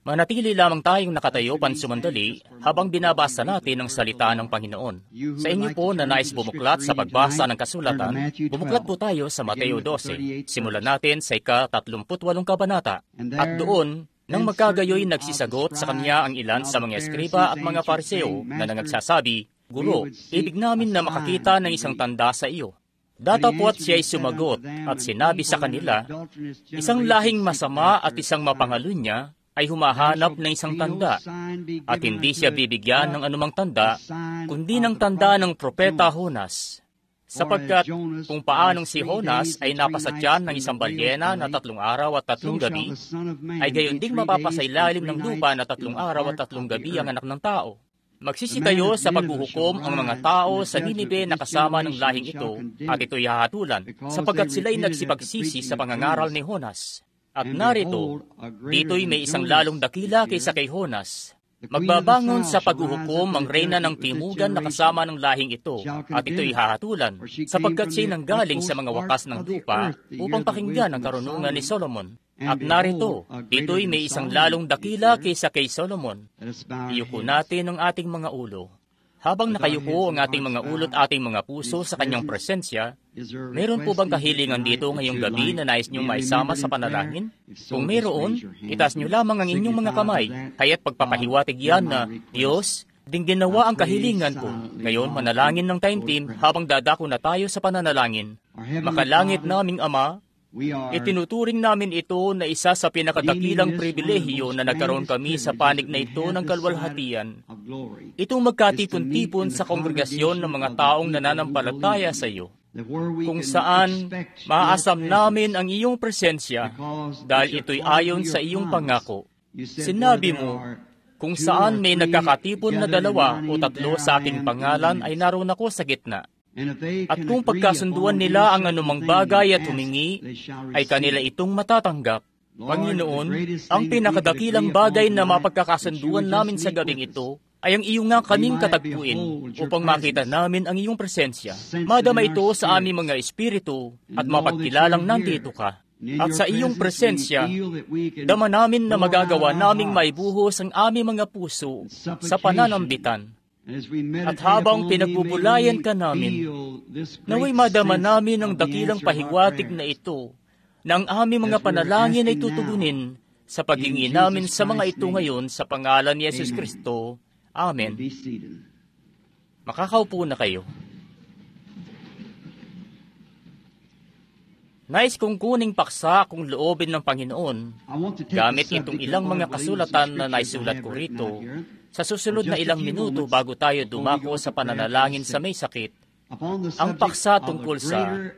Manatili lamang tayong nakatayo pansumandali habang binabasa natin ang salita ng Panginoon. Sa inyo po na nais bumuklat sa pagbasa ng kasulatan, bumuklat po tayo sa Mateo 12. Simulan natin sa ika-38 kabanata. At doon, nang magkagayoy nagsisagot sa kanya ang ilan sa mga eskriba at mga fariseo na nagsasabi, "Guro, ibig namin na makakita ng isang tanda sa iyo." Datapwat siya'y sumagot at sinabi sa kanila, "Isang lahing masama at isang mapangalunya ay humahanap ng isang tanda, at hindi siya bibigyan ng anumang tanda, kundi ng tanda ng propeta Jonas. Sapagkat kung paanong si Jonas ay napasatyan ng isang balyena na 3 araw at 3 gabi, ay gayon ding mapapasailalim ng lupa na 3 araw at 3 gabi ang anak ng tao. Magsisitayo sa paghuhukom ang mga tao sa Ninibe na kasama ng lahing ito, at ito'y hahatulan, sapagkat sila'y nagsipagsisi sa pangangaral ni Jonas. At narito, dito'y may isang lalong dakila kaysa kay Jonas. Magbabangon sa paghuhukom ang reyna ng timugan na kasama ng lahing ito, at ito'y hahatulan, sapagkat siya'y nanggaling sa mga wakas ng lupa upang pakinggan ang karunungan ni Solomon. At narito, dito'y may isang lalong dakila kaysa kay Solomon. Iyuko natin ang ating mga ulo. Habang nakayuko ang ating mga ulo at ating mga puso sa kanyang presensya, meron po bang kahilingan dito ngayong gabi na nais niyong maisama sa panalangin? Kung mayroon, itaas niyo lamang ang inyong mga kamay, kaya't pagpapahiwatig yan na, "Diyos, ding ginawa ang kahilingan ko." Ngayon, manalangin ng time team habang dadako na tayo sa pananalangin. Makalangit naming Ama, itinuturing namin ito na isa sa pinakadakilang pribilehiyo na nagkaroon kami sa panig na ito ng kalwalhatian. Itong magkatipon-tipon sa kongregasyon ng mga taong nananampalataya sa iyo, kung saan maaasam namin ang iyong presensya dahil ito'y ayon sa iyong pangako. Sinabi mo, kung saan may nagkakatipon na 2 o 3 sa aking pangalan ay naroon ako sa gitna. At kung pagkasunduan nila ang anumang bagay at humingi, ay kanila itong matatanggap. Panginoon, ang pinakadakilang bagay na mapagkakasunduan namin sa gabing ito ay ang iyong nga kaming katagpuin upang makita namin ang iyong presensya. Madama ito sa aming mga espiritu at mapagkilalang nandito ka. At sa iyong presensya, dama namin na magagawa naming maibuhos ang aming mga puso sa pananambitan. At habang pinagbubulayan ka namin, naway madama namin ang dakilang pahiwatig na ito, na ang aming mga panalangin ay tutugunin sa paghingi namin sa mga ito ngayon sa pangalan ni Yesus Kristo. Amen. Makakaupo na kayo. Nais kong kuning paksa kung loobin ng Panginoon, gamit itong ilang mga kasulatan na naisulat ko rito, sa susunod na ilang minuto bago tayo dumako sa pananalangin sa may sakit, ang paksa tungkol sa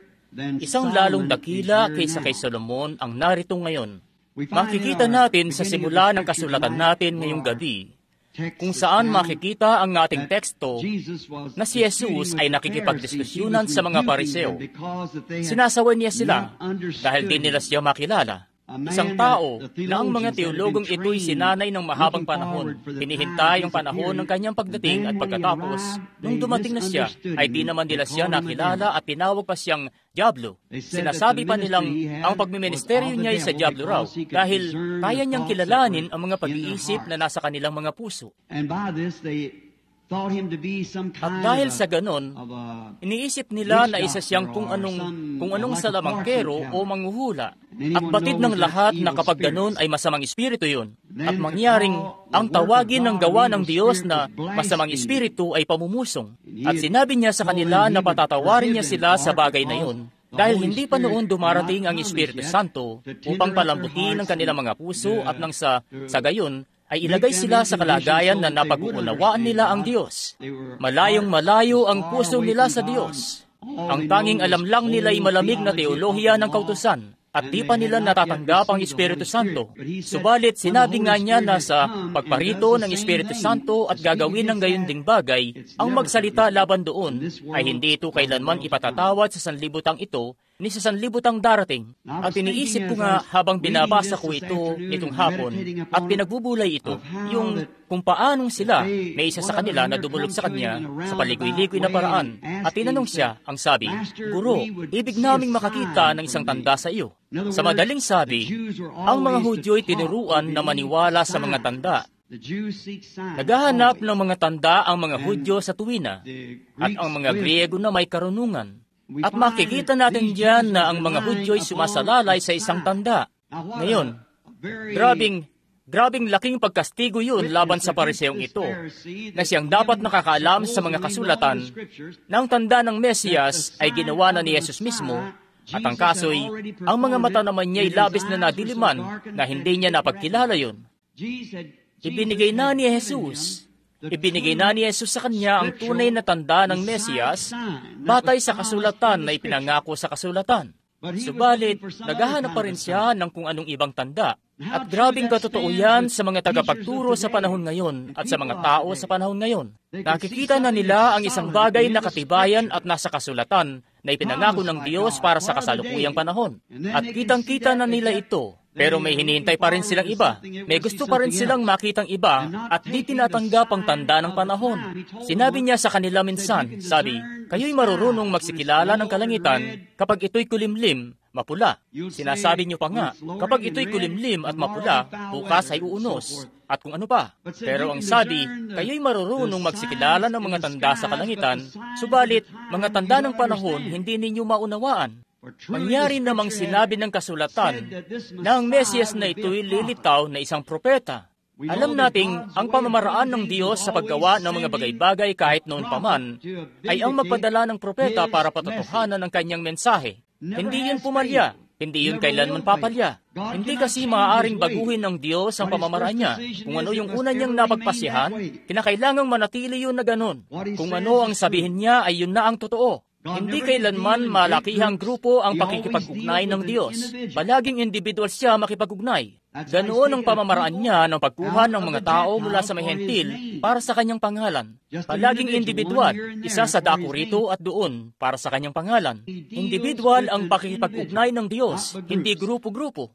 isang lalong dakila kaysa kay Solomon ang narito ngayon. Makikita natin sa simula ng kasulatan natin ngayong gabi, kung saan makikita ang ating teksto na si Jesus ay nakikipagdiskusyunan sa mga Pariseo. Sinasaway niya sila dahil di nila siya makilala. Isang tao na ang mga teologong ito'y sinanay ng mahabang panahon. Hinihintay ang panahon ng kanyang pagdating at pagkatapos, nung dumating na siya, ay di naman nila siya nakilala at tinawag pa siyang Diablo. Sinasabi pa nilang ang pagmiministeryo niya ay sa Diablo raw dahil kaya niyang kilalanin ang mga pag-iisip na nasa kanilang mga puso. At dahil sa ganon, iniisip nila na isa siyang kung anong salamangkero o manghuhula. At batid ng lahat na kapag ganon ay masamang espiritu yun. At mangyaring ang tawagin ng gawa ng Diyos na masamang espiritu ay pamumusong. At sinabi niya sa kanila na patatawarin niya sila sa bagay na yun. Dahil hindi pa noon dumarating ang Espiritu Santo upang palambutin ang kanilang mga puso at nang sa gayon, ay ilagay sila sa kalagayan na napag-uunawaan nila ang Diyos. Malayong malayo ang puso nila sa Diyos. Ang tanging alam lang nila ay malamig na teolohiya ng kautusan at di pa nila natatanggap ang Espiritu Santo. Subalit sinabi nga niya na sa pagparito ng Espiritu Santo at gagawin ng gayon ding bagay, ang magsalita laban doon ay hindi ito kailanman ipatatawad sa sanlibutang ito ni sa sanlibutang darating. At iniisip ko nga habang binabasa ko ito nitong hapon at pinagbubulay ito, yung kung paanong sila, may isa sa kanila na dumulog sa kanya sa paligoy-ligoy na paraan. At tinanong siya, ang sabi, Guro, ibig naming makakita ng isang tanda sa iyo. Sa madaling sabi, ang mga Hudyo'y tinuruan na maniwala sa mga tanda. Naghahanap ng mga tanda ang mga Hudyo sa tuwina at ang mga Griego na may karunungan. At makikita natin diyan na ang mga Hudyo'y sumasalalay sa isang tanda. Ngayon, grabing laking pagkastigo yun laban sa Pariseyong ito, na siyang dapat nakakaalam sa mga kasulatan na ang tanda ng Mesiyas ay ginawa na ni Jesus mismo, at ang kaso'y, ang mga mata naman niya'y labis na nadiliman na hindi niya napagkilala yun. Ibinigay na ni Jesus sa kanya ang tunay na tanda ng Mesiyas batay sa kasulatan na ipinangako sa kasulatan. Subalit, naghahanap pa rin siya ng kung anong ibang tanda. At grabing katotoo yan sa mga tagapagturo sa panahon ngayon at sa mga tao sa panahon ngayon. Nakikita na nila ang isang bagay na katibayan at nasa kasulatan na ipinangako ng Diyos para sa kasalukuyang panahon. At kitang-kita na nila ito. Pero may hinihintay pa rin silang iba. May gusto pa rin silang makitang iba at di tinatanggap ang tanda ng panahon. Sinabi niya sa kanila minsan, sabi, kayo'y marurunong magsikilala ng kalangitan kapag ito'y kulimlim, mapula. Sinasabi niyo pa nga, kapag ito'y kulimlim at mapula, bukas ay uunos. At kung ano pa. Pero ang sabi, kayo'y marurunong magsikilala ng mga tanda sa kalangitan, subalit mga tanda ng panahon hindi ninyo maunawaan. Mangyari namang sinabi ng kasulatan na ang Mesiyas na ito'y lilitaw na isang propeta. Alam nating ang pamamaraan ng Diyos sa paggawa ng mga bagay-bagay kahit noon pa man ay ang magpadala ng propeta para patotohanan ng kanyang mensahe. Hindi yun pumalya. Hindi yun kailanman papalya. Hindi kasi maaaring baguhin ng Diyos ang pamamaraan niya. Kung ano yung una niyang napagpasihan, kinakailangang manatili yun na ganun. Kung ano ang sabihin niya ay yun na ang totoo. Hindi kailanman malakihang grupo ang pakikipag-ugnay ng Diyos. Palaging individual siya makipag-ugnay. Ganoon ang pamamaraan niya ng pagkuha ng mga tao mula sa may hentil para sa kanyang pangalan. Palaging individual, isa sa dako rito at doon para sa kanyang pangalan. Individual ang pakikipag-ugnay ng Diyos, hindi grupo-grupo.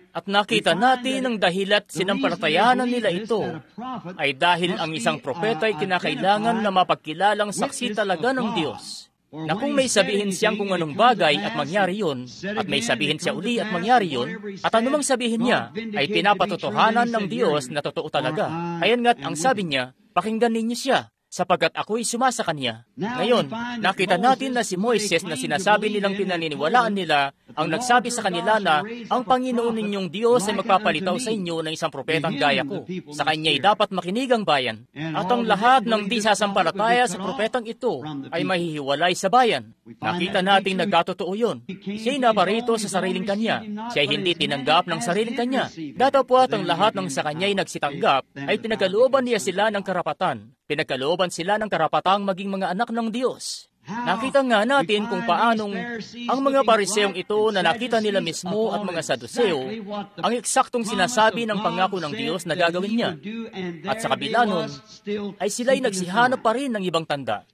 At nakita natin ang dahilat sinampalatayanan nila ito ay dahil ang isang propeta ay kinakailangan na mapagkilalang saksi talaga ng Diyos. Na kung may sabihin siyang kung anong bagay at mangyari yun, at may sabihin siya uli at mangyari yun, at anumang sabihin niya, ay pinapatotohanan ng Diyos na totoo talaga. Ayan nga't ang sabi niya, pakinggan ninyo siya, sapagkat ako'y sumasa kanya. Ngayon, nakita natin na si Moises na sinasabi nilang pinaniniwalaan nila ang nagsabi sa kanila na ang Panginoon ninyong Diyos ay magpapalitaw sa inyo ng isang propetang gaya ko. Sa kanya'y dapat makinig ang bayan. At ang lahat ng di sasampalataya sa propetang ito ay mahihiwalay sa bayan. Nakita nating nagkatotoo yun. Siya'y naparito sa sariling kanya. Siya'y hindi tinanggap ng sariling kanya. Datapwat ang lahat ng sa kanya'y nagsitanggap ay pinagkalooban niya sila ng karapatan. Pinagkalooban sila ng karapatang maging mga anak ng Diyos. Nakita nga natin kung paanong ang mga Pariseyong ito na nakita nila mismo at mga Saduseo ang eksaktong sinasabi ng pangako ng Diyos na gagawin niya. At sa kabila nun, ay sila'y nagsihanap pa rin ng ibang tanda.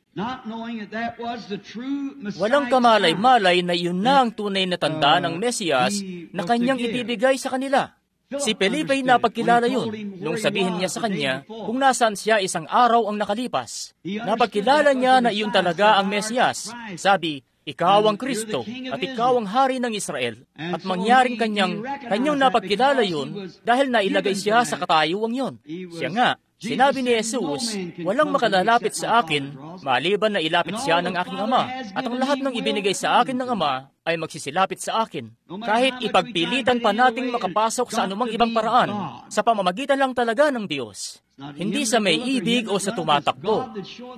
Walang kamalay-malay na yun na ang tunay na tanda ng Mesiyas na kanyang ibibigay sa kanila. Si Felipe ay napagkilala yun nung sabihin niya sa kanya kung nasaan siya isang araw ang nakalipas. Napagkilala niya na iyon talaga ang Mesiyas. Sabi, ikaw ang Kristo at ikaw ang hari ng Israel. At mangyaring kanyang napagkilala yun dahil nailagay siya sa katayuang yun. Siya nga, sinabi ni Jesus, walang makalalapit sa akin, maliban na ilapit siya ng aking Ama. At ang lahat ng ibinigay sa akin ng Ama ay magsisilapit sa akin. Kahit ipagpilitan pa nating makapasok sa anumang ibang paraan, sa pamamagitan lang talaga ng Diyos. Hindi sa may ibig o sa tumatakbo.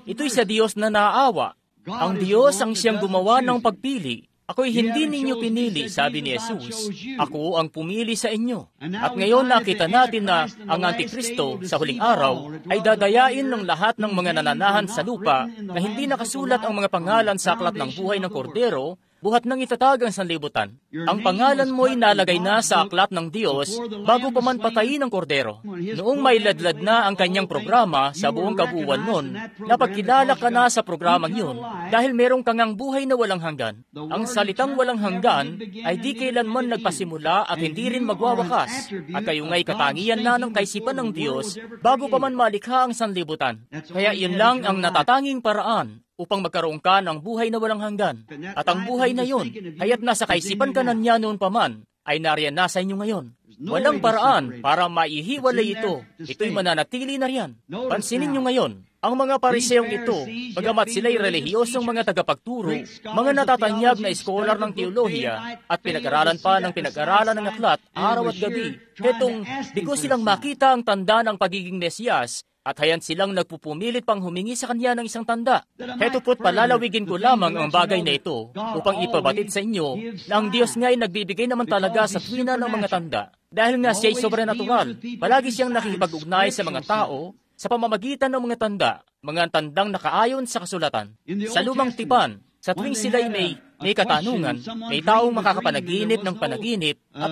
Ito'y sa Diyos na naaawa. Ang Diyos ang siyang gumawa ng pagpili. Ako'y hindi ninyo pinili, sabi ni Jesus. Ako ang pumili sa inyo. At ngayon nakita natin na ang Antikristo sa huling araw ay dadayain ng lahat ng mga nananahan sa lupa na hindi nakasulat ang mga pangalan sa aklat ng buhay ng Kordero buhat nang itatag ang sanlibutan. Ang pangalan mo'y nalagay na sa aklat ng Diyos bago pa man patayin ng kordero. Noong may ladlad na ang kanyang programa sa buong kabuuan nun, napagkilala ka na sa programang yun dahil merong kangang buhay na walang hanggan. Ang salitang walang hanggan ay di kailanman nagpasimula at hindi rin magwawakas. At kayo nga'y katangian na ng kaisipan ng Diyos bago pa man malikha ang sanlibutan. Kaya yun lang ang natatanging paraan upang magkaroon ka ng buhay na walang hanggan. At ang buhay na yun, kaya't nasa kaisipan ka na niya noon pa man, ay nariyan na sa inyo ngayon. Walang paraan para maihiwalay ito. Ito'y mananatili na riyan. Pansinin nyo ngayon, ang mga Pariseyong ito, bagamat sila'y relihiyosong mga tagapagturo, mga natatanyag na eskolar ng teolohiya, at pinag-aralan pa ng pinag-aralan ng aklat araw at gabi, hetong di ko silang makita ang tanda ng pagiging Mesiyas, at hayan silang nagpupumilit pang humingi sa kanya ng isang tanda. Heto po't palalawigin ko lamang ang bagay na ito upang ipabatid sa inyo na ang Diyos nga'y nagbibigay naman talaga sa tuwina ng mga tanda. Dahil nga siya'y sobrenatural, palagi siyang nakikipag-ugnay sa mga tao sa pamamagitan ng mga tanda, mga tandang nakaayon sa kasulatan. Sa lumang tipan, sa tuwing sila'y may katanungan, may taong makakapanaginip ng panaginip at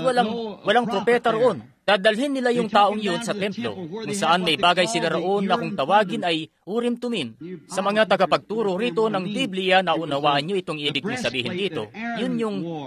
walang propeta roon. Dadalhin nila yung taong yun sa templo, kung saan may bagay sila roon na kung tawagin ay Urim Tumim. Sa mga tagapagturo rito ng Biblia, naunawaan nyo itong ibig kong sabihin dito. Yun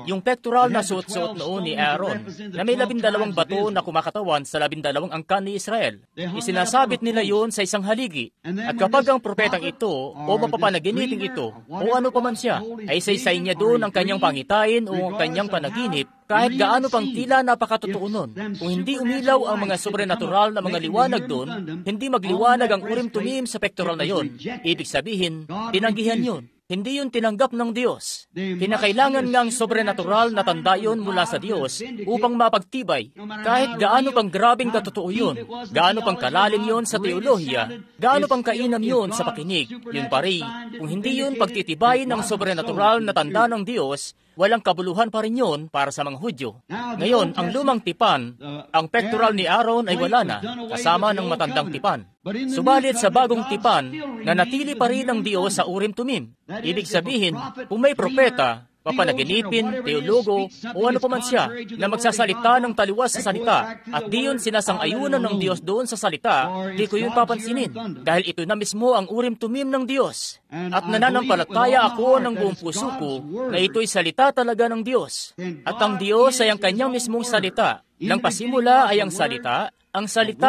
yung pectoral na suot-suot noon ni Aaron, na may 12 bato na kumakatawan sa 12 angkan ni Israel. Isinasabit nila yun sa isang haligi. At kapag ang propetang ito, o mapapanaginiting ito, o ano pa man siya, ay saysay niya doon ang kanyang pangitain o ang kanyang panaginip, kahit gaano pang tila napakatotoo nun. Kung hindi umilaw ang mga sobrenatural na mga liwanag doon, hindi magliwanag ang Urim Tumim sa pectoral na yon. Ibig sabihin, tinanggihan yun. Hindi yun tinanggap ng Diyos. Kinakailangan nga ang sobrenatural na tanda yun mula sa Diyos upang mapagtibay. Kahit gaano pang grabing katotoo yun, gaano pang kalalim yun sa teolohiya, gaano pang kainam yun sa pakinig, yun pa rin, kung hindi yun pagtitibayin ng sobrenatural na tanda ng Diyos, walang kabuluhan pa rin yun para sa mga Hudyo. Ngayon, ang lumang tipan, ang pectoral ni Aaron ay wala na, kasama ng matandang tipan. Subalit sa bagong tipan, nanatili pa rin ang Diyos sa Urim Tumim. Ibig sabihin, kung may propeta, papanaginipin, teologo, o ano pa man siya, na magsasalita ng taliwas sa salita, at di yun sinasang-ayunan ng Diyos doon sa salita, di ko yun papansinin, dahil ito na mismo ang Urim Tumim ng Diyos. At nananampalataya ako ng buong puso ko na ito'y salita talaga ng Diyos. At ang Diyos ay ang kanyang mismong salita. Nang pasimula ay ang salita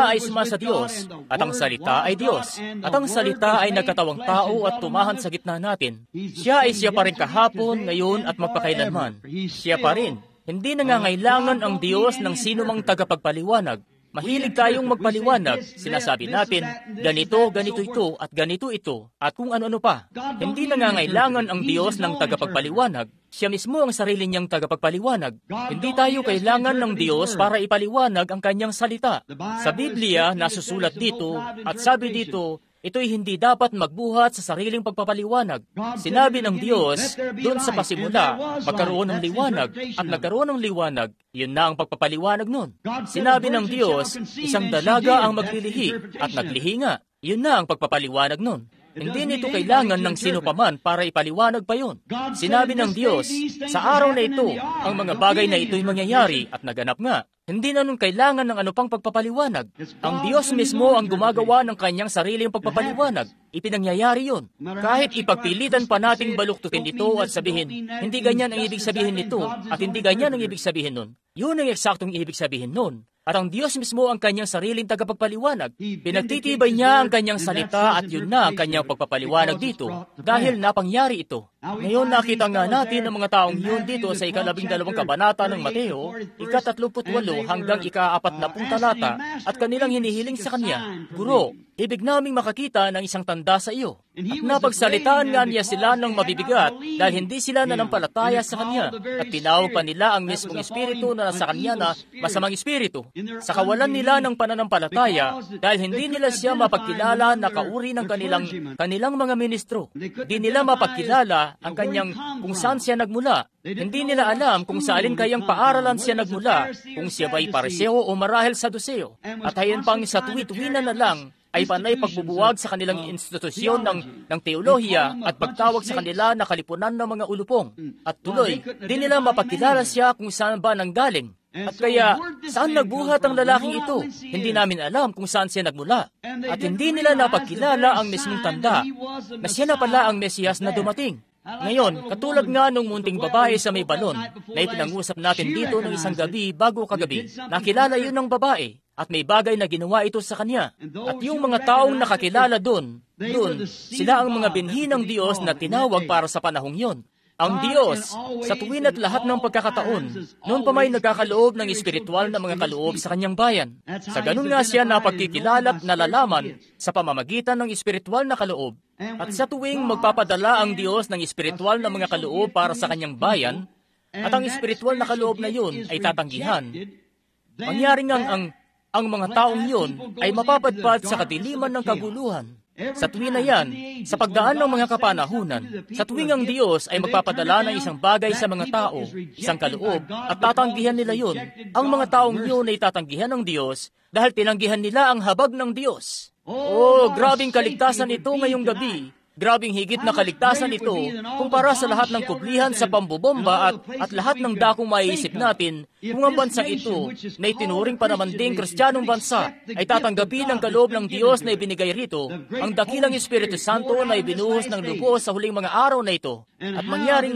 ay suma sa Diyos, at ang salita ay Diyos, at ang salita ay nagkatawang tao at tumahan sa gitna natin. Siya ay siya pa rin kahapon, ngayon at magpakailanman. Siya pa rin. Hindi nangangailangan ang Diyos ng sino mang tagapagpaliwanag. Mahilig tayong magpaliwanag. Sinasabi natin, ganito, ganito ito, at ganito ito, at kung ano-ano pa. Hindi nangangailangan ang Diyos ng tagapagpaliwanag. Siya mismo ang sarili niyang tagapagpaliwanag. Hindi tayo kailangan ng Diyos para ipaliwanag ang kanyang salita. Sa Biblia, nasusulat dito, at sabi dito, ito'y hindi dapat magbuhat sa sariling pagpapaliwanag. Sinabi ng Diyos, doon sa pasimula, magkaroon ng liwanag, at nagkaroon ng liwanag, yun na ang pagpapaliwanag nun. Sinabi ng Diyos, isang dalaga ang maglilihi, at naglihi nga, yun na ang pagpapaliwanag nun. Hindi nito kailangan ng sino paman para ipaliwanag pa yun. Sinabi ng Diyos, sa araw na ito, ang mga bagay na ito'y mangyayari at naganap nga. Hindi na nun kailangan ng ano pang pagpapaliwanag. Ang Diyos mismo ang gumagawa ng kanyang sariling pagpapaliwanag. Ipinangyayari yun. Kahit ipagpilitan pa nating baluktutin ito at sabihin, hindi ganyan ang ibig sabihin nito at hindi ganyan ang ibig sabihin nun. Yun ang eksaktong ibig sabihin nun. At ang Diyos mismo ang kanyang sariling tagapagpaliwanag. Pinagtitibay niya ang kanyang salita at yun na ang kanyang pagpapaliwanag dito dahil napangyari ito. Ngayon nakita nga natin ang mga taong yun dito sa 12 kabanata ng Mateo, 38 hanggang 40 talata at kanilang hinihiling sa kanya, Guro, ibig naming makakita ng isang tanda sa iyo. At napagsalitaan nga niya sila ng mabibigat dahil hindi sila nanampalataya sa kanya at tinawag pa nila ang mismong espiritu na nasa kanya na masamang espiritu. Sa kawalan nila ng pananampalataya dahil hindi nila siya mapagkilala na kauri ng kanilang mga ministro. Di nila mapagkilala ang kanyang kung saan siya nagmula. Hindi nila alam kung sa alin kayang paaralan siya nagmula, kung siya ba'y Pariseo o marahil Saduseo. At hayan pang sa tuwi-tuwinan na lang ay panay pagbubuwag sa kanilang institusyon ng teolohiya at pagtawag sa kanila na kalipunan ng mga ulupong. At tuloy, di nila mapakilala siya kung saan ba nanggaling. At kaya, saan nagbuhat ang lalaking ito? Hindi namin alam kung saan siya nagmula. At hindi nila napagkilala ang mismong tanda na siya na pala ang Mesiyas na dumating. Ngayon, katulad nga nung munting babae sa may balon na ipinangusap natin dito ng isang gabi bago kagabi, nakilala yun ng babae at may bagay na ginawa ito sa kanya. At yung mga taong nakakilala doon, sila ang mga binhi ng Diyos na tinawag para sa panahong yon. Ang Diyos, sa tuwin at lahat ng pagkakataon, noon pa may nagkakaloob ng espiritual na mga kaloob sa kanyang bayan. Sa ganun nga siya napagkikilala at nalalaman sa pamamagitan ng espiritual na kaloob. At sa tuwing magpapadala ang Diyos ng espiritual na mga kaloob para sa kanyang bayan, at ang espiritual na kaloob na yun ay tatanggihan, mangyaring ang mga taong yun ay mapapadpad sa kadiliman ng kaguluhan. Sa tuwing na yan, sa pagdaan ng mga kapanahunan, sa tuwing ang Diyos ay magpapadala ng isang bagay sa mga tao, isang kaloob, at tatanggihan nila yun, ang mga taong yun ay tatanggihan ng Diyos dahil tinanggihan nila ang habag ng Diyos. Oh, grabing kaligtasan ito ngayong gabi. Grabing higit na kaligtasan ito kumpara sa lahat ng kublihan sa pambobomba at lahat ng dakong maiisip natin kung ang bansang ito na itinuring pa naman ding Kristiyanong bansa ay tatanggapin ang kaloob ng Diyos na ibinigay rito, ang dakilang Espiritu Santo na ibinuhos ng lubos sa huling mga araw na ito. At mangyaring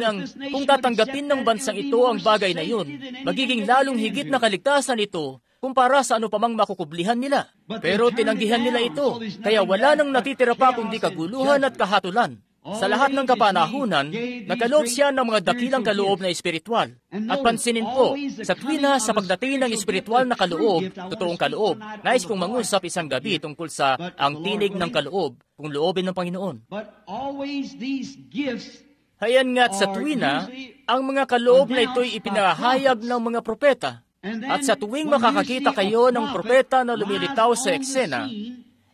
kung tatanggapin ng bansang ito ang bagay na yun, magiging lalong higit na kaligtasan ito kumpara sa ano pamang makukublihan nila. Pero tinanggihan nila ito, kaya wala nang natitira pa kundi kaguluhan at kahatulan. Sa lahat ng kapanahunan, nagkaloob siya ng mga dakilang kaloob na espiritual. At pansinin po, sa tuwina sa pagdating ng espiritual na kaloob, totoong kaloob, nais kong mangusap isang gabi tungkol sa ang tinig ng kaloob, kung loobin ng Panginoon. Hayan nga't sa tuwina, ang mga kaloob na ito'y ipinahayag ng mga propeta. At sa tuwing makakakita kayo ng propeta na lumilitaw sa eksena,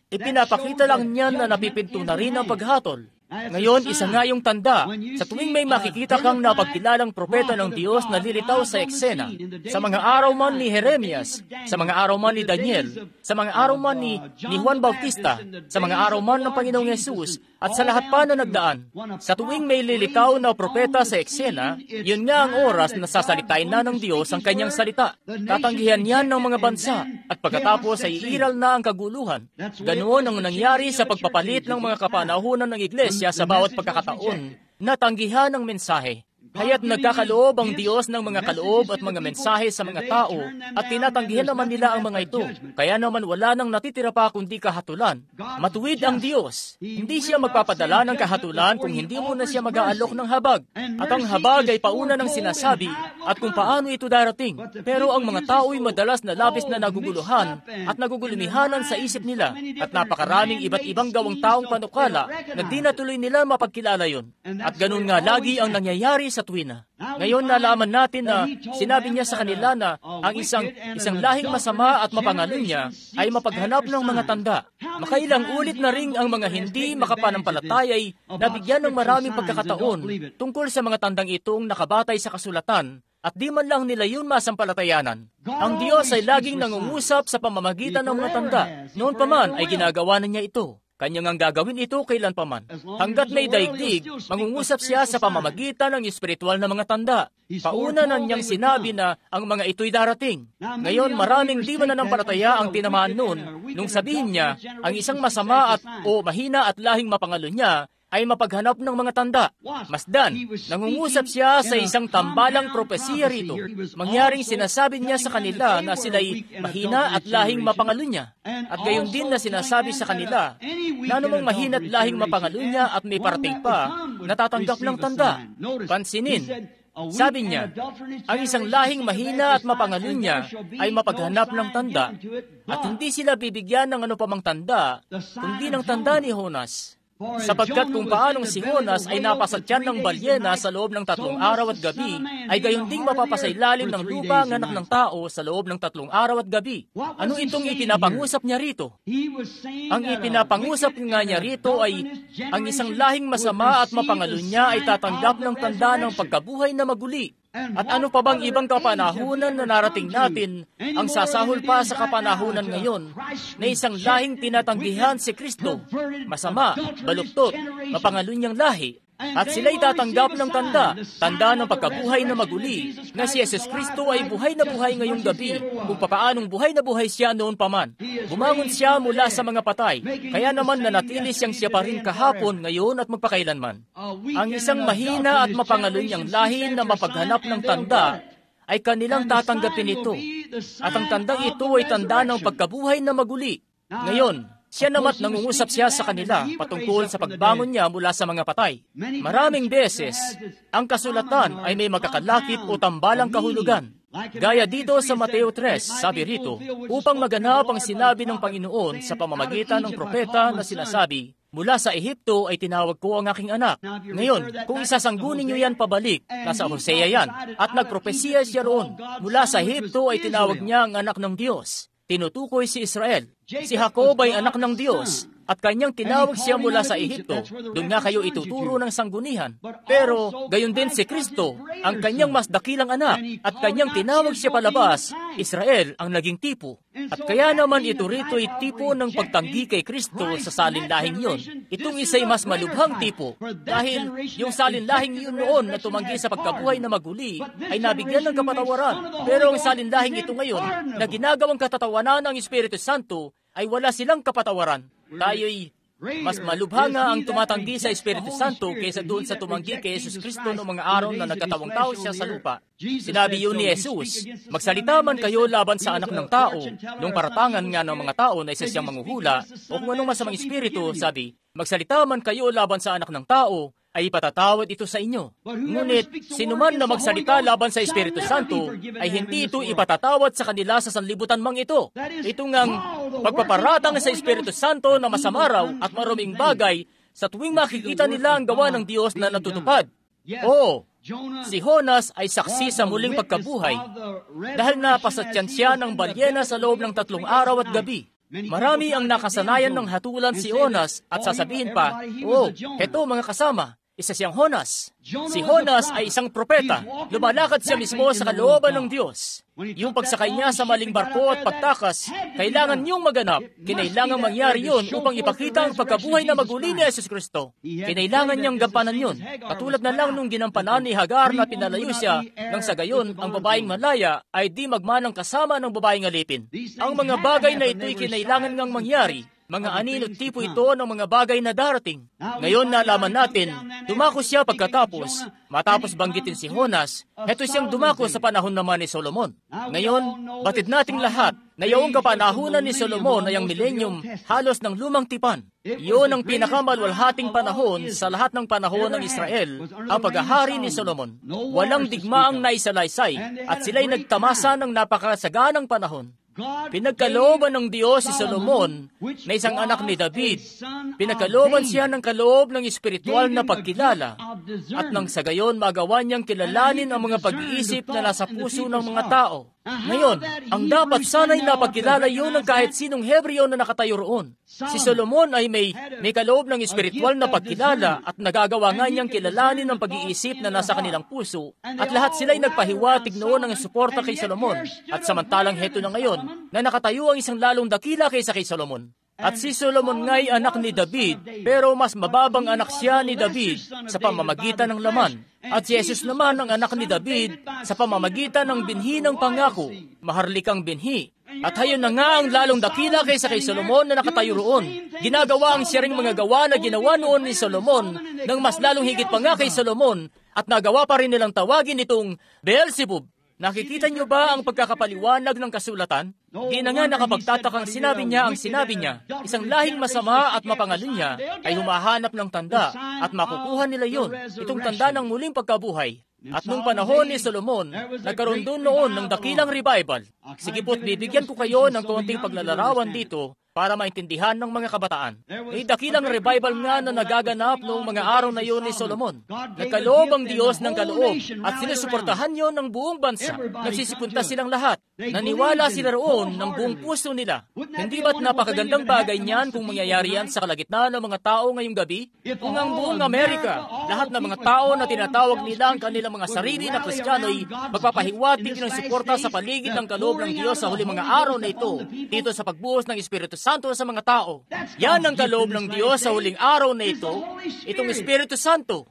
ipinapakita lang niyan na napipinto na rin ang paghatol. Ngayon, isa nga yung tanda. Sa tuwing may makikita kang napagkilalang propeta ng Diyos na lilitaw sa eksena, sa mga araw man ni Jeremias, sa mga araw man ni Daniel, sa mga araw man ni Juan Bautista, sa mga araw man ng Panginoong Yesus, at sa lahat pa na nagdaan, sa tuwing may lilitaw na propeta sa eksena, yun nga ang oras na sasalitain na ng Diyos ang kanyang salita. Tatanggihan yan ng mga bansa, at pagkatapos ay iiral na ang kaguluhan. Ganoon ang nangyari sa pagpapalit ng mga kapanahunan ng iglesia sa bawat pagkakataon, natanggihan ang mensahe. Kaya't nagkakaloob ang Diyos ng mga kaloob at mga mensahe sa mga tao at tinatanggihan naman nila ang mga ito. Kaya naman wala nang natitira pa kundi kahatulan. Matuwid ang Diyos. Hindi siya magpapadala ng kahatulan kung hindi muna siya mag-aalok ng habag. At ang habag ay pauna ng sinasabi at kung paano ito darating. Pero ang mga tao'y madalas na labis na naguguluhan at nagugulumihanan sa isip nila at napakaraming iba't ibang gawang taong panukala na di natuloy nila mapagkilala yon. At ganun nga lagi ang nangyayari sa tuwina. Ngayon nalaman natin na sinabi niya sa kanila na ang isang lahing masama at mapangalon niya ay mapaghanap ng mga tanda. Makailang ulit na ring ang mga hindi makapanampalataya ay nabigyan ng maraming pagkakataon tungkol sa mga tandang itong nakabatay sa kasulatan at di man lang nila yun masampalatayanan. Ang Diyos ay laging nangungusap sa pamamagitan ng mga tanda. Noon pa man ay ginagawa na niya ito. Kanyang ang gagawin ito kailan paman. Hanggat may daigdig, mangungusap siya sa pamamagitan ng espiritual na mga tanda. Pauna na niyang sinabi na ang mga ito'y darating. Ngayon, maraming di mananampalataya ang tinamaan noon nung sabihin niya ang isang masama o mahina at lahing mapangalo niya ay mapaghanap ng mga tanda. Masdan, nangungusap siya sa isang tambalang propesiya rito. Mangyaring sinasabi niya sa kanila na sila'y mahina at lahing mapangalo niya. At gayon din na sinasabi sa kanila na anumang mahina at lahing mapangalo niya at may parating pa, natatanggap ng tanda. Pansinin, sabi niya, ang isang lahing mahina at mapangalo niya ay mapaghanap ng tanda at hindi sila bibigyan ng ano pamang tanda, kundi ng tanda ni Jonas. Sapagkat kung paanong si Jonas ay napasatyan ng balyena sa loob ng 3 araw at gabi, ay gayon ding mapapasailalim ng lupa ang anak ng tao sa loob ng 3 araw at gabi. Ano itong ipinapangusap niya rito? Ang ipinapangusap nga niya rito ay ang isang lahing masama at mapangalo niya ay tatanggap ng tanda ng pagkabuhay na maguli. At ano pa bang ibang kapanahunan na narating natin ang sasahol pa sa kapanahunan ngayon na isang lahing tinatanggihan si Kristo, masama, baluktot, mapangalunyang lahi, at sila'y tatanggap ng tanda ng pagkabuhay na maguli, na si Jesus Kristo ay buhay na buhay ngayong gabi, kung papaanong buhay na buhay siya noon pa man. Bumangon siya mula sa mga patay, kaya naman nanatili siyang siya pa rin kahapon, ngayon at magpakailanman. Ang isang mahina at mapangalunyang lahi na mapaghanap ng tanda ay kanilang tatanggapin ito, at ang tandang ito ay tanda ng pagkabuhay na maguli. Ngayon, siya namat nangungusap siya sa kanila patungkol sa pagbangon niya mula sa mga patay. Maraming beses, ang kasulatan ay may magkakalakip o tambalang kahulugan. Gaya dito sa Mateo 3, sabi rito, upang maganap ang sinabi ng Panginoon sa pamamagitan ng propeta na sinasabi, mula sa Ehipto ay tinawag ko ang aking anak. Ngayon, kung isasanggunin niyo yan pabalik, nasa Hosea yan, at nagpropesiya siya roon, mula sa Ehipto ay tinawag niya ang anak ng Diyos. Tinutukoy si Israel. Si Jacob ay anak ng Diyos, at kanyang tinawag siya mula sa Ehipto. Doon nga kayo ituturo ng sanggunihan. Pero, gayon din si Kristo, ang kanyang mas dakilang anak, at kanyang tinawag siya palabas, Israel ang naging tipo. At kaya naman ito rito ay tipo ng pagtanggi kay Kristo sa salinlahing yun. Itong isa'y mas malubhang tipo, dahil yung salinlahing yun noon na tumanggi sa pagkabuhay na maguli, ay nabigyan ng kapatawaran. Pero ang salinlahing ito ngayon, na ginagawang katatawanan ng Espiritu Santo, ay wala silang kapatawaran. Tayo'y mas malubha nga ang tumatanggi sa Espiritu Santo kaysa doon sa tumanggi kay Jesus Kristo noong mga araw na nagkatawang tao siya sa lupa. Sinabi yun ni Jesus, magsalita man kayo laban sa anak ng tao. Nung paratangan nga ng mga tao na isa siyang manghuhula, o kung anong masamang espiritu, sabi, magsalita man kayo laban sa anak ng tao, ay ipatatawad ito sa inyo. Ngunit, sinuman na magsalita laban sa Espiritu Santo, ay hindi ito ipatatawad sa kanila sa sanlibutan mang ito. Ito ngang pagpaparatang sa Espiritu Santo na masamaraw at maruming bagay sa tuwing makikita nila ang gawa ng Diyos na natutupad. Oo, si Jonas ay saksi sa muling pagkabuhay dahil napasatyan siya ng balyena sa loob ng 3 araw at gabi. Marami ang nakasanayan ng hatulan si Jonas at sasabihin pa, oh, eto mga kasama, isa siyang Jonas. Si Jonas ay isang propeta. Lumalakad siya mismo sa kalooban ng Diyos. Yung pagsakay niya sa maling barko at pagtakas, kailangan niyong maganap. Kinailangan mangyari yun upang ipakita ang pagkabuhay na maguli ni Jesus Kristo. Kinailangan niyang gampanan yun. Katulad na lang nung ginampanan ni Hagar na pinalayo siya, nang sa gayon, ang babaeng malaya ay di magmanang kasama ng babaeng alipin. Ang mga bagay na ito'y kinailangan ngang mangyari. Mga anino tipo ito ng mga bagay na darating. Ngayon nalaman natin, dumako siya pagkatapos. Matapos banggitin si Jonas, heto siyang dumako sa panahon naman ni Solomon. Ngayon, batid nating lahat na yung kapanahunan ni Solomon ay ang millennium halos ng lumang tipan. Iyon ang pinakamalwalhating panahon sa lahat ng panahon ng Israel, ang paghahari ni Solomon. Walang digmaang naisalaysay at sila'y nagtamasa ng napakasaganang panahon. Pinagkalooban ng Diyos si Solomon na isang anak ni David. Pinagkalooban siya ng kaloob ng espiritual na pagkilala at nang sa gayon magawa niyang kilalanin ang mga pag-iisip na nasa puso ng mga tao. Ngayon, ang dapat sana'y napagkilala yun ng kahit sinong Hebreo na nakatayo roon. Si Solomon ay may kaloob ng espiritual na pagkilala at nagagawa nga niyang kilalanin ang pag-iisip na nasa kanilang puso at lahat sila'y nagpahiwatig noon ng suporta kay Solomon. At samantalang heto na ngayon na nakatayo ang isang lalong dakila kaysa kay Solomon. At si Solomon nga'y anak ni David, pero mas mababang anak siya ni David sa pamamagitan ng laman. At si Jesus naman ang anak ni David sa pamamagitan ng binhi ng pangako, maharlikang binhi. At hayon na nga ang lalong dakila kaysa kay Solomon na nakatayo roon. Ginagawa ang siya ring mga gawa na ginawa noon ni Solomon nang mas lalong higit pa nga kay Solomon at nagawa pa rin nilang tawagin itong Beelzebub. Nakikita niyo ba ang pagkakapaliwanag ng kasulatan? Di na nga nakapagtatakang sinabi niya ang sinabi niya. Isang lahing masama at mapangalunya ay humahanap ng tanda at makukuha nila yon. Itong tanda ng muling pagkabuhay. At nung panahon ni Solomon, nagkaroon doon noon ng dakilang revival. Sige po't bibigyan ko kayo ng konting paglalarawan dito para maintindihan ng mga kabataan. May dakilang revival nga na nagaganap noong mga araw na yun ni Solomon. Nagkaloob ang Diyos ng kaloob at sinusuportahan yon ng buong bansa. Nagsisipunta silang lahat. Naniwala sila roon ng buong puso nila. Hindi ba't napakagandang bagay niyan kung mangyayari yan sa kalagitnaan ng mga tao ngayong gabi? Kung ang buong Amerika, lahat ng mga tao na tinatawag nila ang kanilang mga sarili na Kristiyano ay magpapahiwatig ng suporta sa paligid ng kaloob ng Diyos sa huling mga araw na ito, dito sa pagbuhos ng Espiritu Santo sa mga tao. Yan ang kaloob ng Diyos sa huling araw na ito, itong Espiritu Santo.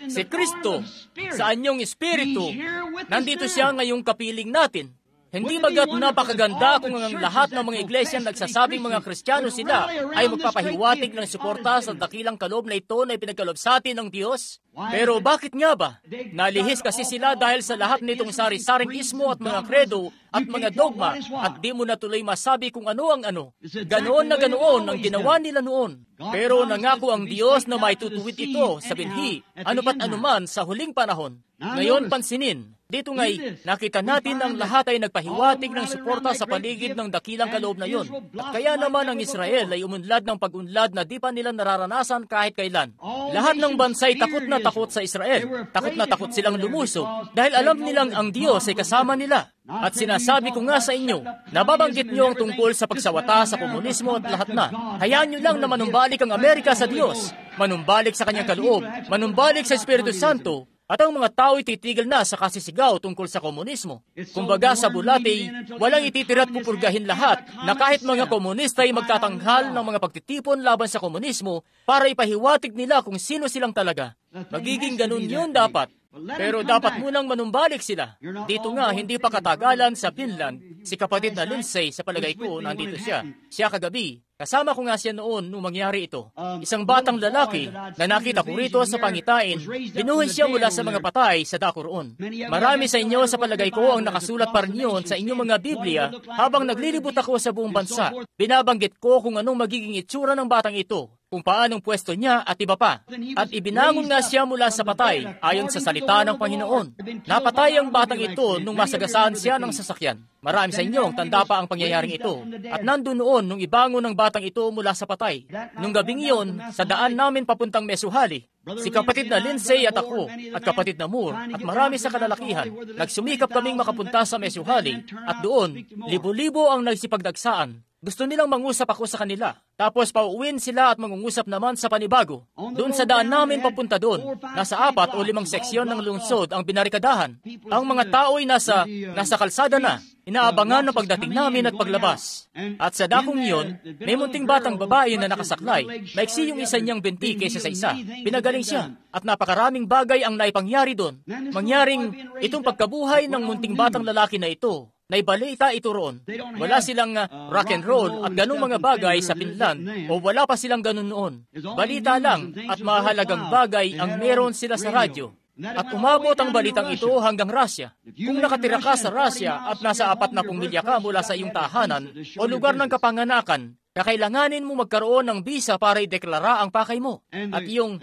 Si Kristo, sa anyong Espiritu, nandito siya ngayong kapiling natin. Hindi bagat napakaganda kung ang lahat ng mga iglesia nagsasabing mga Kristiyano sila ay magpapahiwatig ng suporta sa dakilang kaloob na ito na ipinagkaloob sa atin ng Diyos? Pero bakit nga ba? Nalihis kasi sila dahil sa lahat nitong sari-saring ismo at mga kredo at mga dogma at di mo na tuloy masabi kung ano ang ano. Ganoon na ganoon ang ginawa nila noon. Pero nangako ang Diyos na maitutuwid ito sa binhi, ano pat anuman sa huling panahon. Ngayon pansinin, dito nga'y nakita natin ang lahat ay nagpahiwatig ng suporta sa paligid ng dakilang kaloob na yon. At kaya naman ang Israel ay umunlad ng pag-unlad na di pa nila nararanasan kahit kailan. Lahat ng bansay takot na takot sa Israel. Takot na takot silang lumuso dahil alam nilang ang Diyos ay kasama nila. At sinasabi ko nga sa inyo, nababanggit niyo ang tungkol sa pagsawata sa komunismo at lahat na. Hayaan niyo lang na manumbalik ang Amerika sa Diyos. Manumbalik sa kanyang kaloob. Manumbalik sa Espiritu Santo. At ang mga tao'y titigil na sa kasisigaw tungkol sa komunismo. Kumbaga sa bulate, walang ititira't pupurgahin lahat na kahit mga komunista ay magtatanghal ng mga pagtitipon laban sa komunismo para ipahiwatig nila kung sino silang talaga. Magiging ganun yun dapat. Pero dapat munang manumbalik sila. Dito nga, hindi pa katagalan sa Finland, si kapatid na Lindsay, sa palagay ko, nandito siya. Siya kagabi. Kasama ko nga siya noon nung mangyari ito. Isang batang lalaki na nakita ko rito sa pangitain, binuhin siya mula sa mga patay sa dako roon. Marami sa inyo sa palagay ko ang nakasulat pa rin yun sa inyong mga Biblia habang naglilibot ako sa buong bansa. Binabanggit ko kung anong magiging itsura ng batang ito, kung paanong pwesto niya at iba pa. At ibinangon nga siya mula sa patay ayon sa salita ng Panginoon. Napatay ang batang ito nung masagasaan siya ng sasakyan. Marami sa inyo tanda pa ang pangyayaring ito. At nandun noon nung ibangon ng batang ito mula sa patay. Nung gabing iyon, sa daan namin papuntang Mesuhali, si kapatid na Lindsay at ako, at kapatid na Moore, at marami sa kalalakihan, nagsumikap kaming makapunta sa Mesuhali, at doon, libo-libo ang nagsipagdagsaan. Gusto nilang mangusap ako sa kanila. Tapos pauuwin sila at mangungusap naman sa panibago. Doon sa daan namin papunta doon, nasa 4 o 5 seksyon ng lungsod ang binarikadahan. Ang mga tao'y nasa kalsada na, inaabangan ng pagdating namin at paglabas. At sa dakong iyon, may munting batang babae na nakasaklay. Maiksi yung isa niyang binti kaysa sa isa. Pinagaling siya at napakaraming bagay ang naipangyari doon. Mangyaring itong pagkabuhay ng munting batang lalaki na ito. Naibalita ito roon. Wala silang rock and roll at ganung mga bagay sa Finland o wala pa silang ganun noon. Balita lang at mahalagang bagay ang meron sila sa radyo. At umabot ang balitang ito hanggang Russia. Kung nakatira ka sa Russia at nasa 40 milya ka mula sa iyong tahanan o lugar ng kapanganakan, kakailanganin mo magkaroon ng bisa para ideklara ang pakay mo. At yung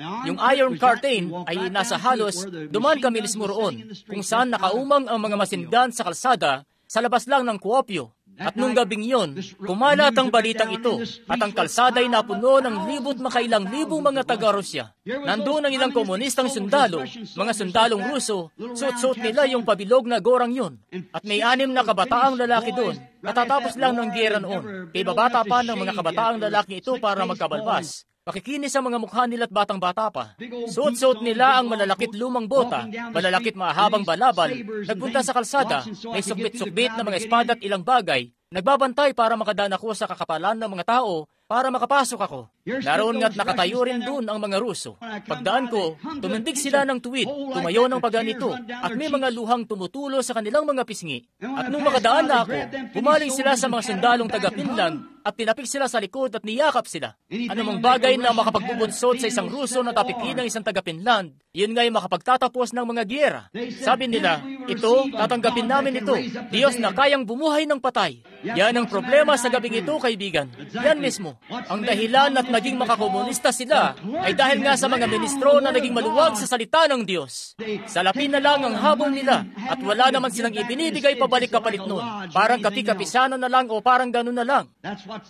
Iron Curtain ay nasa halos, duman kami mismo roon, kung saan nakaumang ang mga masindan sa kalsada, sa labas lang ng Kuopio. At nung gabing yon, kumalat ang balitang ito at ang kalsada'y napuno ng libot makailang libong mga taga-Rusya. Nandoon ang ilang komunistang sundalo, mga sundalong Ruso, suot-suot nila yung pabilog na gorang yon. At may 6 na kabataang lalaki doon. Natatapos lang ng giyera noon. Kay babata pa ng mga kabataang lalaki ito para magkabalbas. Makikinis ang mga mukha nila at batang-bata pa. Suot-suot nila ang malalakit lumang bota, malalakit mahabang balabal, nagpunta sa kalsada, may sukbit-sukbit na mga espada at ilang bagay, nagbabantay para makadaan ako sa kakapalan ng mga tao para makapasok ako. Naroon nga't nakatayo rin doon ang mga Ruso. Pagdaan ko, tumindig sila ng tuwid, tumayo ng paganito, at may mga luhang tumutulo sa kanilang mga pisngi. At nung makadaan na ako, bumaling sila sa mga sundalong taga-Finland at tinapik sila sa likod at niyakap sila. Anumang bagay na makapagbubunsod sa isang Ruso na tapikin ng isang taga-Finland, yun nga'y makapagtatapos ng mga giyera. Sabi nila, ito, tatanggapin namin ito. Diyos na kayang bumuhay ng patay. Yan ang problema sa gabing ito, kaibigan. Yan mismo. Ang dahilan at naging makakomunista sila ay dahil nga sa mga ministro na naging maluwag sa salita ng Diyos. Salapin na lang ang habol nila at wala naman silang ibinibigay pabalik kapalit noon. Parang kapi-kapisano na lang o parang ganun na lang.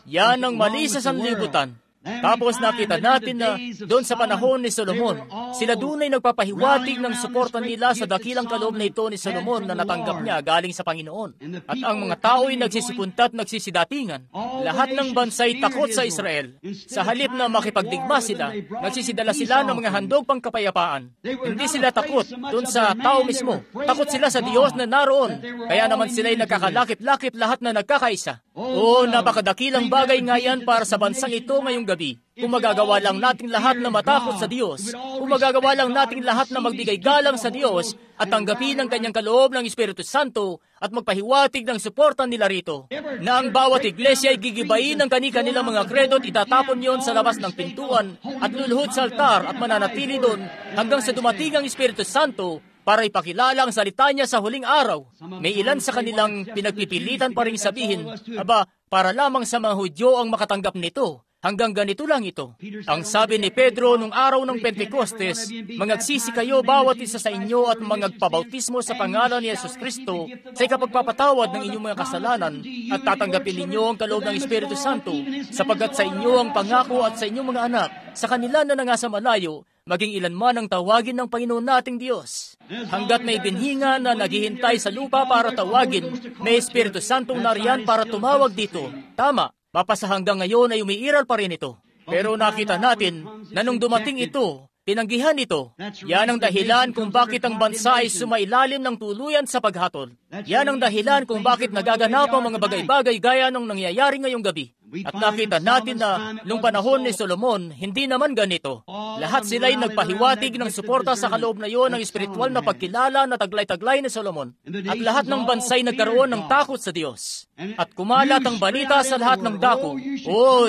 Yan ang mali sa sanlibutan. Tapos nakita natin na doon sa panahon ni Solomon, sila doon ay nagpapahiwatig ng suporta nila sa dakilang kaloob na ito ni Solomon na natanggap niya galing sa Panginoon. At ang mga tao ay nagsisipunta at nagsisidatingan. Lahat ng bansa'y takot sa Israel. Sa halip na makipagdigma sila, nagsisidala sila ng mga handog pang kapayapaan. Hindi sila takot doon sa tao mismo. Takot sila sa Diyos na naroon. Kaya naman sila'y nagkakalakip-lakip lahat na nagkakaisa. Napakadakilang bagay nga yan para sa bansang ito ngayong gabi. Kung magagawa lang nating lahat na matakot sa Diyos, kung magagawa lang nating lahat na magbigay galang sa Diyos at tanggapin ang kanyang kaloob ng Espiritu Santo at magpahiwatig ng suporta nila rito, na ang bawat iglesia ay gigibayin ng kani-kanilang mga kredo at itatapon yon sa labas ng pintuan at luluhod sa altar at mananatili doon hanggang sa dumating ang Espiritu Santo para ipakilala ang salita niya sa huling araw. May ilan sa kanilang pinagpipilitan pa rin sabihin, para lamang sa mga Hudyo ang makatanggap nito. Hanggang ganito lang ito. Ang sabi ni Pedro nung araw ng Pentecostes, mangagsisi kayo bawat isa sa inyo at mangagpabautismo sa pangalan ni Yesus Kristo sa ikapagpapatawad ng inyong mga kasalanan at tatanggapin ninyo ang kaloob ng Espiritu Santo sapagkat sa inyo ang pangako at sa inyong mga anak, sa kanila na nangasa malayo, maging ilan man ang tawagin ng Panginoon nating Diyos. Hanggat may binhinga na naghihintay sa lupa para tawagin, may Espiritu Santong nariyan para tumawag dito. Tama. Mapasa hanggang ngayon ay umiiral pa rin ito. Pero nakita natin na nung dumating ito, tinanggihan ito. Yan ang dahilan kung bakit ang bansa ay sumailalim ng tuluyan sa paghatol. Yan ang dahilan kung bakit nagaganap ang mga bagay-bagay gaya ng nangyayari ngayong gabi. At nakita natin na nung panahon ni Solomon, hindi naman ganito. Lahat sila'y nagpahiwatig ng suporta sa kaloob na iyon ng espiritual na pagkilala na taglay-taglay ni Solomon. At lahat ng bansa'y nagkaroon ng takot sa Diyos. At kumalat ang balita sa lahat ng dako,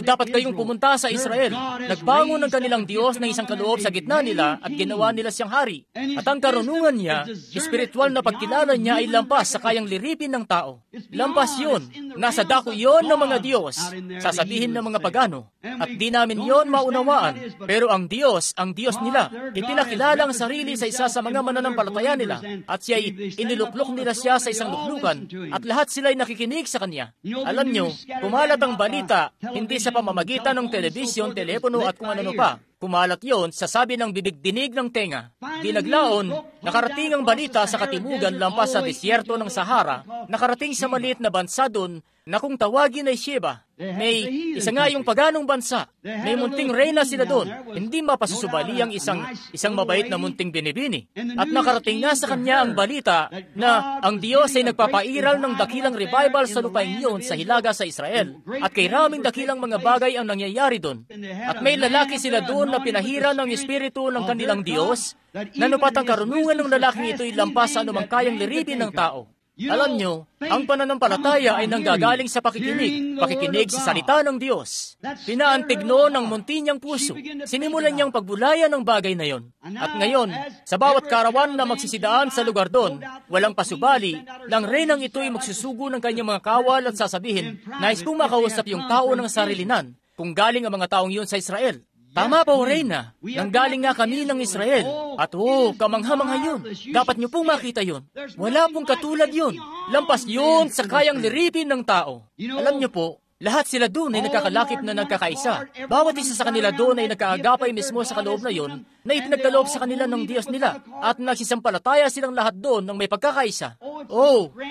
dapat kayong pumunta sa Israel. Nagbangon ng kanilang Diyos ng isang kaloob sa gitna nila at ginawa nila siyang hari. At ang karunungan niya, espiritual na pagkilala niya ay lampas sa kayang liripin ng tao. Lampas yun. Nasa dako yun ng mga Diyos. Sasabihin ng mga pagano, at di namin yon maunawaan. Pero ang Diyos nila, ipinakilala ang sarili sa isa sa mga mananampalataya nila, at siya'y iniluklok nila siya sa isang luklukan, at lahat sila'y nakikinig sa kanya. Alam nyo, kumalat ang balita, hindi sa pamamagitan ng telebisyon, telepono at kung ano pa. Kumalat yon sa sabi ng bibig-dinig ng tenga. Binaglaon, nakarating ang balita sa katimugan lampas sa disyerto ng Sahara, nakarating sa maliit na bansa doon na kung tawagin ay Sheba. May isa nga yung paganong bansa. May munting reyna sila doon. Hindi mapasusubali ang isang mabait na munting binibini. At nakarating nga sa kanya ang balita na ang Diyos ay nagpapairal ng dakilang revival sa lupain iyon sa hilaga sa Israel. At kay raming dakilang mga bagay ang nangyayari doon. At may lalaki sila doon na pinahira ng espiritu ng kanilang Diyos, na nupat ang karunungan ng lalaking ito ay lampas sa anumang kayang liripin ng tao. Alam nyo, ang pananampalataya ay nanggagaling sa pakikinig sa salita ng Diyos. Pinaantig noon ang munti niyang puso. Sinimulan niyang pagbulayan ng bagay na yon. At ngayon, sa bawat karawan na magsisidaan sa lugar doon, walang pasubali, ng reynang ito ay magsusugo ng kanyang mga kawal at sasabihin, nais kong makausap yung tao ng sarilinan, kung galing ang mga taong yun sa Israel. Tama po, Reyna. Nanggaling nga kami ng Israel. At kamangha-mangha yun. Dapat niyo pong makita yun. Wala pong katulad yun. Lampas yun sa kayang liripin ng tao. Alam niyo po, lahat sila doon ay nagkakalakip na nagkakaisa. Bawat isa sa kanila doon ay nagkaagapay mismo sa kaloob na yun na ipinagkaloob sa kanila ng Diyos nila at nagsisampalataya silang lahat doon ng may pagkakaisa.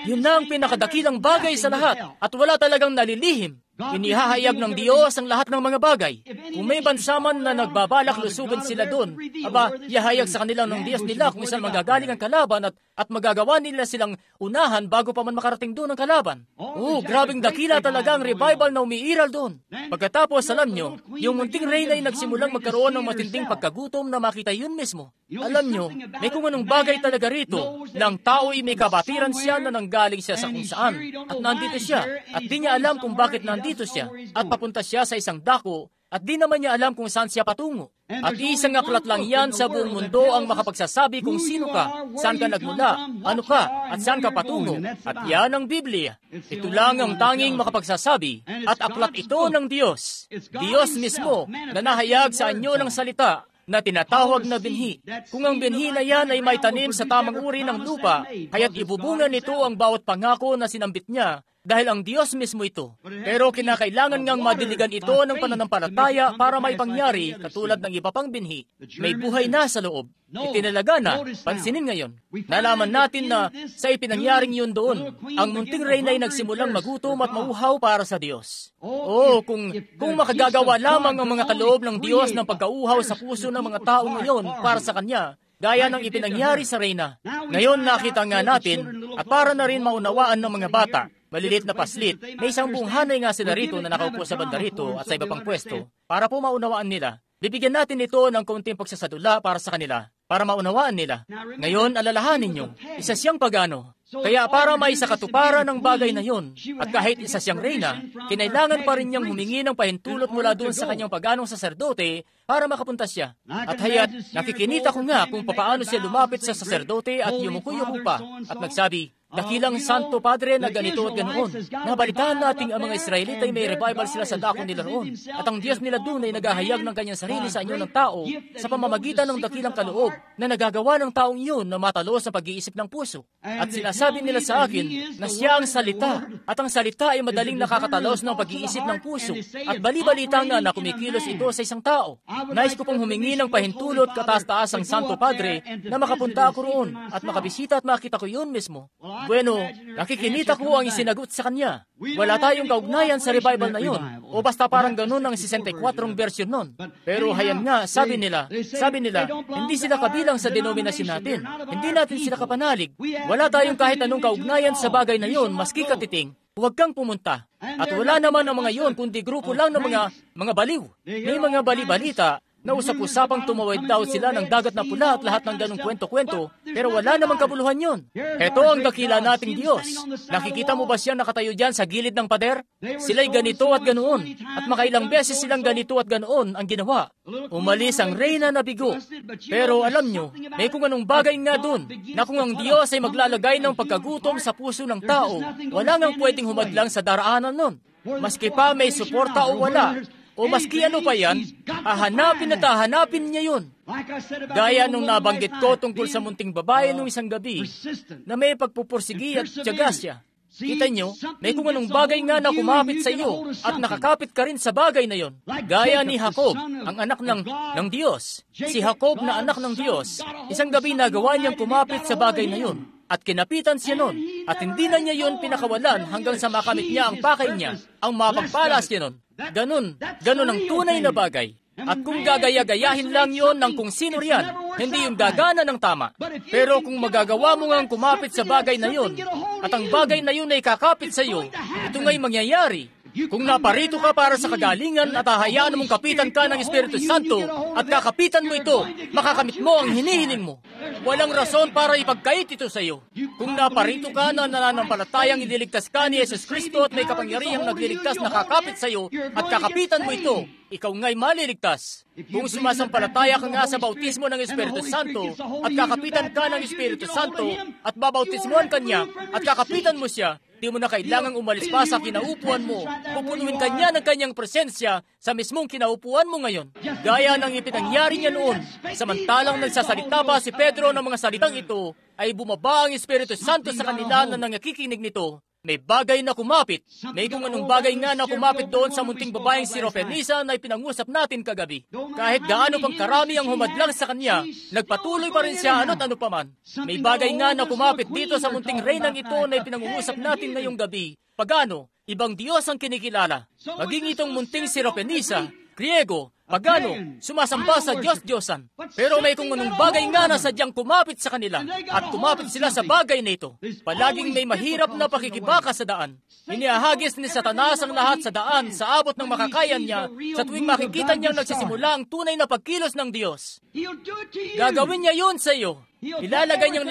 Yun na ang pinakadakilang bagay sa lahat at wala talagang nalilihim. Inihahayag ng Diyos ang lahat ng mga bagay. Kung may bansa man na nagbabalak lusugan sila doon, ihahayag sa kanila ng Diyos nila kung saan magagaling ang kalaban at magagawa nila silang unahan bago pa man makarating doon ang kalaban. Grabing dakila talaga ang revival na umiiral doon. Pagkatapos, alam nyo, yung munting reyna ay nagsimulang magkaroon ng matinding pagkagutom na makita yun mismo. Alam nyo, may kung anong bagay talaga rito, ng tao ay may kabatiran siya na nanggaling siya sa kung saan, at nandito siya, at di niya alam kung bakit nandito siya, at papunta siya sa isang dako, at di naman niya alam kung saan siya patungo. At isang aklat lang yan sa buong mundo ang makapagsasabi kung sino ka, saan ka nagmula, ano ka, at saan ka patungo. At yan ang Biblia. Ito lang ang tanging makapagsasabi, at aklat ito ng Diyos. Diyos mismo na nahayag sa anyo ng salita na tinatawag na binhi. Kung ang binhi na yan ay may tanim sa tamang uri ng lupa, kaya't ibubunga nito ang bawat pangako na sinambit niya, dahil ang Diyos mismo ito. Pero kinakailangan ngang madiligan ito ng pananampalataya para may pangyari katulad ng iba pang binhi. May buhay na sa loob. Itinalaga na, pansinin ngayon. Nalaman natin na sa ipinangyaring yun doon, ang munting reyna ay nagsimulang magutom at mauhaw para sa Diyos. Kung makagagawa lamang ang mga kaloob ng Diyos ng pagkauhaw sa puso ng mga tao ngayon para sa Kanya, gaya ng ipinangyari sa reyna. Ngayon nakita nga natin, at para na rin maunawaan ng mga bata, malilit na paslit, may isang buong hanay nga sila rito na nakaupo sa banda rito at sa iba pang pwesto, para po maunawaan nila. Bibigyan natin ito ng kaunting pagsasadula para sa kanila, para maunawaan nila. Ngayon, alalahanin nyo, isa siyang pagano. Kaya para may sa katuparan ng bagay na yon, at kahit isa siyang reyna, kinailangan pa rin niyang humingi ng pahintulot mula doon sa kanyang paganong saserdote para makapunta siya. At hayat, nakikinita ko nga kung papaano siya lumapit sa saserdote at yumuko-yuko pa, at nagsabi, "Dakilang Santo Padre na ganito at ganoon. Nabalitaan nating ang mga Israelita ay may revival sila sa dako nila roon. At ang Diyos nila doon ay naghahayag ng kanyang sarili sa inyo ng tao sa pamamagitan ng dakilang kaloob na nagagawa ng taong iyon na matalo sa pag-iisip ng puso. At sinasabi nila sa akin na siya ang salita at ang salita ay madaling nakakatalos ng pag-iisip ng puso at bali-balita nga na kumikilos ito sa isang tao. Nais ko pong humingi ng pahintulot kataas-taas ang Santo Padre na makapunta ako roon at makabisita at makita ko yun mismo." Bueno, nakikinita ko ang isinagot sa kanya. Wala tayong kaugnayan sa revival na yun, o basta parang ganun ang 64 version nun. Pero hayan nga, sabi nila, hindi sila kabilang sa denominasyon natin. Hindi natin sila kapanalig. Wala tayong kahit anong kaugnayan sa bagay na yun, maski katiting. Huwag kang pumunta. At wala naman ang mga yun, kundi grupo lang ng mga baliw. May mga bali-balita na usap-usapang tumawid daw sila ng dagat na pula at lahat ng ganong kwento-kwento, pero wala namang kabuluhan yun. Ito ang dakila nating Diyos. Nakikita mo ba siya nakatayo dyan sa gilid ng pader? Sila'y ganito at ganoon, at makailang beses silang ganito at ganoon ang ginawa. Umalis ang reyna na bigo. Pero alam nyo, may kung anong bagay nga dun, na kung ang Diyos ay maglalagay ng pagkagutom sa puso ng tao, wala ngang pwedeng humadlang sa daraanan nun. Maski pa may suporta o wala, o maski ano pa yan, hahanapin at hahanapin niya yun. Gaya nung nabanggit ko tungkol sa munting babae nung isang gabi, na may pagpupursigi at tiyaga siya. Kita nyo, may kung anong bagay nga na kumapit sa iyo at nakakapit ka rin sa bagay na yon. Gaya ni Jacob, ang anak ng Diyos. Si Jacob na anak ng Diyos, isang gabi nagawa niyang kumapit sa bagay na yon. At kinapitan siya nun, at hindi na niya yun pinakawalan hanggang sa makamit niya ang pakay niya, ang mapagpalas niya nun. Ganun ang tunay na bagay. At kung gagaya-gayahin lang yon ng kung sino riyan, hindi yung gagana ng tama. Pero kung magagawa mo ngang kumapit sa bagay na yon, at ang bagay na yun ay kakapit sa iyo, ito nga'y mangyayari. Kung naparito ka para sa kagalingan at hahayaan mong kapitan ka ng Espiritu Santo at kakapitan mo ito, makakamit mo ang hinihiling mo. Walang rason para ipagkait ito sa iyo. Kung naparito ka na nananampalatayang ililigtas ka ni Jesus Kristo at may kapangyarihang nagliligtas na kakapit sa iyo at kakapitan mo ito, ikaw nga'y maliligtas. Kung sumasampalataya ka nga sa bautismo ng Espiritu Santo at kakapitan ka ng Espiritu Santo at babautismuhan ka niya at kakapitan mo siya, di mo na kailangang umalis pa sa kinaupuan mo. Pupunuin ka niya ng kanyang presensya sa mismong kinaupuan mo ngayon. Gaya ng ipinangyari niya noon, samantalang nagsasalita pa si Pedro ng mga salitang ito, ay bumaba ang Espiritu Santo sa kanila na nangakikinig nito. May bagay na kumapit. May kung anong bagay nga na kumapit doon sa munting babaeng si Ropenisa na ipinangusap natin kagabi. Kahit gaano pang karami ang humadlang sa kanya, nagpatuloy pa rin siya ano't ano paman. May bagay nga na kumapit dito sa munting reynang ito na ipinangungusap natin ngayong gabi. Pagano, ibang Diyos ang kinikilala. Maging itong munting si Ropenisa, Griego, pagano, sumasamba sa Diyos-Diyosan. Pero may kung anong bagay nga na sadyang kumapit sa kanila at kumapit sila sa bagay na ito. Palaging may mahirap na pakikibaka sa daan. Inihahagis ni Satanas ang lahat sa daan sa abot ng makakayan niya sa tuwing makikita niyang nagsisimula ang tunay na pagkilos ng Diyos. Gagawin niya yun sa iyo. Ilalagay niyang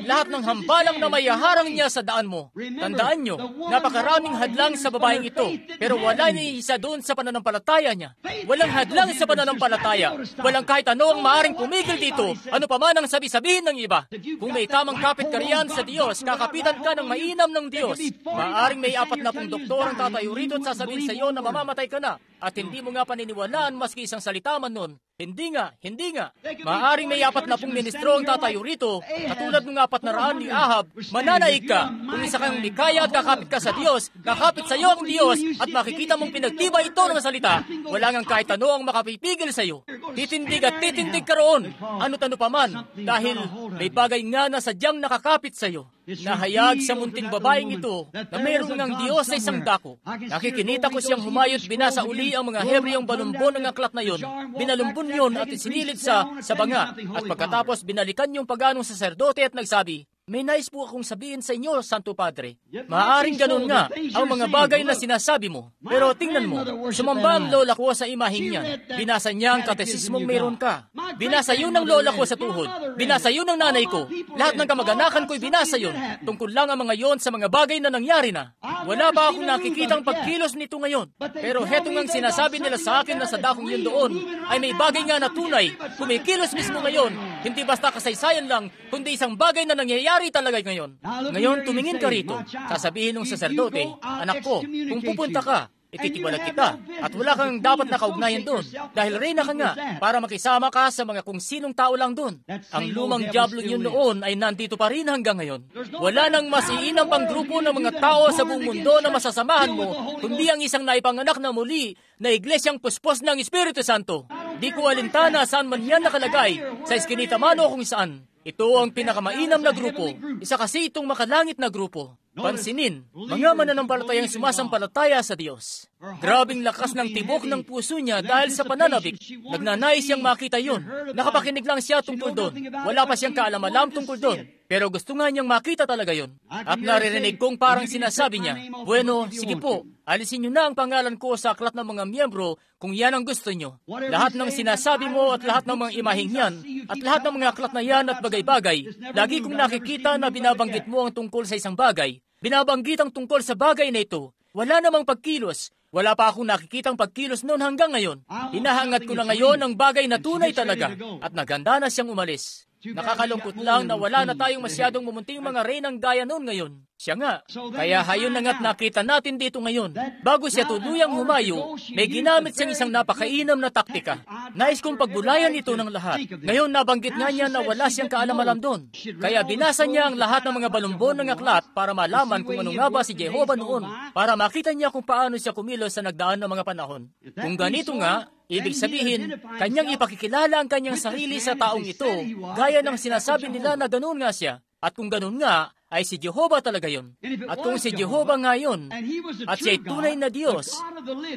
lahat ng hambalang na may haharang niya sa daan mo. Tandaan niyo, napakaraming hadlang sa babaeng ito, pero wala ni isa doon sa pananampalataya niya. Walang hadlang sa pananampalataya. Walang kahit ano ang maaring pumigil dito, ano pa man ang sabi-sabihin ng iba. Kung may tamang kapit ka riyan sa Diyos, kakapitan ka ng mainam ng Diyos. Maaring may 40 doktor ang tatayo rito at sasabihin sa iyo na mamamatay ka na. at hindi mo nga paniniwalaan maski isang salita man nun. Hindi nga. Maaaring may 40 ministro ang tatayo rito, katulad ng 400 ni Ahab, mananaig ka. Kung isa kang Mikaya at kakapit ka sa Diyos, kakapit sa iyo ang Diyos, at makikita mong pinagtibay ito ng salita, wala ngang kahit ano ang makapipigil sa iyo. Titindig at titindig ka roon, ano-tano pa man, dahil may bagay nga na sadyang nakakapit sa iyo. Nahayag sa munting babaeng ito na mayroong ng Diyos sa isang dako. Nakikinita ko siyang humayot, binasa uli ang mga Hebreyong balumbon ng aklat na yon. Binalumbon yon at isinilid sa banga. At pagkatapos binalikan yung paganong saserdote at nagsabi, "May nais po akong sabihin sa inyo, Santo Padre." Maaaring ganun nga ang mga bagay na sinasabi mo. Pero tingnan mo, sumamba ang lola ko sa imaheng niyan. Binasa niya ang katesismong mayroon ka. Binasa yun ng lola ko sa tuhod. Binasa yun ng nanay ko. Lahat ng kamag-anakan ko'y binasa yun. Tungkol lang ang mga yon sa mga bagay na nangyari na. Wala ba akong nakikitang pagkilos nito ngayon? Pero heto ngang sinasabi nila sa akin na sa dakong yun doon ay may bagay nga na tunay. Kumikilos mismo ngayon. Hindi basta kasaysayan lang, kundi isang bagay na nangyayari talaga ngayon. Ngayon, tumingin ka rito. Sasabihin ng saserdote, "Anak ko, kung pupunta ka, ititiwalag kita. At wala kang dapat nakaugnayan doon. Dahil reyna ka nga, para makisama ka sa mga kung sinong tao lang doon." Ang lumang diablo niyo noon ay nandito pa rin hanggang ngayon. Wala nang mas iinam pang grupo ng mga tao sa buong mundo na masasamahan mo, kundi ang isang naipanganak na muli na iglesyang puspos ng Espiritu Santo. Di ko alintana saan man yan nakalagay, sa Eskinita man o kung saan. Ito ang pinakamainam na grupo. Isa kasi itong makalangit na grupo. Pansinin, mga mananampalatayang sumasampalataya sa Diyos. Grabing lakas ng tibok ng puso niya dahil sa pananabik. Nagnanais siyang makita yun. Nakapakinig lang siya tungkol doon. Wala pa siyang kaalam-alam tungkol doon. Pero gusto nga niyang makita talaga yun. At naririnig kong parang sinasabi niya, "Bueno, sige po, alisin niyo na ang pangalan ko sa aklat ng mga miyembro kung yan ang gusto niyo. Lahat ng sinasabi mo at lahat ng mga imaheng yan, at lahat ng mga aklat na yan at bagay-bagay, lagi kong nakikita na binabanggit mo ang tungkol sa isang bagay. Binabanggit ang tungkol sa bagay na ito. Wala namang pagkilos. Wala pa akong nakikitang pagkilos noon hanggang ngayon. Hinahangat ko na ngayon ang bagay na tunay talaga at naganda na siyang umalis. Nakakalungkot lang na wala na tayong masyadong mumunting mga reynang gaya noon ngayon. Siya nga. Kaya hayon na nga't nakita natin dito ngayon. Bago siya tuluyang humayo, may ginamit siyang isang napakainam na taktika. Nais kong pagbulayan ito ng lahat. Ngayon nabanggit nga niya na wala siyang kaalam-alam doon. Kaya binasa niya ang lahat ng mga balumbon ng aklat para malaman kung ano nga ba si Jehovah noon, para makita niya kung paano siya kumilos sa nagdaan ng mga panahon. Kung ganito nga, ibig sabihin, kanyang ipakikilala ang kanyang sarili sa taong ito, gaya ng sinasabi nila na ganoon nga siya. At kung ganoon nga, ay si Jehovah talaga yun. At kung si Jehovah nga yun, at siya'y tunay na Diyos,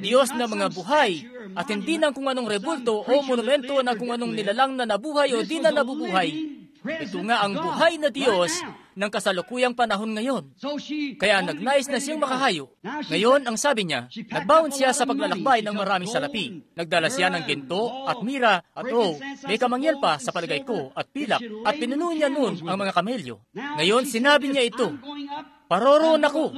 Diyos na mga buhay, at hindi ng kung anong rebulto o monumento na kung anong nilalang na nabuhay o di na nabubuhay. Ito nga ang buhay na Diyos ng kasalukuyang panahon ngayon. Kaya nagnais na siyang makahayo. Ngayon, ang sabi niya, nagbaon siya sa paglalakbay ng maraming salapi. Nagdala siya ng ginto at mira at may kamangyal pa sa palagay ko at pilak at pinuno niya noon ang mga kamelyo. Ngayon, sinabi niya ito, "Paroroon ako.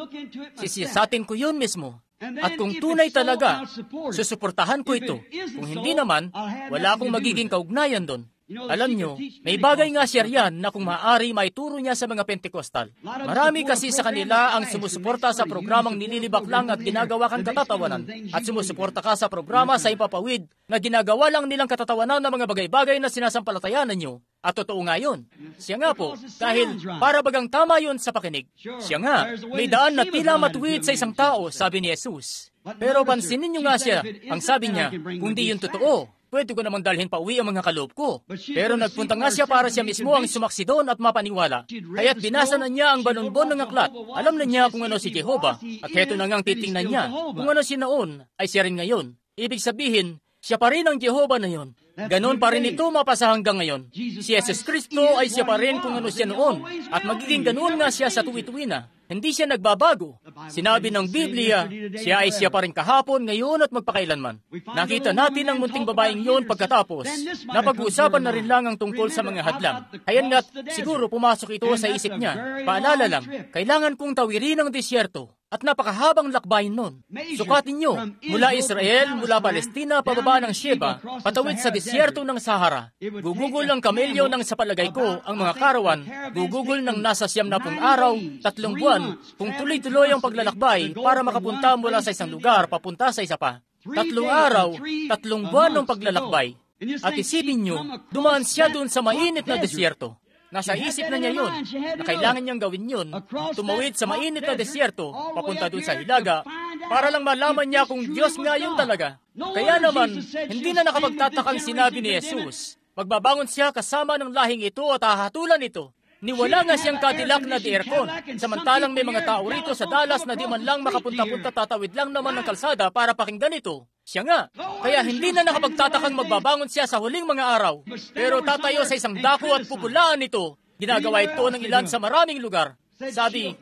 Sisiyasatin ko yun mismo. At kung tunay talaga, susuportahan ko ito. Kung hindi naman, wala akong magiging kaugnayan doon." Alam nyo, may bagay nga siya riyan na kung maaari maituro niya sa mga Pentekostal. Marami kasi sa kanila ang sumusuporta sa programang nililibak lang at ginagawa kang katatawanan. At sumusuporta ka sa programa sa ipapawid na ginagawa lang nilang katatawanan ng mga bagay-bagay na sinasampalatayanan nyo. At totoo nga yun. Siya nga po, dahil para bagang tama yun sa pakinig. Siya nga, may daan na tila matuwid sa isang tao, sabi ni Jesus. Pero pansinin nyo nga siya, ang sabi niya, kung di yun totoo, pwede ko namang dalhin pa uwi ang mga kaloob ko. Pero nagpunta nga siya para siya mismo ang sumaksi doon at mapaniwala. Kaya't binasa na niya ang balonbon ng aklat. Alam na niya kung ano si Jehovah. At heto na ngang titingnan niya. Kung ano siya noon, ay siya rin ngayon. Ibig sabihin, siya pa rin ang Jehovah na yon. Ganon pa rin ito mapasa hanggang ngayon. Si Jesus Kristo ay siya pa rin kung ano siya noon. At magiging ganon nga siya sa tuwi-tuwi na. Hindi siya nagbabago. Sinabi ng Biblia, siya ay siya pa rin kahapon, ngayon at magpakailanman. Nakita natin ang munting babaeng yon pagkatapos. Napag-uusapan na rin lang ang tungkol sa mga hadlang. Hayan nga't siguro pumasok ito sa isip niya. Paalala lang, kailangan kong tawirin ang disyerto. At napakahabang lakbayin nun. Sukatin nyo, mula Israel, mula Palestina, pababa ng Sheba, patawid sa disyerto ng Sahara. Gugugol ng kamelyo ng sa palagay ko ang mga karawan, gugugol ng nasa 90 araw, 3 buwan, kung tuloy-tuloy ang paglalakbay para makapunta mula sa isang lugar papunta sa isa pa. 3 araw, 3 buwan ng paglalakbay. At isipin nyo, dumaan siya doon sa mainit na desyerto. Nasa isip na niya yun, na kailangan niyang gawin yun, tumawid sa mainit na desyerto, papunta doon sa hilaga, para lang malaman niya kung Diyos nga yun talaga. Kaya naman, hindi na nakapagtatakang sinabi ni Jesus, magbabangon siya kasama ng lahing ito at hahatulan ito. Niwala nga siyang Cadillac na di-aircon, samantalang may mga tao rito sa Dallas na di man lang makapunta-punta, tatawid lang naman ng kalsada para pakinggan ito. Siya nga. Kaya hindi na nakapagtatakang magbabangon siya sa huling mga araw. Pero tatayo sa isang dako at pupulaan ito. Ginagawa ito ng ilan sa maraming lugar. Sabi,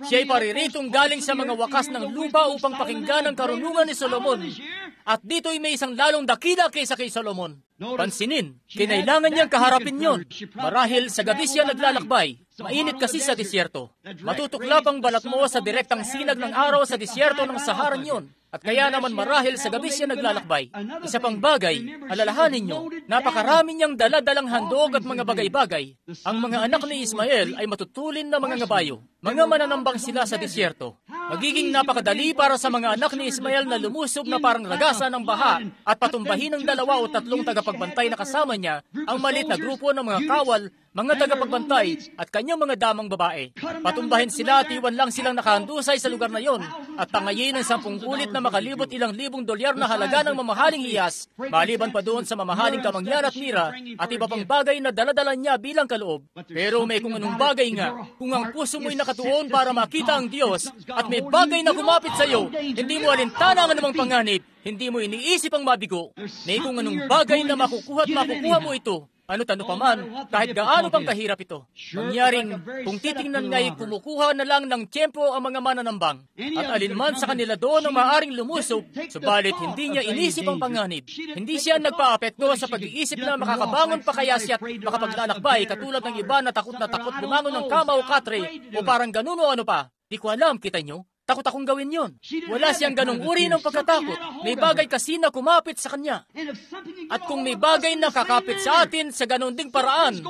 siya'y pariritong galing sa mga wakas ng lupa upang pakinggan ang karunungan ni Solomon. At dito'y may isang lalong dakila kaysa kay Solomon. Pansinin, kinailangan niyang kaharapin yon. Marahil sa gabi siya naglalakbay. Mainit kasi sa disyerto. Matutuklap ang balat mo sa direktang sinag ng araw sa disyerto ng Saharan yon. At kaya naman marahil sa gabi siya naglalakbay. Isa pang bagay, alalahanin niyo, napakarami niyang dala-dalang handog at mga bagay-bagay. Ang mga anak ni Ismael ay matutulin na mga ngabayo. Mga mananambang sila sa disyerto. Magiging napakadali para sa mga anak ni Ismael na lumusob na parang ragasa ng baha at patumbahin ng 2 o 3 tagapagbantay na kasama niya ang maliit na grupo ng mga kawal, mga tagapagbantay at kanyang mga damang babae. Patumbahin sila at iwan lang silang nakahandusay sa lugar na yon at tangayin ng 10 ulit na makalibot ilang libong dolyar na halaga ng mamahaling hiyas, maliban pa doon sa mamahaling kamangyan at mira at iba pang bagay na daladala niya bilang kaloob. Pero may kung anong bagay nga, kung ang puso mo'y nakatuon para makita ang Diyos at may bagay na kumapit sa iyo, hindi mo alintana ang anumang panganib, hindi mo iniisip ang mabigo. May kung anong bagay na makukuha at makukuha mo ito. Ano't ano pa man, kahit gaano pang kahirap ito. Mangyaring, kung titingnan nga'y kumukuha na lang ng tiyempo ang mga mananambang, at alinman sa kanila doon ang maaaring lumusob, subalit hindi niya inisip ang panganib. Hindi siya nagpaapekto sa pag-iisip na makakabangon pa kaya siya at makapaglalakbay katulad ng iba na takot lumangon ng kama o katre o parang ganun o ano pa. Di ko alam, kita nyo? Takot akong gawin yon. Wala siyang ganong uri ng pagkatakot. May bagay kasi na kumapit sa kanya. At kung may bagay na kakapit sa atin sa ganon ding paraan,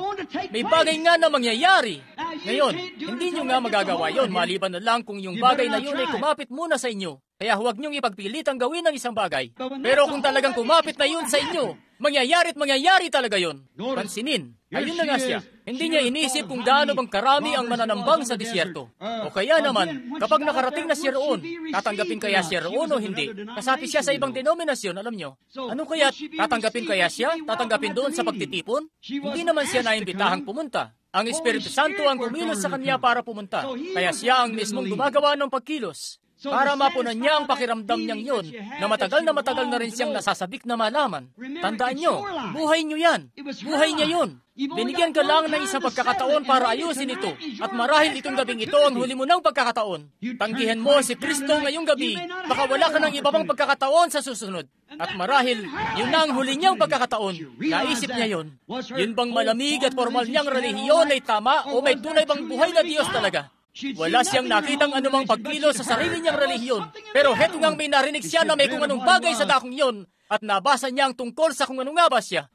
may bagay nga na mangyayari. Ngayon, hindi nyo nga magagawa yon maliban na lang kung yung bagay na yun ay kumapit muna sa inyo. Kaya huwag niyong ipagpilitang gawin ng isang bagay. Pero kung talagang kumapit na yun sa inyo, mangyayari at mangyayari talaga yon. Pansinin, ayun na nga siya. Hindi niya inisip kung gaano bang karami ang mananambang sa disyerto. O kaya naman, kapag nakarating na siya roon, tatanggapin kaya siya roon o hindi? Kasapi siya sa ibang denominasyon, alam nyo. Ano kaya, tatanggapin kaya siya? Tatanggapin doon sa pagtitipon? Hindi naman siya naimbitahang pumunta. Ang Espiritu Santo ang kumilos sa kanya para pumunta. Kaya siya ang mismong gumagawa ng pagkilos. Para mapunan niya ang pakiramdam niyang yun, na matagal na rin siyang nasasabik na malaman. Tandaan niyo, buhay niyo yan. Buhay niya yun. Binigyan ka lang ng isang pagkakataon para ayusin ito. At marahil itong gabing ito ang huli mo ng pagkakataon. Tanggihan mo si Kristo ngayong gabi, baka wala ka ng iba pang pagkakataon sa susunod. At marahil, yun na ang huli niyang pagkakataon. Naisip niya yun. Yun bang malamig at formal niyang relihiyon ay tama o may tunay bang buhay na Diyos talaga? Wala siyang nakitang anumang pagkilos sa sarili niyang relihiyon. Pero heto ngang may narinig siya na may kung anong bagay sa dakong yon at nabasa niyang tungkol sa kung ano nga ba siya.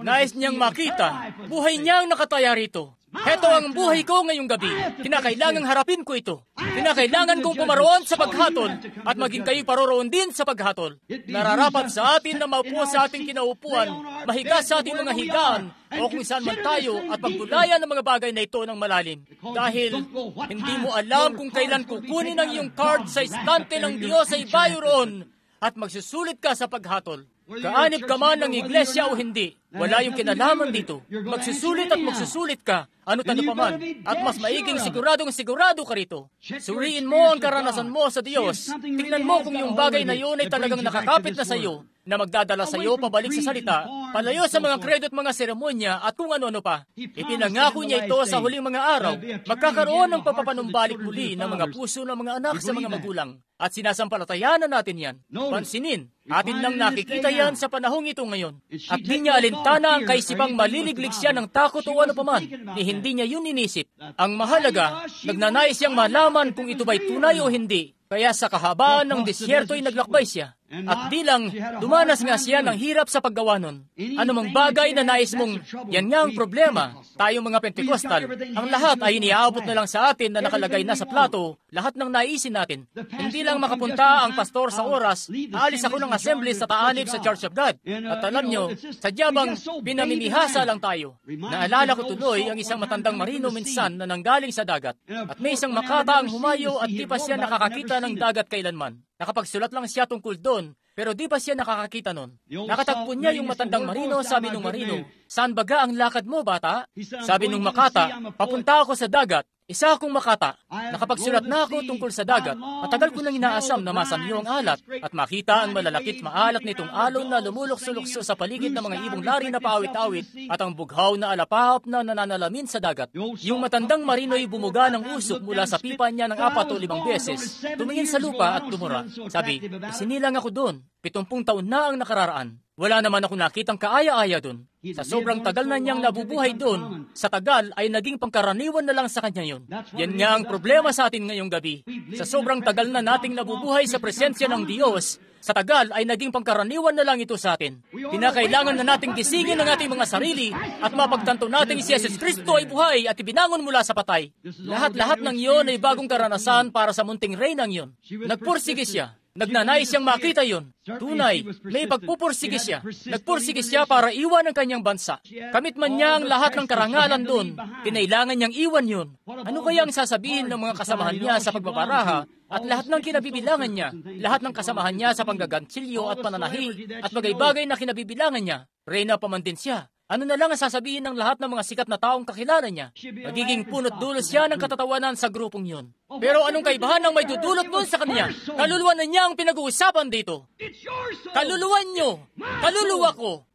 Nais niyang makita, buhay niyang nakataya rito. Heto ang buhay ko ngayong gabi. Kinakailangang harapin ko ito. Kinakailangan kong pumaroon sa paghatol at maging kayo paroroon din sa paghatol. Nararapat sa atin na maupo sa ating kinaupuan, mahiga sa ating mga higaan, o kung saan man tayo at pagtulayan ng mga bagay na ito ng malalim. Dahil hindi mo alam kung kailan kukunin ang iyong card sa istante ng Diyos ay bayo roon at magsusulit ka sa paghatol. Kaanib ka man ng iglesia o hindi, wala yung kinalaman dito. Magsusulit at magsusulit ka, ano't ano pa man, at mas maiging sigurado ka rito. Suriin mo ang karanasan mo sa Diyos. Tingnan mo kung yung bagay na yun ay talagang nakakapit na sa iyo, na magdadala sa iyo pabalik sa salita, palayo sa mga kredo at mga seremonya at kung ano-ano pa. Ipinangako niya ito sa huling mga araw. Magkakaroon ng papapanumbalik muli ng mga puso ng mga anak sa mga magulang. At sinasampalatayanan natin yan. Pansinin, atin lang nakikita yan sa panahong ito ngayon. At di niya alintana ang kaisipang maliliglig siya ng takot o ano paman, ni hindi niya yun inisip. Ang mahalaga, nagnanais siyang malaman kung ito ba'y tunay o hindi. Kaya sa kahabaan ng disyerto ay naglakbay siya. At bilang dumanas nga siya ng hirap sa paggawa nun, anumang bagay na nais mong, yan nga ang problema. Tayong mga Pentecostal, ang lahat ay iniaabot na lang sa atin na nakalagay na sa plato, lahat ng naisin natin. Hindi lang makapunta ang pastor sa oras, aalis ako ng assembly sa taanib sa Church of God. At alam nyo, sadya bang pinamimihasa lang tayo? Naalala ko tuloy ang isang matandang marino minsan na nanggaling sa dagat. At may isang makata ang humayo at di pa siya nakakakita ng dagat kailanman. Nakapagsulat lang siya tungkol doon, pero di pa siya nakakakita nun. Nakatagpo niya yung matandang marino, sabi nung marino, "Saan baga ang lakad mo, bata?" Sabi nung makata, "Papunta ako sa dagat." Isa akong makata. Nakapagsulat na ako tungkol sa dagat. Matagal ko nang inaasam na masamyo ang alat at makita ang malalakit maalat nitong alon na lumulukso-lukso sa paligid ng mga ibong lari na paawit-awit at ang bughaw na alapahap na nananalamin sa dagat. Yung matandang marino'y bumuga ng usok mula sa pipa niya ng 4 o 5 beses. Tumingin sa lupa at tumura. Sabi, "Sinilang ako doon. 70 taon na ang nakararaan. Wala naman ako nakitang kaaya-aya doon. Sa sobrang tagal na niyang nabubuhay doon, sa tagal ay naging pangkaraniwan na lang sa kanya yun." Yan nga ang problema sa atin ngayong gabi. Sa sobrang tagal na nating nabubuhay sa presensya ng Diyos, sa tagal ay naging pangkaraniwan na lang ito sa atin. Kinakailangan na nating gisingin ang ating mga sarili at mapagtanto nating si Jesus Kristo ay buhay at ibinangon mula sa patay. Lahat-lahat ng iyon ay bagong karanasan para sa munting reynang yun. Nagpursige siya. Nagnanais siyang makita yon. Tunay, may pagpupursige siya. Nagpursige siya para iwan ang kanyang bansa. Kamit man niya ang lahat ng karangalan doon, kinailangan niyang iwan yon. Ano kaya ang sasabihin ng mga kasamahan niya sa pagbabaraha at lahat ng kinabibilangan niya, lahat ng kasamahan niya sa panggagantsilyo at pananahi at bagay-bagay na kinabibilangan niya? Reyna pa man din siya. Ano na lang ang sasabihin ng lahat ng mga sikat na taong kakilala niya? Magiging punot dulo siya ng katatawanan sa grupong yun. Pero anong kaibahan ang may dudulot nun sa kanya? Kaluluwa na niya ang pinag-uusapan dito. Kaluluwa niyo. Kaluluwa ko.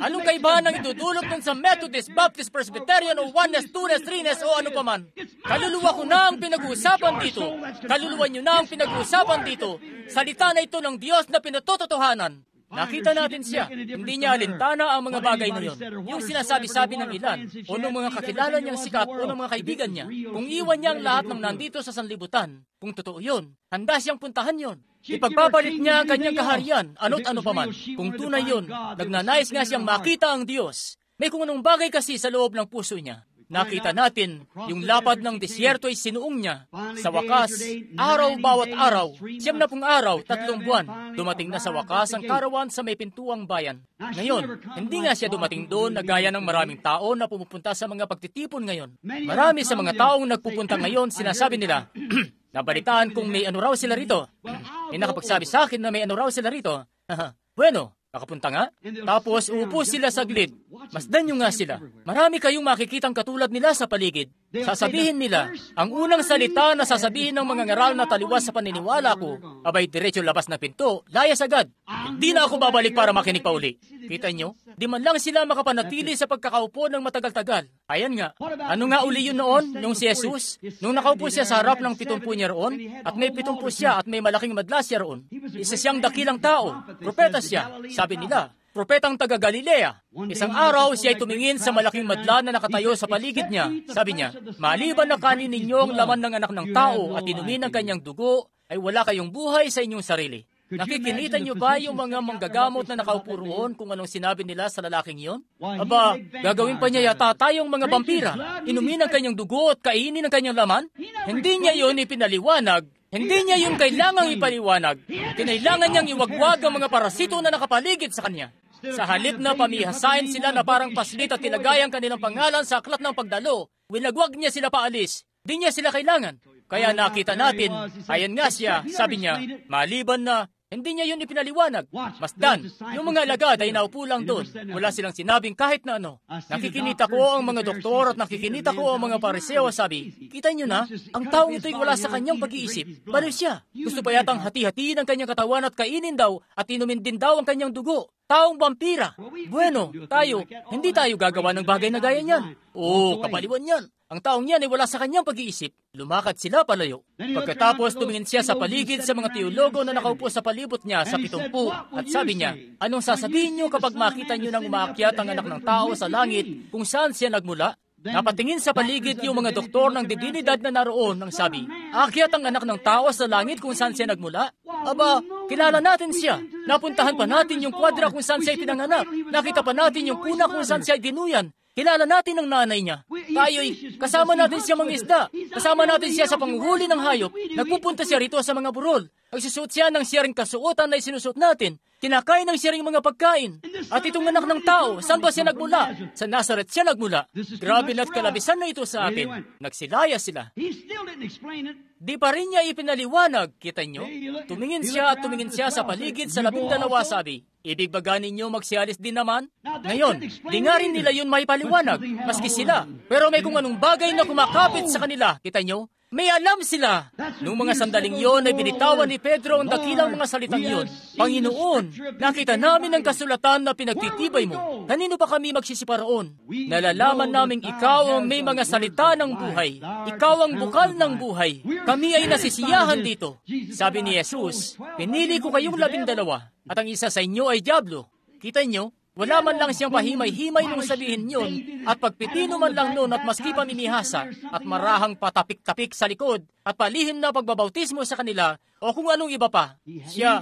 Anong kaibahan ang idudulot nun sa Methodist, Baptist, Presbyterian o Oneness, Two-ness, Three-ness o ano paman? Kaluluwa ko na ang pinag-uusapan dito. Kaluluwa niyo na ang pinag-uusapan dito. Salita na ito ng Diyos na pinatototohanan. Nakita natin siya. Hindi niya alintana ang mga bagay na yon. Yung sinasabi-sabi ng ilan, o ng mga kakilala niyang sikat o ng mga kaibigan niya, kung iwan niya ang lahat ng nandito sa sanlibutan, kung totoo yun, handa siyang puntahan yon. Ipagpapalit niya ang kanyang kaharian, ano't ano paman. Kung tunay yun, nagnanais nga siyang makita ang Diyos. May kung anong bagay kasi sa loob ng puso niya. Nakita natin, yung lapad ng disyerto ay sinuong niya. Sa wakas, araw bawat araw, 70 araw, 3 buwan, dumating na sa wakas ang karawan sa may pintuang bayan. Ngayon, hindi nga siya dumating doon na gaya ng maraming tao na pumupunta sa mga pagtitipon ngayon. Marami sa mga taong nagpupunta ngayon, sinasabi nila, nabalitaan kung may ano raw sila rito. May nakapagsabi sa akin na may ano raw sila rito. Bueno, nakapunta nga. Tapos uupo sila saglit. Masdan nyo nga sila. Marami kayong makikitang katulad nila sa paligid. Sasabihin nila, ang unang salita na sasabihin ng mga ngaral na taliwas sa paniniwala ko, abay diretso labas na pinto, layas agad. Hindi na ako babalik para makinig pa uli. Kita nyo? Di man lang sila makapanatili sa pagkakaupo ng matagal-tagal. Ayan nga. Ano nga uli yun noon, nung si Jesus? Nung nakaupo siya sa harap ng 70 niya roon, at may 70 siya at may malaking madla siya roon. Isa siyang dakilang tao. Propeta siya. Sabi nila, propetang taga Galilea. Isang araw siya ay tumingin sa malaking madla na nakatayo sa paligid niya. Sabi niya, maliban na kanin ninyo ang laman ng anak ng tao at inumin ang kanyang dugo, ay wala kayong buhay sa inyong sarili. Nakikilita niyo ba yung mga manggagamot na nakaupo roon kung anong sinabi nila sa lalaking yon? Aba, gagawin pa niya yata tayong mga vampira. Inumin ang kanyang dugo at kainin ang kanyang laman? Hindi niya yon ipinaliwanag. Hindi niya yung kailangang ipaliwanag. Kinailangan niyang iwagwag ang mga parasito na nakapaligid sa kanya. Sa halip na pamihasain sila na parang paslit at tilagay ang kanilang pangalan sa aklat ng pagdalo, winagwag niya sila paalis. Di niya sila kailangan. Kaya nakita natin, ayan nga siya, sabi niya, maliban na, hindi niya yun ipinaliwanag. Masdan, yung mga alagad ay naupo lang doon. Wala silang sinabing kahit na ano. Nakikinita ko ang mga doktor at nakikinita ko ang mga pariseo, sabi, kita niyo na, ang taong ito'y wala sa kanyang pag-iisip. Baliw siya. Gusto pa yatang hati-hatiin ang kanyang katawan at kainin daw at inumin din daw ang kanyang dugo. Taong vampira. Bueno, tayo, hindi tayo gagawa ng bagay na gaya niyan. Oo, kapaliwan yan. Ang taong yan ay wala sa kanyang pag-iisip. Lumakad sila palayo. Pagkatapos tumingin siya sa paligid sa mga teologo na nakaupo sa palibot niya sa 70 at sabi niya, anong sasabihin niyo kapag makita niyo nang umaakyat ang anak ng tao sa langit kung saan siya nagmula? Napatingin sa paligid yung mga doktor ng divinidad na naroon nang sabi, "Akyat ang anak ng tao sa langit kung saan siya nagmula." Aba, kilala natin siya. Napuntahan pa natin yung kwadra kung saan siya pinanganak. Nakita pa natin yung kuna kung saan siya dinuyan. Kilala natin ang nanay niya. Tayo'y kasama natin siya mga isda. Kasama natin siya sa panguhuli ng hayop. Nagpupunta siya rito sa mga burol. Nagsusuot siya ng siyaring kasuotan na isinusuot natin. Kinakain ng siyaring mga pagkain. At itong anak ng tao, saan ba siya nagmula? Sa Nazareth siya nagmula. Grabe na't kalabisan na ito sa atin. Nagsilaya sila. Di pa rin niya ipinaliwanag, kita nyo? Tumingin siya sa paligid sa 12 sabi, "Ibig ba ninyo magsialis din naman?" Ngayon, di nga rin nila yun may paliwanag, maski sila. Pero may kung anong bagay na kumakapit sa kanila, kita nyo? May alam sila. Noong mga sandaling yon ay binitawan ni Pedro ang dakilang mga salitang yon. "Panginoon, nakita namin ang kasulatan na pinagtitibay mo. Kanino pa kami magsisiparoon? Nalalaman naming ikaw ang may mga salita ng buhay. Ikaw ang bukal ng buhay. Kami ay nasisiyahan dito." Sabi ni Jesus, "Pinili ko kayong 12, at ang isa sa inyo ay dyablo." Kita nyo? Wala man lang siyang pahimay-himay nung sabihin yun, at pagpipino man lang nun at maski pamimihasa, at marahang patapik-tapik sa likod, at palihim na pagbabautismo sa kanila, o kung anong iba pa. Siya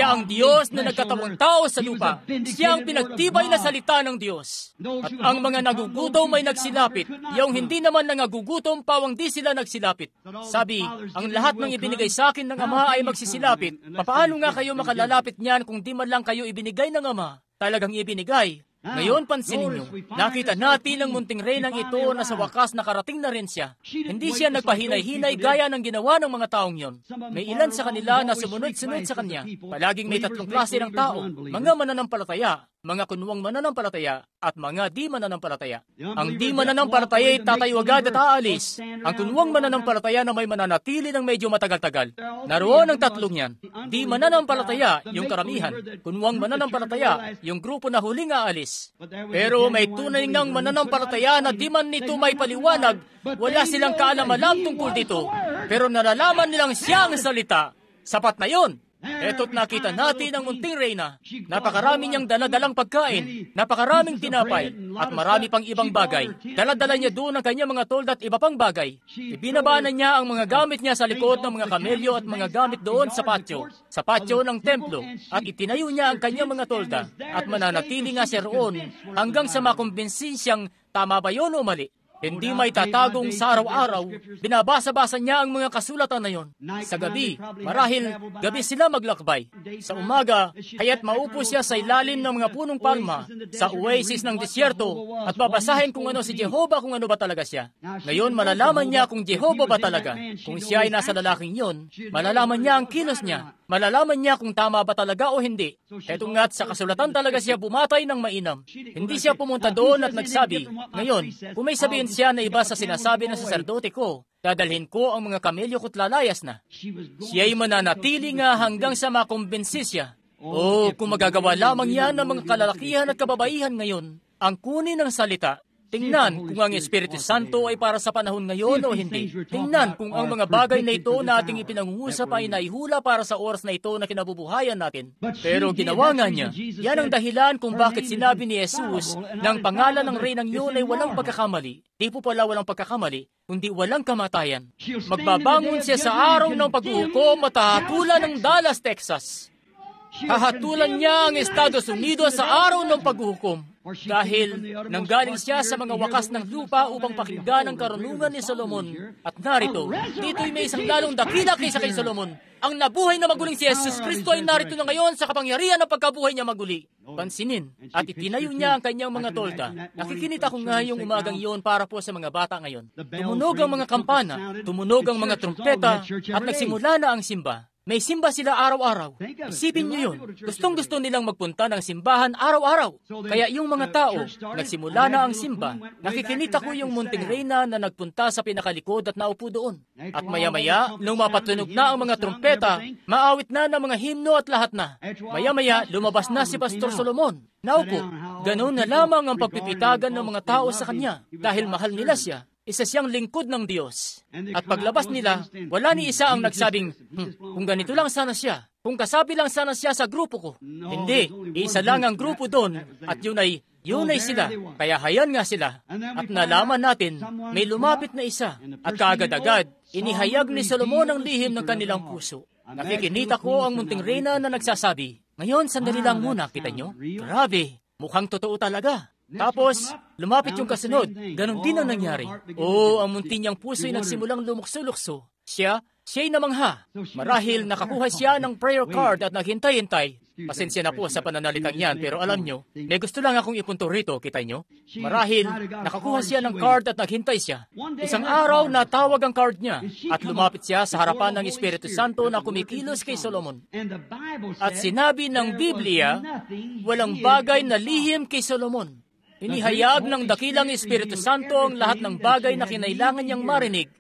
ang Diyos na nagkatawang tao sa lupa. Siya ang pinagtibay na salita ng Diyos. At ang mga nagugutom ay nagsilapit, yung hindi naman nangagugutom pawang di sila nagsilapit. Sabi, ang lahat ng ibinigay sa akin ng Ama ay magsisilapit. Papaano nga kayo makalalapit niyan kung di man lang kayo ibinigay ng Ama? Talagang ibinigay. Ngayon pansinin nyo, nakita natin ang munting reynang ito na sa wakas nakarating na rin siya. Hindi siya nagpahinay-hinay gaya ng ginawa ng mga taong yon. May ilan sa kanila na sumunod-sunod sa kanya. Palaging may 3 klase ng tao, mga mananampalataya, mga kunwang mananampalataya, at mga di mananampalataya. Ang di mananampalataya ay tatayo agad at aalis. Ang kunwang mananampalataya na may mananatili ng medyo matagal-tagal. Naroon ang 3 yan. Di mananampalataya, yung karamihan. Kunwang mananampalataya, yung grupo na huling aalis. Pero may tunay ngang mananampalataya na di man nito may paliwanag, wala silang kaalam-alam tungkol dito. Pero nalalaman nilang siya ang salita. Sapat na yon. Eto't nakita natin ang munting reyna. Napakarami niyang daladalang pagkain, napakaraming tinapay, at marami pang ibang bagay. Daladala niya doon ang kanyang mga tolda at iba pang bagay. Ibinabaanan niya ang mga gamit niya sa likod ng mga kamelyo at mga gamit doon sa patio ng templo, at itinayo niya ang kanyang mga tolda, at mananatili nga siya roon hanggang sa makumbinsin siyang tama ba yun o mali. Hindi may tatagong sa araw-araw, binabasa-basa niya ang mga kasulatan na yon. Sa gabi, marahil gabi sila maglakbay. Sa umaga, kaya't maupo siya sa ilalim ng mga punong palma, sa oasis ng disyerto, at babasahin kung ano si Jehovah, kung ano ba talaga siya. Ngayon, malalaman niya kung Jehovah ba talaga. Kung siya ay nasa lalaking yon, malalaman niya ang kilos niya. Malalaman niya kung tama ba talaga o hindi. Eto nga't sa kasulatan talaga siya bumatay ng mainam. Hindi siya pumunta doon at nagsabi, "Ngayon, kung may sabihin siya na iba sa sinasabi ng saserdote ko, dadalhin ko ang mga kamelyo ko't lalayas na." Siya'y mananatili nga hanggang sa makumbinsi siya. O kung magagawa lamang yan ng mga kalalakihan at kababaihan ngayon, ang kunin ng salita, tingnan kung ang Espiritu Santo ay para sa panahon ngayon o hindi. Tingnan kung ang mga bagay na ito na ating ipinangungusap ay naihula para sa oras na ito na kinabubuhayan natin. Pero ginawa nga niya. Yan ang dahilan kung bakit sinabi ni Jesus na ang pangalan ng reynang yun ay walang pagkakamali. Di po pala walang pagkakamali, kundi walang kamatayan. Magbabangon siya sa araw ng paghuhukom at hahatulan ng Dallas, Texas. Hahatulan niya ang Estados Unidos sa araw ng paghuhukom. Dahil nanggaling siya sa mga wakas ng lupa upang pakinggan ang karunungan ni Solomon. At narito, dito'y may isang lalong dakila kaysa kay Solomon. Ang nabuhay na maguling si Jesus Kristo ay narito na ngayon sa kapangyarihan ng pagkabuhay niya maguli. Pansinin, at itinayo niya ang kanyang mga tolda. Nakikinita ko nga yung umagang iyon para po sa mga bata ngayon. Tumunog ang mga kampana, tumunog ang mga trumpeta, at nagsimula na ang simba. May simba sila araw-araw. Isipin niyo yun. Gustong-gusto nilang magpunta ng simbahan araw-araw. Kaya yung mga tao, nagsimula na ang simba. Nakikinita ko yung munting reyna na nagpunta sa pinakalikod at naupo doon. At maya-maya, nung mapatunog na ang mga trumpeta, maawit na ng mga himno at lahat na. Maya-maya, lumabas na si Pastor Solomon. Naupo. Ganun na lamang ang pagpipitagan ng mga tao sa kanya dahil mahal nila siya. Isa siyang lingkod ng Diyos. At paglabas nila, wala ni isa ang nagsabing, kung ganito lang sana siya, kung kasabi lang sana siya sa grupo ko. Hindi, isa lang ang grupo doon, at yun ay sila. Kaya hayan nga sila. At nalaman natin, may lumapit na isa, at kaagad-agad, inihayag ni Solomon ang lihim ng kanilang puso. Nakikinita ko ang munting reyna na nagsasabi, ngayon, sandali lang muna, kita nyo? Grabe, mukhang totoo talaga. Tapos, lumapit yung kasunod. Ganon din ang nangyari. Ang munti niyang puso ay nagsimulang lumukso-lukso. Siya'y namangha. Marahil nakakuha siya ng prayer card at naghintay-hintay. Pasensya na po sa pananalitang yan, pero alam nyo, may gusto lang akong ipunto rito, kita nyo? Marahil nakakuha siya ng card at naghintay siya. Isang araw, natawag ang card niya at lumapit siya sa harapan ng Espiritu Santo na kumikilos kay Solomon. At sinabi ng Biblia, walang bagay na lihim kay Solomon. Inihayag ng dakilang Espiritu Santo ang lahat ng bagay na kinailangan niyang marinig.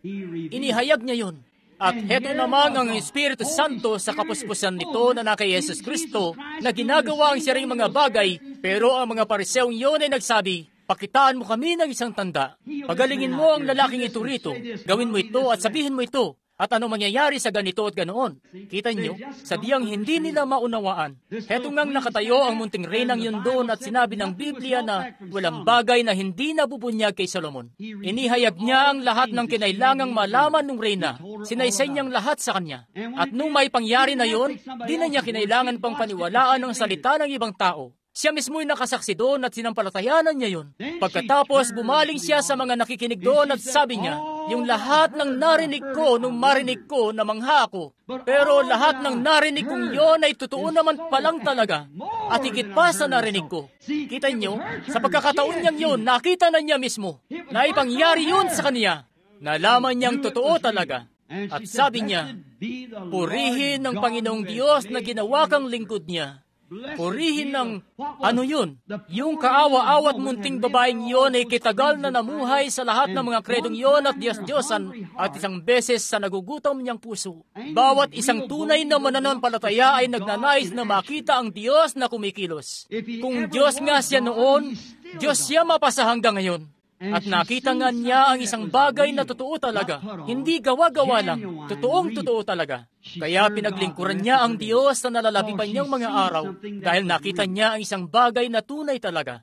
Inihayag niya yun. At heto namang ang Espiritu Santo sa kapuspusan nito na kay Jesus Kristo na ginagawa ang siya ring mga bagay, pero ang mga Pariseong yun ay nagsabi, pakitaan mo kami ng isang tanda. Pagalingin mo ang lalaking ito rito. Gawin mo ito at sabihin mo ito. At ano mangyayari sa ganito at ganoon? Kita nyo, sadyang hindi nila maunawaan. Heto ngang nakatayo ang munting reynang yun doon at sinabi ng Biblia na walang bagay na hindi nabubunyag kay Solomon. Inihayag niya ang lahat ng kinailangang malaman ng reyna. Sinaysay niyang lahat sa kanya. At nung may pangyari na yun, di na niya kinailangan pang paniwalaan ang salita ng ibang tao. Siya mismo'y nakasaksi doon at sinampalatayanan niya yun. Pagkatapos, bumaling siya sa mga nakikinig doon at sabi niya, yung lahat ng narinig ko nung marinig ko na mangha ako. Pero lahat ng narinig kong yon ay totoo naman palang talaga. At higit pa sa narinig ko. Kita niyo, sa pagkakataon niyang yun, nakita na niya mismo na ipangyari yun sa kanya. Nalaman niyang totoo talaga. At sabi niya, purihin ng Panginoong Diyos na ginawa kang lingkod niya. Purihin ng, yun? Yung kaawa-awat munting babaeng yon ay kitagal na namuhay sa lahat ng mga kredong yon at Diyos-Diyosan at isang beses sa nagugutom niyang puso. Bawat isang tunay na mananampalataya ay nagnanais na makita ang Diyos na kumikilos. Kung Diyos nga siya noon, Diyos siya mapasa hanggang ngayon. At nakita nga niya ang isang bagay na totoo talaga. Hindi gawa-gawa lang. Totoong-totoo talaga. Kaya pinaglingkuran niya ang Diyos na nalalapipan niyang mga araw dahil nakita niya ang isang bagay na tunay talaga.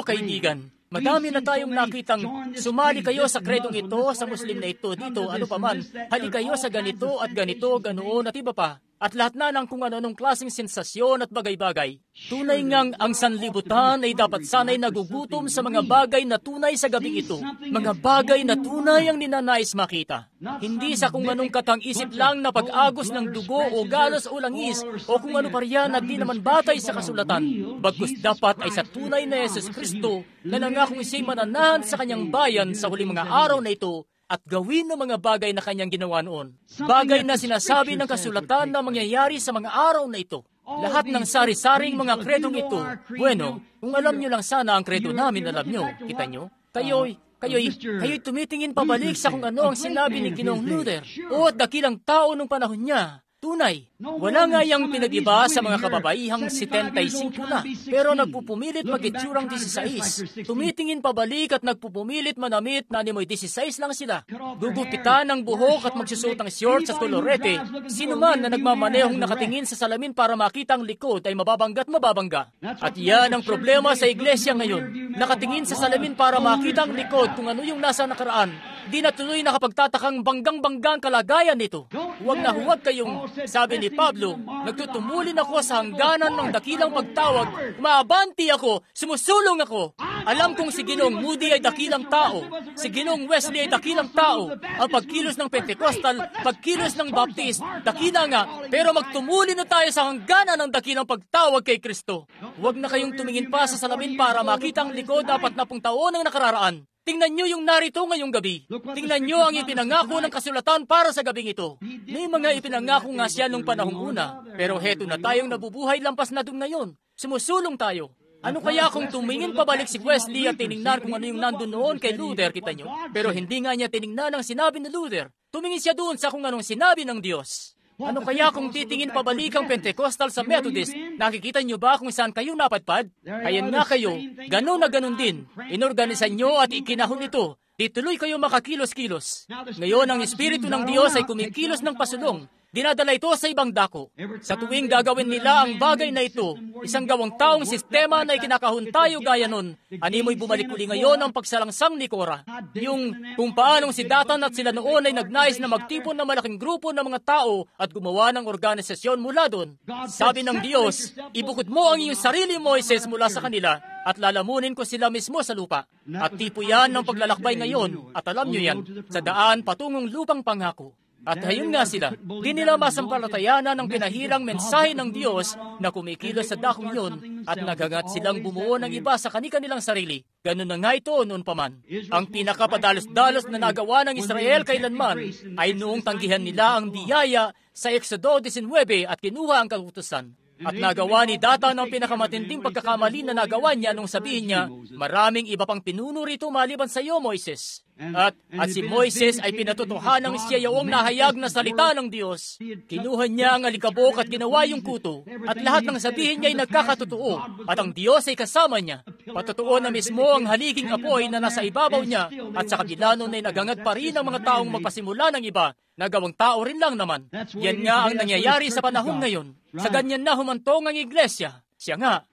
Kaibigan, madami na tayong nakitang sumali kayo sa kredong ito, sa Muslim na ito, dito, ano pa man. Hali kayo sa ganito at ganito, ganoon at iba pa. At lahat na ng kung ano-anong klaseng sensasyon at bagay-bagay. Tunay ngang ang sanlibutan ay dapat sana'y nagugutom sa mga bagay na tunay sa gabing ito. Mga bagay na tunay ang ninanais makita. Hindi sa kung anong katang-isip lang na pag-agos ng dugo o galos o langis o kung ano pa riyan na di naman batay sa kasulatan. Bagkus dapat ay sa tunay na Jesus Kristo na nangakong siya'y mananahan sa kanyang bayan sa huling mga araw na ito at gawin ng mga bagay na kanyang ginawa noon. Bagay na sinasabi ng kasulatan na mangyayari sa mga araw na ito. Lahat ng sari-saring mga kredong ito. Bueno, kung alam nyo lang sana ang kredo namin, alam nyo, kita nyo, kayo'y tumitingin pabalik sa kung ano ang sinabi ni Ginoong Luther. At dakilang tao nung panahon niya. Tunay, wala nga yang pinag-iba sa mga kababaihang 75 na, pero nagpupumilit mag-itsurang 16. Tumitingin pabalik at nagpupumilit manamit na animoy 16 lang sila. Gugupitan ng buhok at magsusuot ng shorts at kolorete. Sino man na nagmamanehong nakatingin sa salamin para makita ang likod ay mababangga't mababangga. At yan ang problema sa iglesia ngayon. Nakatingin sa salamin para makita ang likod kung ano yung nasa nakaraan. Di na tuloy nakapagtatakang banggang-banggang kalagayan nito. Huwag kayong, sabi ni Pablo, nagtutumulin ako sa hangganan ng dakilang pagtawag, umaabanti ako, sumusulong ako. Alam kong si Ginoong Moody ay dakilang tao, si Ginoong Wesley ay dakilang tao, ang pagkilos ng Pentecostal, pagkilos ng Baptist, dakila nga, pero magtumuli na tayo sa hangganan ng dakilang pagtawag kay Kristo. Huwag na kayong tumingin pa sa salamin para makita ang likod 40 taon ang nakararaan. Tingnan nyo yung narito ngayong gabi. Tingnan nyo ang ipinangako ng kasulatan para sa gabing ito. May mga ipinangako nga siya nung panahong una, pero heto na tayong nabubuhay lampas na dun ngayon. Sumusulong tayo. Ano kaya kung tumingin pabalik si Wesley at tiningnan kung ano yung nandun noon kay Luther, kita nyo? Pero hindi nga niya tiningnan ang sinabi ni Luther. Tumingin siya doon sa kung anong sinabi ng Diyos. Ano kaya kung titingin pabalik ang Pentecostal sa Methodist? Nakikita niyo ba kung saan kayo napadpad? Ayan nga kayo, ganun na ganun din. Inorganisan niyo at ikinahon ito. Di tuloy kayo makakilos-kilos. Ngayon, ang Espiritu ng Diyos ay kumikilos ng pasulong. Dinadala ito sa ibang dako. Sa tuwing gagawin nila ang bagay na ito, isang gawang taong sistema na ikinakahon tayo gaya nun, animoy bumalik uli ngayon ang pagsalangsang ni Cora. Yung kung paanong si Datan at sila noon ay nagnais na magtipon ng malaking grupo ng mga tao at gumawa ng organisasyon mula doon. Sabi ng Diyos, ibukod mo ang iyong sarili, Moises, mula sa kanila at lalamunin ko sila mismo sa lupa. At tipo yan ng paglalakbay ngayon, at alam nyo yan, sa daan patungong lupang pangako. At ayun nga sila, di nila masampalatayanan ang pinahirang mensahe ng Diyos na kumikilos sa dakong yun at nagagat silang bumuo ng iba sa kani-kanilang sarili. Ganun na nga ito noon pa man. Ang pinakapadalos-dalos na nagawa ng Israel kailanman ay noong tanggihan nila ang biyaya sa Exodo 19 at kinuha ang kautusan. At nagawa ni Datan ang pinakamatinding pagkakamali na nagawa niya nung sabihin niya, maraming iba pang pinuno rito maliban sa iyo, Moises. At si Moises ay pinatutuhanang siya yung nahayag na salita ng Diyos. Kinuha niya ang alikabok at ginawa yung kuto. At lahat ng sabihin niya ay nagkakatotoo. At ang Diyos ay kasama niya. Patotoo na mismo ang haliging apoy na nasa ibabaw niya. At sa kabila nun ay nagangad pa rin ang mga taong magpasimula ng iba. Nagawang tao rin lang naman. Yan nga ang nangyayari sa panahon ngayon. Sa ganyan na humantong ang iglesia. Siya nga,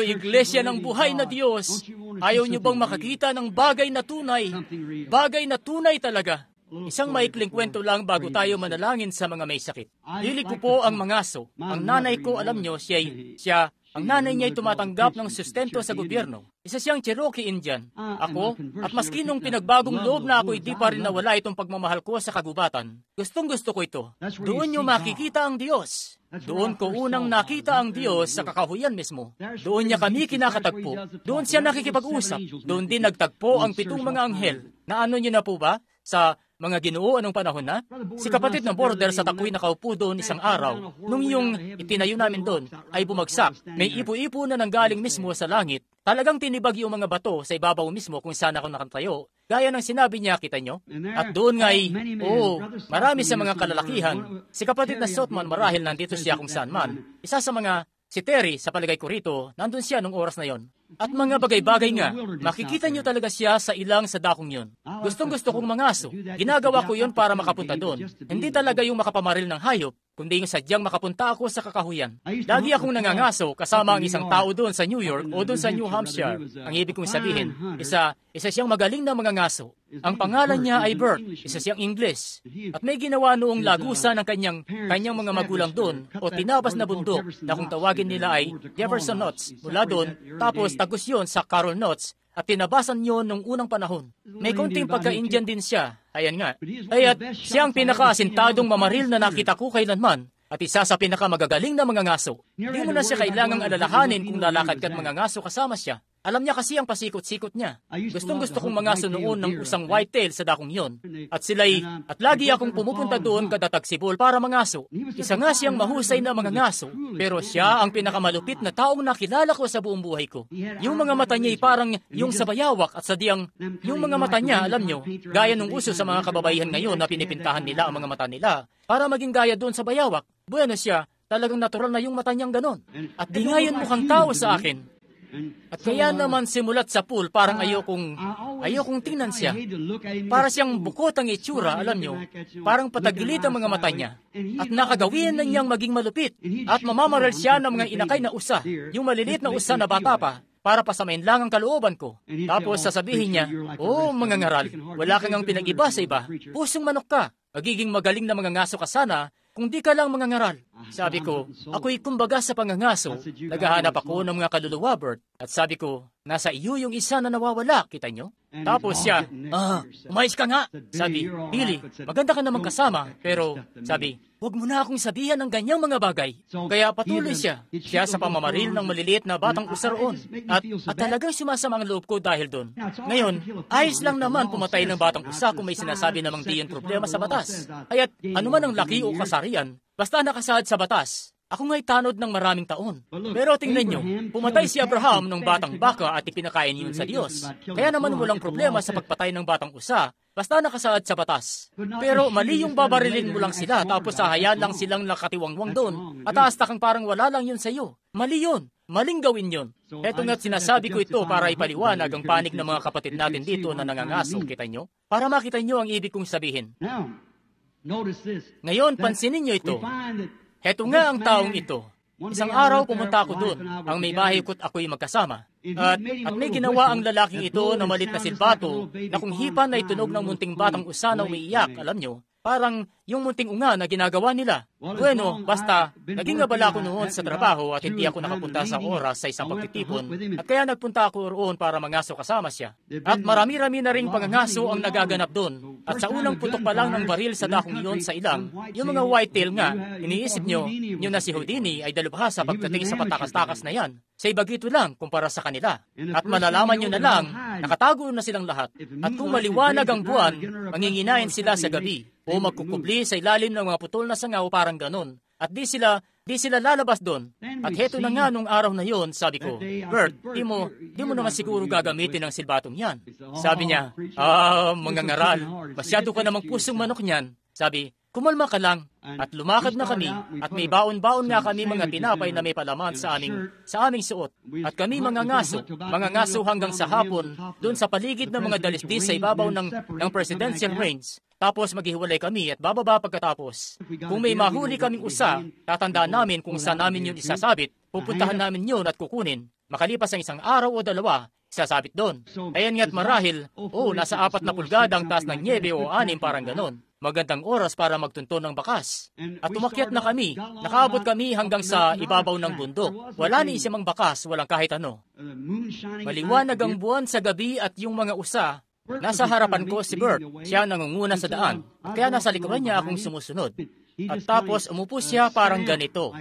iglesia ng buhay na Diyos, ayaw niyo bang makakita ng bagay na tunay? Bagay na tunay talaga. Isang maikling kwento lang bago tayo manalangin sa mga may sakit. Hilig ko po ang mangaso. Ang nanay ko, alam niyo, ang nanay niya ay tumatanggap ng sustento sa gobyerno. Isa siyang Cherokee Indian. Ako, at maski nung pinagbagong loob na ako, hindi pa rin nawala itong pagmamahal ko sa kagubatan. Gustong-gusto ko ito. Doon niyo makikita ang Diyos. Doon ko unang nakita ang Diyos sa kakahuyan mismo. Doon niya kami kinakatagpo. Doon siya nakikipag-usap. Doon din nagtagpo ang 7 mga anghel. Naano niyo na po ba? Sa mga Ginoo anong panahon na? Si kapatid na border sa takoy nakaupo doon isang araw. Nung yung itinayo namin doon ay bumagsak. May ipo-ipo na nanggaling mismo sa langit. Talagang tinibag yung mga bato sa ibabaw mismo kung saan ako nakatayo. Gaya ng sinabi niya, kita nyo? At doon nga ay, marami sa mga kalalakihan. Si kapatid na Sotman marahil nandito siya kung saan man. Isa sa mga, si Terry, sa palagay ko rito, nandun siya nung oras na yon. At mga bagay-bagay nga, makikita nyo talaga siya sa ilang sa dakong yun. Gustong-gusto kong mangaso. Ginagawa ko yon para makapunta doon. Hindi talaga yung makapamaril ng hayop, kundi yung sadyang makapunta ako sa kakahuyan. Lagi akong nangangaso kasama ang isang tao doon sa New York o doon sa New Hampshire. Ang ibig kong sabihin, isa siyang magaling na mangangaso. Ang pangalan niya ay Bert, isa siyang Ingles. At may ginawa noong lagusan ng kanyang mga magulang doon o tinabas na bundok na kung tawagin nila ay Jefferson Knots. Mula doon, tapos tagos yun sa Carol Knots at tinabasan yun nung unang panahon. May konting pagka-Indian din siya. Ayan nga. Kaya't siya ang pinaka-asintadong mamaril na nakita ko kailanman at isa sa pinakamagagaling na mga ngaso. Di mo na siya kailangang alalahanin kung lalakad ka't mga ngaso kasama siya. Alam niya kasi ang pasikot-sikot niya. Gustong-gusto kong mangaso noon ng usang whitetail sa dakong yon. At lagi akong pumupunta doon kada tagsibol para mangaso. Isa nga siyang mahusay na mga ngaso, pero siya ang pinakamalupit na taong nakilala ko sa buong buhay ko. Yung mga mata niya ay parang yung sa bayawak at sadyang yung mga mata niya, alam nyo, gaya nung uso sa mga kababaihan ngayon na pinipintahan nila ang mga mata nila para maging gaya doon sa bayawak. Bueno siya, talagang natural na yung mata niyang ganon. At di ngayon mukhang tao sa akin. At kaya naman simulat sa pool, parang ayokong tingnan siya. Para siyang bukot ang itsura, alam nyo. Parang patagilid ang mga mata niya. At nakagawin na niyang maging malupit. At mamamaral siya ng mga inakay na usa, yung maliliit na usa na bata pa, para pasamain lang ang kalooban ko. Tapos sasabihin niya, mga ngaral, wala kang ang pinag-iba sa iba. Pusong manok ka. Magiging magaling na mga ngaso ka sana kung di ka lang mga ngaral. Sabi ko, ako'y kumbaga sa pangangaso, naghahanap ako ng mga kaluluwa, Bert. At sabi ko, nasa iyo yung isa na nawawala, kita nyo? Tapos siya, umayos ka nga. Sabi, Billy, maganda ka naman kasama. Pero, sabi, huwag mo na akong sabihan ng ganyang mga bagay. Kaya patuloy siya sa pamamaril ng maliliit na batang usaroon. At talagang sumasama ang loob ko dahil doon. Ngayon, ayos lang naman pumatay ng batang usa kung may sinasabi namang di yun problema sa batas. Kaya't anuman ang laki o kasarian, basta nakasaad sa batas. Ako nga'y tanod ng maraming taon. Pero tingnan nyo, pumatay si Abraham ng batang baka at ipinakain yun sa Diyos. Kaya naman walang problema sa pagpatay ng batang usa, basta nakasaad sa batas. Pero mali yung babarilin mo lang sila, tapos hahayaan lang silang nakatiwangwang doon, at hasta kang parang wala lang yun sa iyo. Mali yun. Maling gawin yun. Eto nga't sinasabi ko ito para ipaliwanag ang panig ng mga kapatid natin dito na nangangaso, kita nyo? Para makita nyo ang ibig kong sabihin. Ngayon, pansinin nyo ito. Heto nga ang taong ito. Isang araw pumunta ako doon. Ang may bahay ko't ako'y magkasama. At may ginawa ang lalaking ito na malit na silbato na kung hipan ay tunog ng munting batang usa na umiiyak, alam nyo, parang yung munting unga na ginagawa nila. Bueno, basta, naging abala ko noon sa trabaho at hindi ako nakapunta sa oras sa isang pagtitipon at kaya nagpunta ako roon para mangaso kasama siya. At marami-rami na ring pangangaso ang nagaganap doon. At sa unang putok pa lang ng baril sa dakong iyon sa ilang, yung mga whitetail nga, iniisip nyo, yun na si Houdini ay dalubhasa pagdating sa patakas-takas na yan. Sa ibagito lang kumpara sa kanila. At malalaman nyo na lang, nakatago na silang lahat. At kung maliwanag ang buwan, manginginain sila sa gabi o magkukubli sa ilalim ng mga putol na sangaw parang ganon. At di sila lalabas doon. At heto na nga nung araw na yon, sabi ko, Bert, di mo naman siguro gagamitin ang silbatong yan. Sabi niya, mga ngaral, masyado ka namang pusong manok niyan. Sabi, kumalma ka lang. At lumakad na kami at may baon-baon nga kami mga tinapay na may palaman sa aming suot. At kami mga ngaso hanggang sa hapon doon sa paligid ng mga dalisdis sa ibabaw ng presidential range. Tapos maghiwalay kami at bababa pagkatapos. Kung may mahuli kaming usa, tatandaan namin kung saan namin yun isasabit, pupuntahan namin yun at kukunin. Makalipas ang isang araw o dalawa, isasabit doon. Ayan nga't marahil, nasa 4 na pulgada ang taas ng niebe o 6 parang ganon. Magandang oras para magtunto ng bakas. At umakyat na kami. Nakaabot kami hanggang sa ibabaw ng bundok. Wala ni isimang bakas, walang kahit ano. Maliwanag ang buwan sa gabi at yung mga usa. Nasa harapan ko si Bert. Siya nangunguna sa daan. Kaya nasa likuran niya akong sumusunod. At tapos umupo siya parang ganito.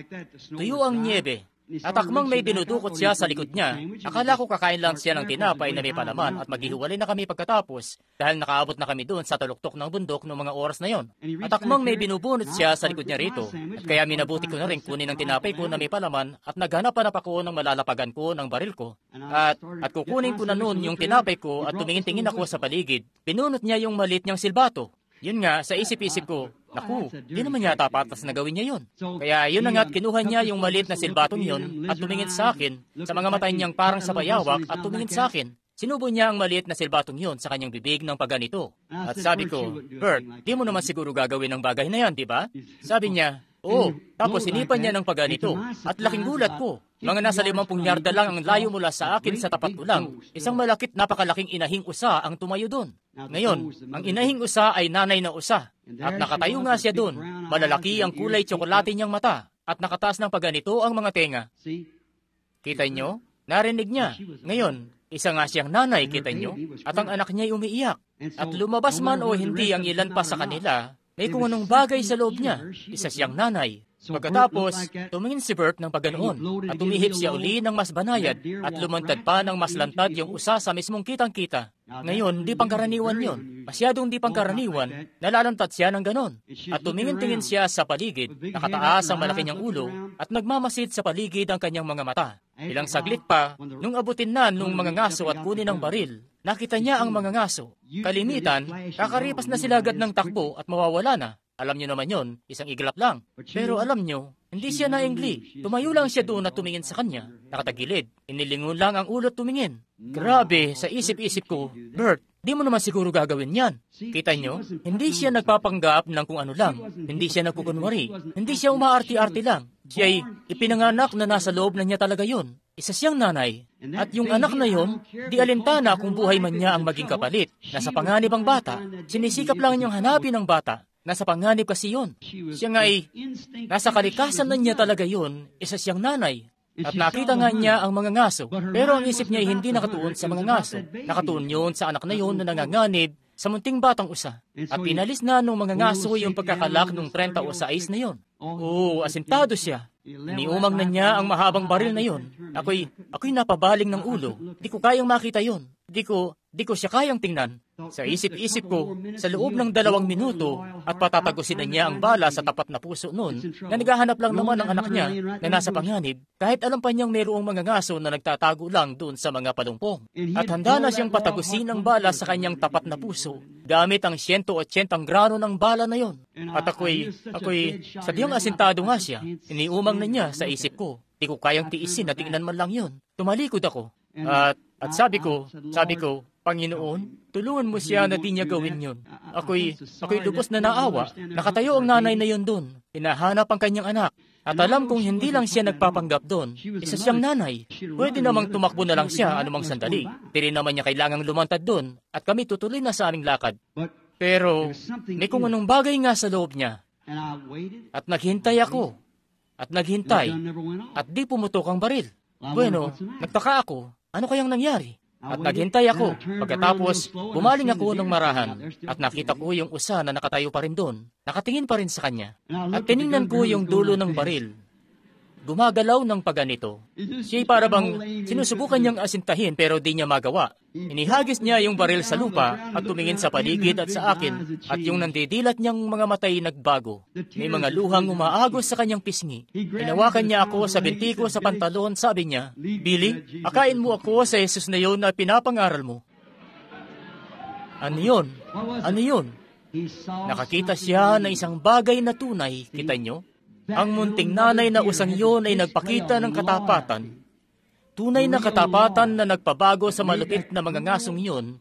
Tuyo ang niebe. At akmang may dinudukot siya sa likod niya, akala ko kakain lang siya ng tinapay na may palaman at maghihiwalay na kami pagkatapos dahil nakaabot na kami doon sa tuluktok ng bundok noong mga oras na yon. At akmang may binubunot siya sa likod niya rito at kaya minabuti ko na rin kunin ang tinapay ko na may palaman at naghanap-hanap ako ng malalapagan ko ng baril ko. At kukunin ko na noon yung tinapay ko at tumingin-tingin ako sa paligid. Pinunot niya yung maliit niyang silbato. Yun nga, sa isip-isip ko, naku, di naman yata patas na gawin niya yun. Kaya yun na nga't kinuha niya yung maliit na silbatong yun at tumingin sa akin, sa mga mata niyang parang sa bayawak at tumingin sa akin. Sinubo niya ang maliit na silbatong yun sa kanyang bibig ng pagganito. At sabi ko, Bert, di mo naman siguro gagawin ang bagay na yan, di ba? Sabi niya, oo. Tapos sinipan niya ng pagganito at laking gulat ko. Mga nasa 50 yarda lang ang layo mula sa akin sa tapat ko lang. Isang malakit napakalaking inahing usa ang tumayo doon. Ngayon, ang inahing usa ay nanay na usa. At nakatayo nga siya doon. Malalaki ang kulay tsokolate niyang mata. At nakataas ng pagganito ang mga tenga. Kita nyo? Narinig niya. Ngayon, isa nga siyang nanay, kita nyo? At ang anak niya ay umiiyak. At lumabas man o hindi ang ilan pa sa kanila, may kung anong bagay sa loob niya. Isa siyang nanay. Pagkatapos, tumingin si Bert ng paganoon at tumihip siya uli ng mas banayad at lumantad pa ng mas lantad yung usa sa mismong kitang-kita. Ngayon, di pangkaraniwan yon. Masyadong di pangkaraniwan, nalalantad siya ng ganon. At tumingin-tingin siya sa paligid, nakataas ang malaki niyang ulo at nagmamasid sa paligid ang kanyang mga mata. Ilang saglit pa, nung abutin na nung mga ngaso at kunin ang baril, nakita niya ang mga ngaso. Kalimitan, kakaripas na sila agad ng takbo at mawawala na. Alam niyo naman yon, isang iglap lang. Pero alam niyo, hindi siya naingli. Tumayo lang siya doon at tumingin sa kanya. Nakatagilid, inilingon lang ang ulo at tumingin. Grabe, sa isip-isip ko, Bert, di mo naman siguro gagawin yan. Kita niyo, hindi siya nagpapanggap ng kung ano lang. Hindi siya nagkukunwari. Hindi siya umaarti-arti lang. Siya'y ipinanganak na nasa loob na niya talaga yon. Isa siyang nanay. At yung anak na yon, di alintana kung buhay man niya ang maging kapalit. Nasa panganib ang bata. Sinisikap lang niyang hanapin ang bata. Nasa panganib kasi yun. Siya nga ay, nasa kalikasan na niya talaga yun, isa siyang nanay. At nakita nga niya ang mga ngaso. Pero ang isip niya ay hindi nakatuon sa mga ngaso. Nakatuon yun sa anak na yun na nanganganib sa munting batang usa. At pinalis na nung mga ngaso yung pagkakalak ng 30 o 6 na yun. Oo, asintado siya. Iniumang na niya ang mahabang baril na yun. Ako'y napabaling ng ulo. Di ko kayang makita yun. Di ko siya kayang tingnan. Sa isip-isip ko, sa loob ng 2 minuto at patatagusin na niya ang bala sa tapat na puso noon, na naghahanap lang naman ng anak niya na nasa panganib, kahit alam pa niyang mayroong mga ngaso na nagtatago lang doon sa mga palumpong. At handa na siyang patagusin ang bala sa kanyang tapat na puso, gamit ang 180 grano ng bala na yon. At ako'y, sadyang asintado nga siya. Iniumang na niya sa isip ko. Di ko kayang tiisin na tingnan man lang yon. Tumalikod ako. At sabi ko, Panginoon, tulungan mo siya na di niya gawin yun. Ako'y lubos na naawa. Nakatayo ang nanay na yun doon. Hinahanap ang kanyang anak. At alam kong hindi lang siya nagpapanggap doon. Isa siyang nanay. Pwede namang tumakbo na lang siya anumang sandali. Di rin naman niya kailangang lumantad doon. At kami tutuloy na sa aming lakad. Pero may kung anong bagay nga sa loob niya. At naghintay ako. At naghintay. At di pumutok ang baril. Bueno, nagtaka ako. Ano kayang nangyari? At naghintay ako. Pagkatapos, bumaling ako ng marahan. At nakita ko yung usa na nakatayo pa rin doon. Nakatingin pa rin sa kanya. At tiningnan ko yung dulo ng baril. Gumagalaw ng paganito. Siya'y para bang sinusubukan niyang asintahin pero di niya magawa. Inihagis niya yung baril sa lupa at tumingin sa paligid at sa akin at yung nandidilat niyang mga matay nagbago. May mga luhang umaagos sa kanyang pisngi. Hinawakan niya ako sa binti ko sa pantalon, sabi niya, "Billy, akain mo ako sa Jesus na yon na pinapangaral mo." Ano yun? Ano yun? Nakakita siya ng isang bagay na tunay, kita niyo? Ang munting nanay na usang yun ay nagpakita ng katapatan. Tunay na katapatan na nagpabago sa malupit na mga ngasong yun,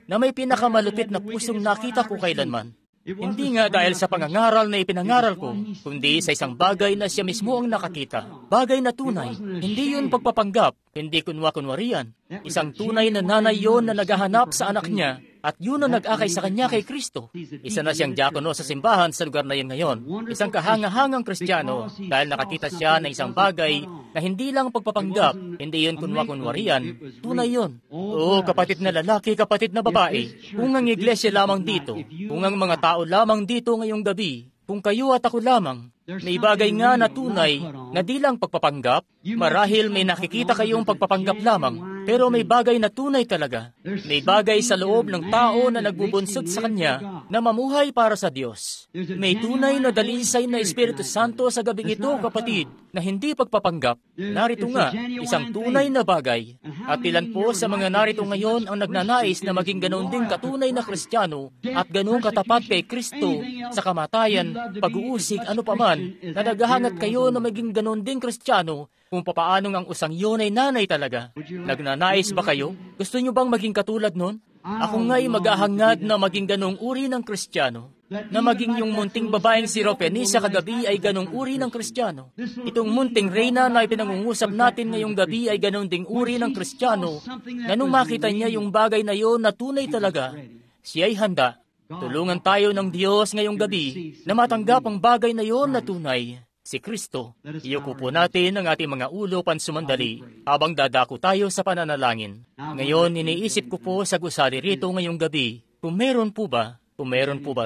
na may pinakamalupit na pusong nakita ko kailanman. Hindi nga dahil sa pangangaral na ipinangaral ko, kundi sa isang bagay na siya mismo ang nakakita. Bagay na tunay. Hindi yun pagpapanggap, hindi kunwa-kunwarian. Isang tunay na nanay yun na naghahanap sa anak niya, at yun ang nag-akay sa kanya kay Kristo. Isa na siyang diakono sa simbahan sa lugar na yun ngayon. Isang kahanga-hangang Kristiyano dahil nakakita siya ng isang bagay na hindi lang pagpapanggap, hindi yun kunwa-kunwarian, tunay yun. Oo, kapatid na lalaki, kapatid na babae, kung ang iglesia lamang dito, kung ang mga tao lamang dito ngayong gabi, kung kayo at ako lamang, may bagay nga na tunay na di lang pagpapanggap, marahil may nakikita kayong pagpapanggap lamang, pero may bagay na tunay talaga. May bagay sa loob ng tao na nagbubunsod sa kanya na mamuhay para sa Diyos. May tunay na dalisay na Espiritu Santo sa gabing ito, kapatid, na hindi pagpapanggap. Narito nga, isang tunay na bagay. At ilan po sa mga narito ngayon ang nagnanais na maging ganoon ding katunay na Kristiyano at ganoong katapat kay Kristo sa kamatayan, pag-uusig, ano paman, na naghahangat kayo na maging ganoon ding Kristiyano kung papaanong ang usang yun ay nanay talaga. Nagnanais ba kayo? Gusto nyo bang maging katulad nun? Ako nga'y maghahangad na maging ganong uri ng Kristiyano. Na maging yung munting babaeng si Ropeni sa kagabi ay ganong uri ng Kristiyano. Itong munting reyna na ipinangungusap natin ngayong gabi ay ganon ding uri ng Kristiyano na nung makita niya yung bagay na yon na tunay talaga, siya ay handa. Tulungan tayo ng Diyos ngayong gabi na matanggap ang bagay na yon na tunay, si Kristo. Iyuko po natin ang ating mga ulo pansumandali habang dadako tayo sa pananalangin. Ngayon, iniisip ko po sa gusali rito ngayong gabi, kung meron po ba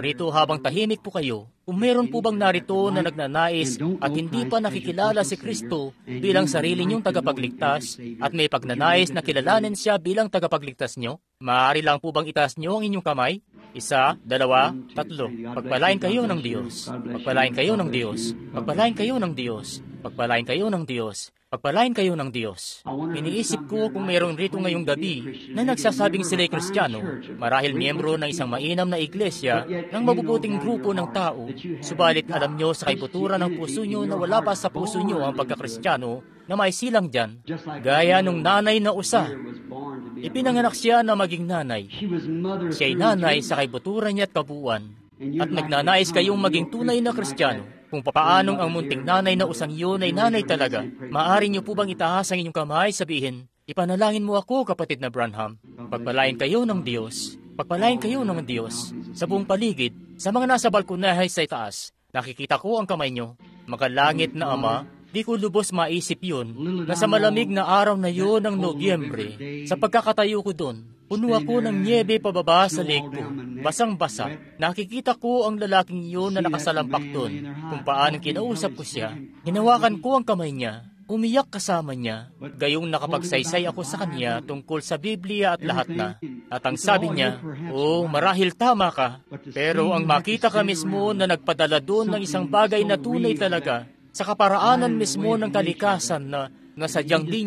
rito habang tahimik po kayo, kung meron po bang narito na nagnanais at hindi pa nakikilala si Kristo bilang sarili niyong tagapagligtas at may pagnanais na kilalanin siya bilang tagapagligtas niyo, maaari lang po bang itaas niyo ang inyong kamay? 1, 2, 3. Pagpalain kayo ng Diyos. Pagpalain kayo ng Diyos. Pagpalain kayo ng Diyos. Pagpalain kayo ng Diyos. Pagpalain kayo ng Diyos. Iniisip ko kung mayroon rito ngayong gabi na nagsasabing sila'y Kristiyano, marahil miyembro ng isang mainam na iglesia, ng mabubuting grupo ng tao, subalit alam nyo sa kaibuturan ng puso nyo na wala pa sa puso nyo ang pagkakristyano na may silang dyan, gaya nung nanay na usa. Ipinanganak siya na maging nanay. Siya'y nanay sa kaibuturan niya at kabuuan. At nagnanais kayong maging tunay na Kristiyano. Kung papaanong ang munting nanay na usang yun ay nanay talaga, maaari niyo po bang itaas ang inyong kamay, sabihin, "Ipanalangin mo ako, kapatid na Branham." Pagpalain kayo ng Diyos. Pagpalain kayo ng Diyos. Sa buong paligid, sa mga nasa balkonahe sa itaas, nakikita ko ang kamay niyo. Makalangit na Ama, di ko lubos maisip yun, na sa malamig na araw na yun ng Nobyembre, sa pagkakatayo ko doon, puno ako ng niebe pababa sa lake ko, basang-basa. Nakikita ko ang lalaking yun na nakasalampak doon, kung paano kinausap ko siya. Hinawakan ko ang kamay niya, umiyak kasama niya. Gayong nakapagsaysay ako sa kanya tungkol sa Biblia at lahat na. At ang sabi niya, marahil tama ka. Pero ang makita ka mismo na nagpadala doon ng isang bagay na tunay talaga, sa kaparaanan mismo ng kalikasan na sadyang di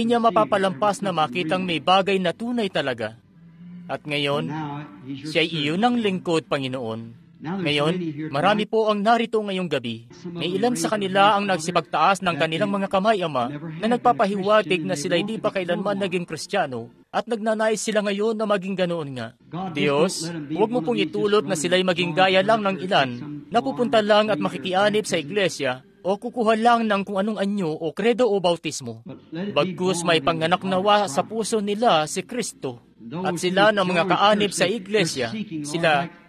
niya mapapalampas na makitang may bagay na tunay talaga. At ngayon, siya'y iyon ang lingkod, Panginoon. Ngayon, marami po ang narito ngayong gabi. May ilan sa kanila ang nagsipagtaas ng kanilang mga kamay, Ama, na nagpapahiwatig na sila'y di pa kailanman naging Kristiyano at nagnanais sila ngayon na maging ganoon nga. Diyos, huwag mo pong itulot na sila'y maging gaya lang ng ilan, na pupunta lang at makikianib sa iglesia o kukuha lang ng kung anong anyo o kredo o bautismo. Bagkus may panganak nawa sa puso nila si Kristo. At sila ng mga kaanib sa iglesia,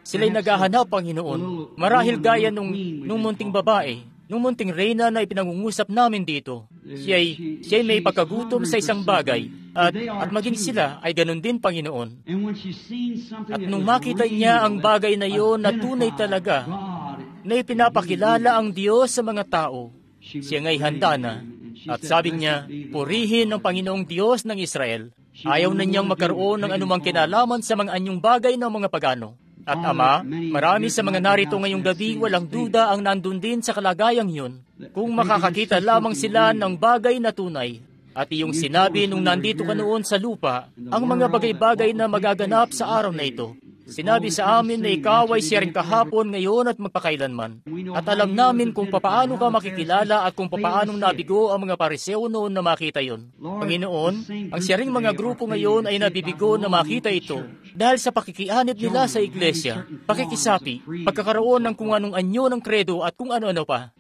sila'y naghahanap, Panginoon. Marahil gaya nung munting babae, nung munting reyna na ipinangungusap namin dito. Siya'y may pagkagutom sa isang bagay, at maging sila ay ganun din, Panginoon. At nung makita niya ang bagay na iyon na tunay talaga, na ipinapakilala ang Diyos sa mga tao, siya nga'y handa na. At sabi niya, purihin ang Panginoong Diyos ng Israel. Ayaw na niyang magkaroon ng anumang kinalaman sa mga anyong bagay ng mga pagano. At Ama, marami sa mga narito ngayong gabi, walang duda ang nandun din sa kalagayang yun, kung makakakita lamang sila ng bagay na tunay. At iyong sinabi nung nandito ka noon sa lupa, ang mga bagay-bagay na magaganap sa araw na ito. Sinabi sa amin na ikaw ay siya rin kahapon, ngayon at magpakailanman. At alam namin kung papaano ka makikilala at kung papaanong nabigo ang mga pariseo noon na makita yon. Panginoon, ang siya ring mga grupo ngayon ay nabibigo na makita ito dahil sa pakikianib nila sa iglesia, pakikisapi, pagkakaroon ng kung anong anyo ng kredo at kung ano-ano pa.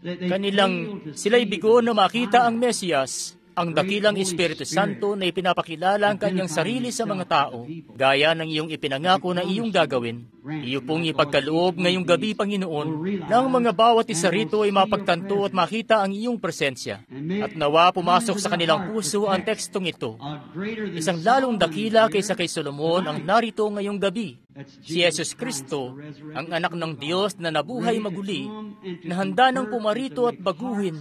Sila'y bigo na makita ang Mesiyas, ang dakilang Espiritu Santo na ipinapakilala ang kanyang sarili sa mga tao, gaya ng iyong ipinangako na iyong gagawin. Iyo pong ipagkaloob ngayong gabi, Panginoon, na ang mga bawat isa rito ay mapagtanto at makita ang iyong presensya. At nawa pumasok sa kanilang puso ang tekstong ito. Isang lalong dakila kaysa kay Solomon ang narito ngayong gabi. Si Jesus Kristo, ang anak ng Diyos na nabuhay maguli, na handa nang pumarito at baguhin,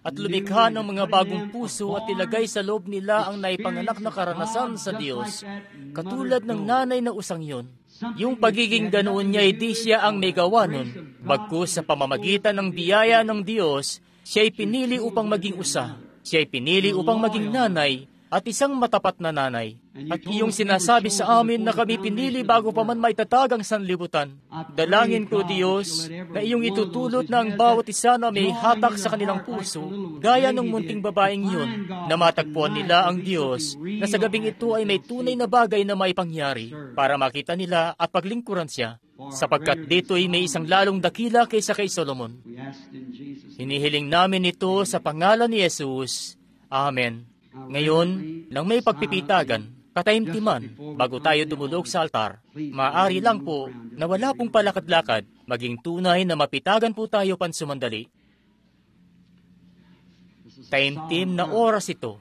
at lumikha ng mga bagong puso at ilagay sa loob nila ang naipanganak na karanasan sa Diyos, katulad ng nanay na usang yon. Yung pagiging ganoon niya, di siya ang may gawa nun. Bagkus sa pamamagitan ng biyaya ng Diyos, siya'y pinili upang maging usa. Siya'y pinili upang maging nanay, at isang matapat na nanay. At iyong sinasabi sa amin na kami pinili bago pa man maitatag ang sanlibutan. Dalangin ko, Diyos, na iyong itutulot na ang bawat isa na may hatak sa kanilang puso, gaya ng munting babaeng yun, na matagpuan nila ang Diyos, na sa gabing ito ay may tunay na bagay na maipangyari, para makita nila at paglingkuran siya, sapagkat dito'y may isang lalong dakila kaysa kay Solomon. Hinihiling namin ito sa pangalan ni Jesus. Amen. Ngayon, nang may pagpipitagan, katahimtiman, bago tayo tumulog sa altar, maaari lang po na wala pong palakad-lakad, maging tunay na mapitagan po tayo pansumandali. Taimtim na oras ito.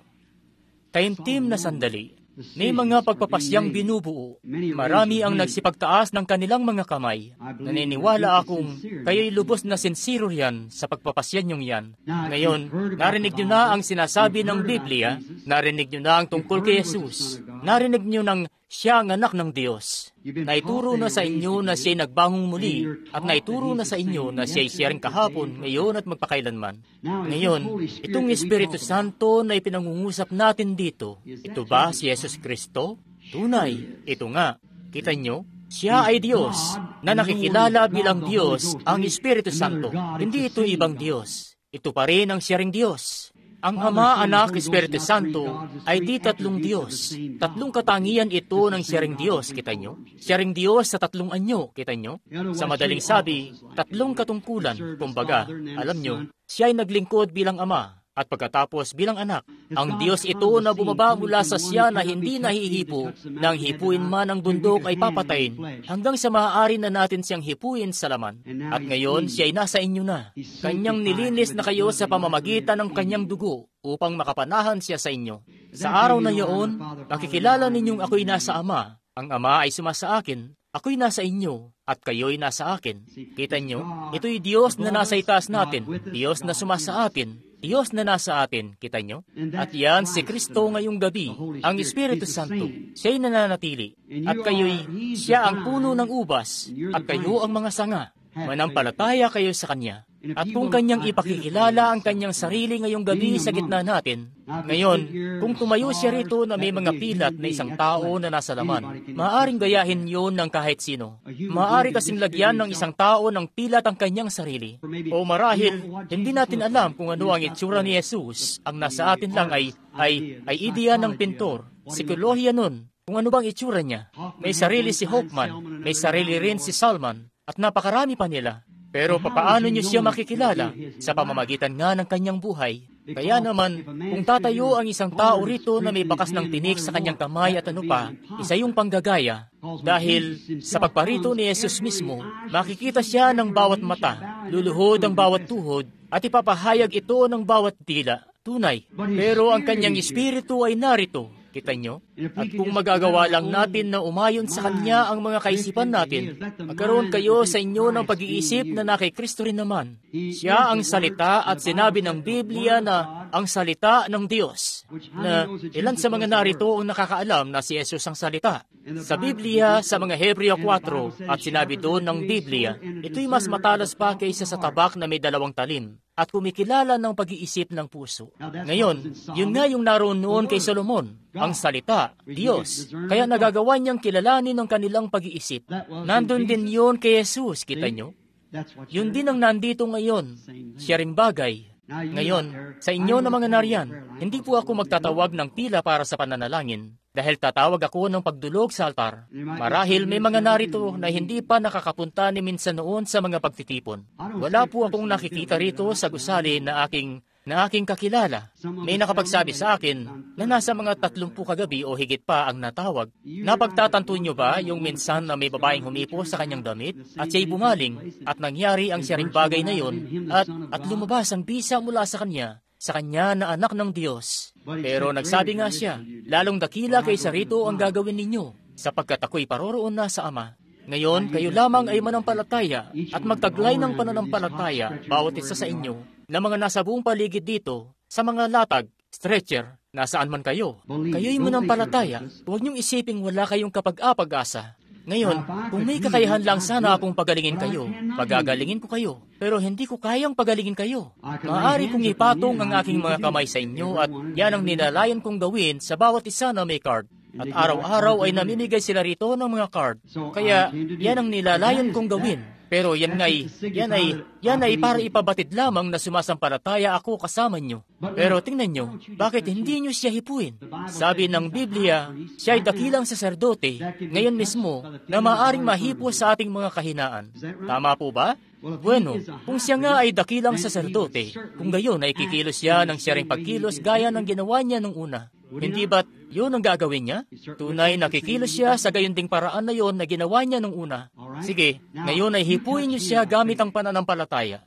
Taimtim na sandali. May mga pagpapasyang binubuo. Marami ang nagsipagtaas ng kanilang mga kamay. Naniniwala akong kayo'y lubos na sincero yan sa pagpapasyan niyong yan. Ngayon, narinig niyo na ang sinasabi ng Biblia, narinig niyo na ang tungkol kay Jesus, narinig niyo ng siya ang anak ng Diyos. Naituro na sa inyo na siya'y nagbangong muli, at naituro na sa inyo na siya rin kahapon, ngayon at magpakailanman. Ngayon, itong Espiritu Santo na ipinangungusap natin dito, ito ba si Jesus Kristo? Tunay, ito nga. Kita nyo? Siya ay Diyos, na nakikilala bilang Diyos, ang Espiritu Santo. Hindi ito ibang Diyos. Ito pa rin ang siya ring Diyos. Ang Ama, Anak, Espiritu Santo ay di tatlong Diyos. Tatlong katangian ito ng siya ring Diyos, kita nyo? Siya ring Diyos sa tatlong anyo, kita nyo? Sa madaling sabi, tatlong katungkulan. Kumbaga, alam nyo, siya ay naglingkod bilang Ama, at pagkatapos bilang anak. Ang Diyos ito na bumaba mula sa siya na hindi nahihipo, nang hipuin man ang bundok ay papatayin, hanggang sa maaari na natin siyang hipuin sa laman. At ngayon, siya ay nasa inyo na. Kanyang nilinis na kayo sa pamamagitan ng kanyang dugo, upang makapanahan siya sa inyo. Sa araw na iyon, makikilala ninyong ako'y nasa Ama, ang Ama ay sumasa akin, ako'y nasa inyo, at kayo'y nasa akin. Kita nyo, ito'y Diyos na nasa itaas natin, Diyos na sumasa atin, Diyos na nasa atin, kita nyo? At yan si Kristo ngayong gabi, ang Espiritu Santo. Siya'y nananatili. At kayo'y siya ang puno ng ubas, at kayo ang mga sanga. Manampalataya kayo sa Kanya. At kung Kanyang ipakikilala ang Kanyang sarili ngayong gabi sa gitna natin, ngayon, kung tumayo siya rito na may mga pilat na isang tao na nasa laman, maaaring gayahin yun ng kahit sino. Maaari kasing lagyan ng isang tao ng pilat ang Kanyang sarili. O marahil, hindi natin alam kung ano ang itsura ni Jesus. Ang nasa atin lang ay ideya ng pintor, psikolohiya nun, kung ano bang itsura niya. May sarili si Hawkman, may sarili rin si Salman, at napakarami pa nila. Pero papaano niyo siya makikilala? Sa pamamagitan nga ng kanyang buhay. Kaya naman, kung tatayo ang isang tao rito na may bakas ng tinik sa kanyang kamay at ano pa, isa yung panggagaya. Dahil sa pagparito ni Jesus mismo, makikita siya ng bawat mata, luluhod ang bawat tuhod, at ipapahayag ito ng bawat dila. Tunay. Pero ang kanyang espiritu ay narito. Kita nyo? At kung magagawa lang natin na umayon sa Kanya ang mga kaisipan natin, magkaroon kayo sa inyo ng pag-iisip na na kay Kristo rin naman. Siya ang salita at sinabi ng Biblia na ang salita ng Diyos. Na ilan sa mga narito ang nakakaalam na si Jesus ang salita. Sa Biblia, sa mga Hebreo 4, at sinabi doon ng Biblia, ito'y mas matalas pa kaysa sa tabak na may 2 talim at kumikilala ng pag-iisip ng puso. Ngayon, yun nga yung naroon noon kay Solomon, ang salita, Diyos. Kaya nagagawa niyang kilalanin ng kanilang pag-iisip. Nandun din yun kay Jesus, kita nyo? Yun din ang nandito ngayon. Siya rin bagay. Ngayon, sa inyo na mga nariyan, hindi po ako magtatawag ng pila para sa pananalangin. Dahil tatawag ako ng pagdulog sa altar. Marahil may mga narito na hindi pa nakakapunta ni minsan noon sa mga pagtitipon. Wala po akong nakikita rito sa gusali na aking kakilala. May nakapagsabi sa akin na nasa mga 30 kagabi o higit pa ang natawag. Napagtatanto niyo ba yung minsan na may babaeng humipo sa kanyang damit at siya'y bumaling at nangyari ang siya ring bagay na yon at lumabas ang bisa mula sa kanya na anak ng Diyos. Pero nagsabi nga siya, lalong dakila kaysa rito ang gagawin ninyo, sapagkat ako'y paroroon na sa Ama. Ngayon, kayo lamang ay manampalataya at magtaglay ng pananampalataya bawat isa sa inyo na mga nasa buong paligid dito, sa mga latag, stretcher, nasaan man kayo. Kayo'y manampalataya, huwag niyong isiping wala kayong kapag-apag-asa. Ngayon, kung may kakayahan lang sana akong pagalingin kayo, pagagalingin ko kayo. Pero hindi ko kayang pagalingin kayo. Maaari kong ipatong ang aking mga kamay sa inyo at yan ang ninalayan kong gawin sa bawat isa na may card. At araw-araw ay namimigay sila rito ng mga card. Kaya yan ang nilalayan kong gawin. Pero yan ay para ipabatid lamang na sumasampalataya ako kasama nyo. Pero tingnan nyo, bakit hindi nyo siya hipuin? Sabi ng Biblia, siya ay dakilang saserdote, ngayon mismo, na maaring mahipo sa ating mga kahinaan. Tama po ba? Bueno, kung siya nga ay dakilang saserdote, kung gayon ay kikilos siya ng siya ring pagkilos gaya ng ginawa niya nung una. Hindi ba't yun ang gagawin niya? Tunay nakikilos siya sa gayon ding paraan na yon na ginawa niya nung una. Sige, ngayon ay hipuin niyo siya gamit ang pananampalataya.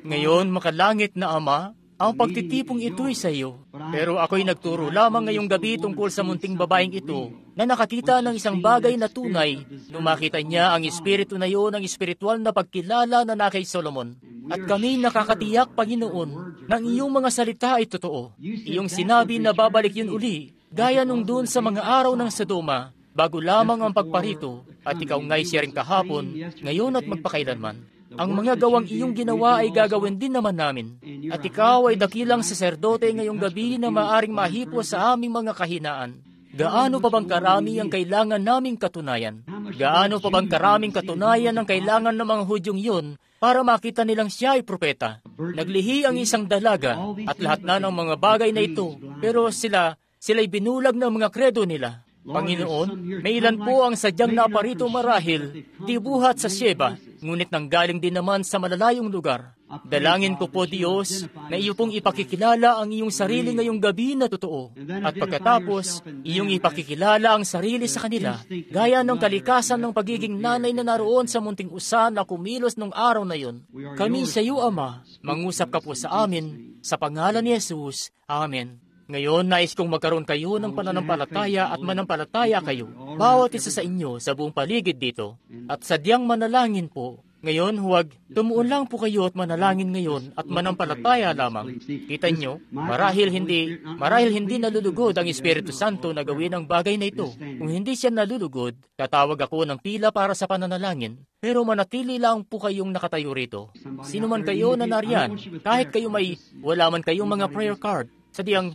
Ngayon, makalangit na Ama, ang pagtitipong ito'y sa iyo. Pero ako'y nagturo lamang ngayong gabi tungkol sa munting babaeng ito na nakakita ng isang bagay na tunay nung makita niya ang espiritu na iyon, ang espiritual na pagkilala na kay Solomon. At kami nakakatiyak, Panginoon, ng iyong mga salita ay totoo. Iyong sinabi na babalik yun uli, gaya nung doon sa mga araw ng Sodoma, bago lamang ang pagparito, at ikaw nga'y siya rin kahapon, ngayon at magpakailanman. Ang mga gawang iyong ginawa ay gagawin din naman namin. At ikaw ay dakilang saserdote ngayong gabi na maaring mahipo sa aming mga kahinaan. Gaano pa bang karami ang kailangan naming katunayan? Gaano pa bang karaming katunayan ang kailangan ng mga Hudyong yun para makita nilang siya ay propeta? Naglihi ang isang dalaga at lahat na ng mga bagay na ito, pero sila'y binulag ng mga kredo nila. Panginoon, may ilan po ang sadyang naparito marahil, di buhat sa Sheba, ngunit nanggaling din naman sa malalayong lugar. Dalangin ko po, Diyos, na iyo pong ipakikilala ang iyong sarili ngayong gabi na totoo. At pagkatapos, iyong ipakikilala ang sarili sa kanila, gaya ng kalikasan ng pagiging nanay na naroon sa munting usa na kumilos nung araw na yon. Kami sa iyo, Ama, mangusap ka po sa amin, sa pangalan ni Jesus. Amen. Ngayon, nais kong magkaroon kayo ng pananampalataya at manampalataya kayo, bawat isa sa inyo sa buong paligid dito, at sadyang manalangin po Ngayon, huwag tumuon lang po kayo at manalangin ngayon at manampalataya lamang. Kita nyo, marahil hindi nalulugod ang Espiritu Santo na gawin ang bagay na ito. Kung hindi siya nalulugod, tatawag ako ng pila para sa pananalangin. Pero manatili lang po kayong nakatayo rito. Sino man kayo na nariyan, kahit kayo wala man kayong mga prayer card, sadyang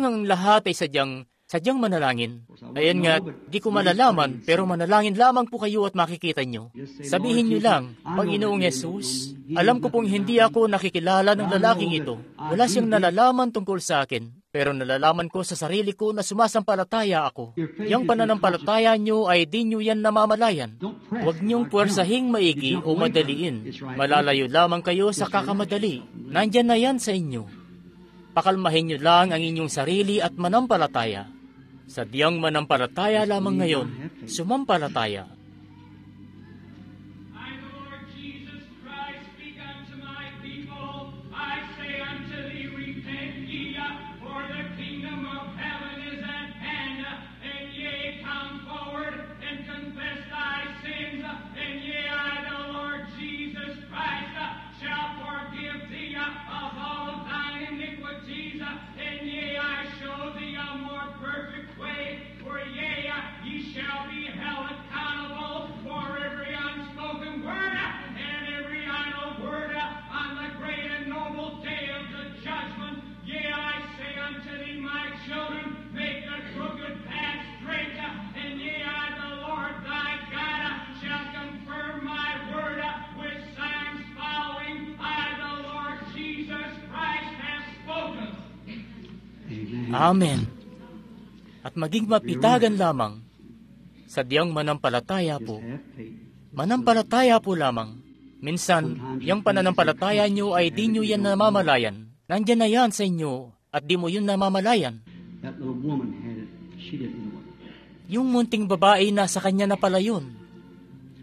ang lahat ay sadyang manalangin. Ayan nga, di ko malalaman, pero manalangin lamang po kayo at makikita nyo. Sabihin nyo lang, Panginoong Yesus, alam ko pong hindi ako nakikilala ng lalaking ito. Wala siyang nalalaman tungkol sa akin, pero nalalaman ko sa sarili ko na sumasampalataya ako. Yung pananampalataya nyo ay di nyo yan namamalayan. Huwag nyong puwersahing maigi o madaliin. Malalayo lamang kayo sa kakamadali. Nandyan na yan sa inyo. Pakalmahin nyo lang ang inyong sarili at manampalataya. Sadyang manampalataya lamang ngayon, sumampalataya. Amen. At maging mapitagan lamang, sadyang manampalataya po. Manampalataya po lamang. Minsan, yung pananampalataya nyo ay di nyo yan namamalayan. Nandyan na yan sa inyo at di mo yun namamalayan. Yung munting babae nasa kanya na pala yun.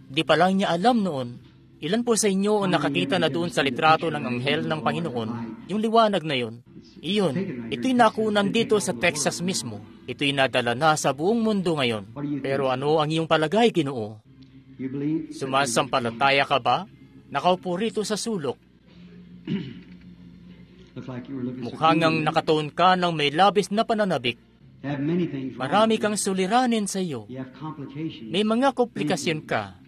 Di pa lang niya alam noon. Ilan po sa inyo ang nakakita na doon sa litrato ng anghel ng Panginoon, yung liwanag na yun? Iyon, ito'y nakunan dito sa Texas mismo. Ito'y nadala na sa buong mundo ngayon. Pero ano ang iyong palagay, Ginoo? Sumasampalataya ka ba? Nakaupo rito sa sulok. Mukhang ang nakatuon ka ng may labis na pananabik. Marami kang suliranin sa iyo. May mga komplikasyon ka.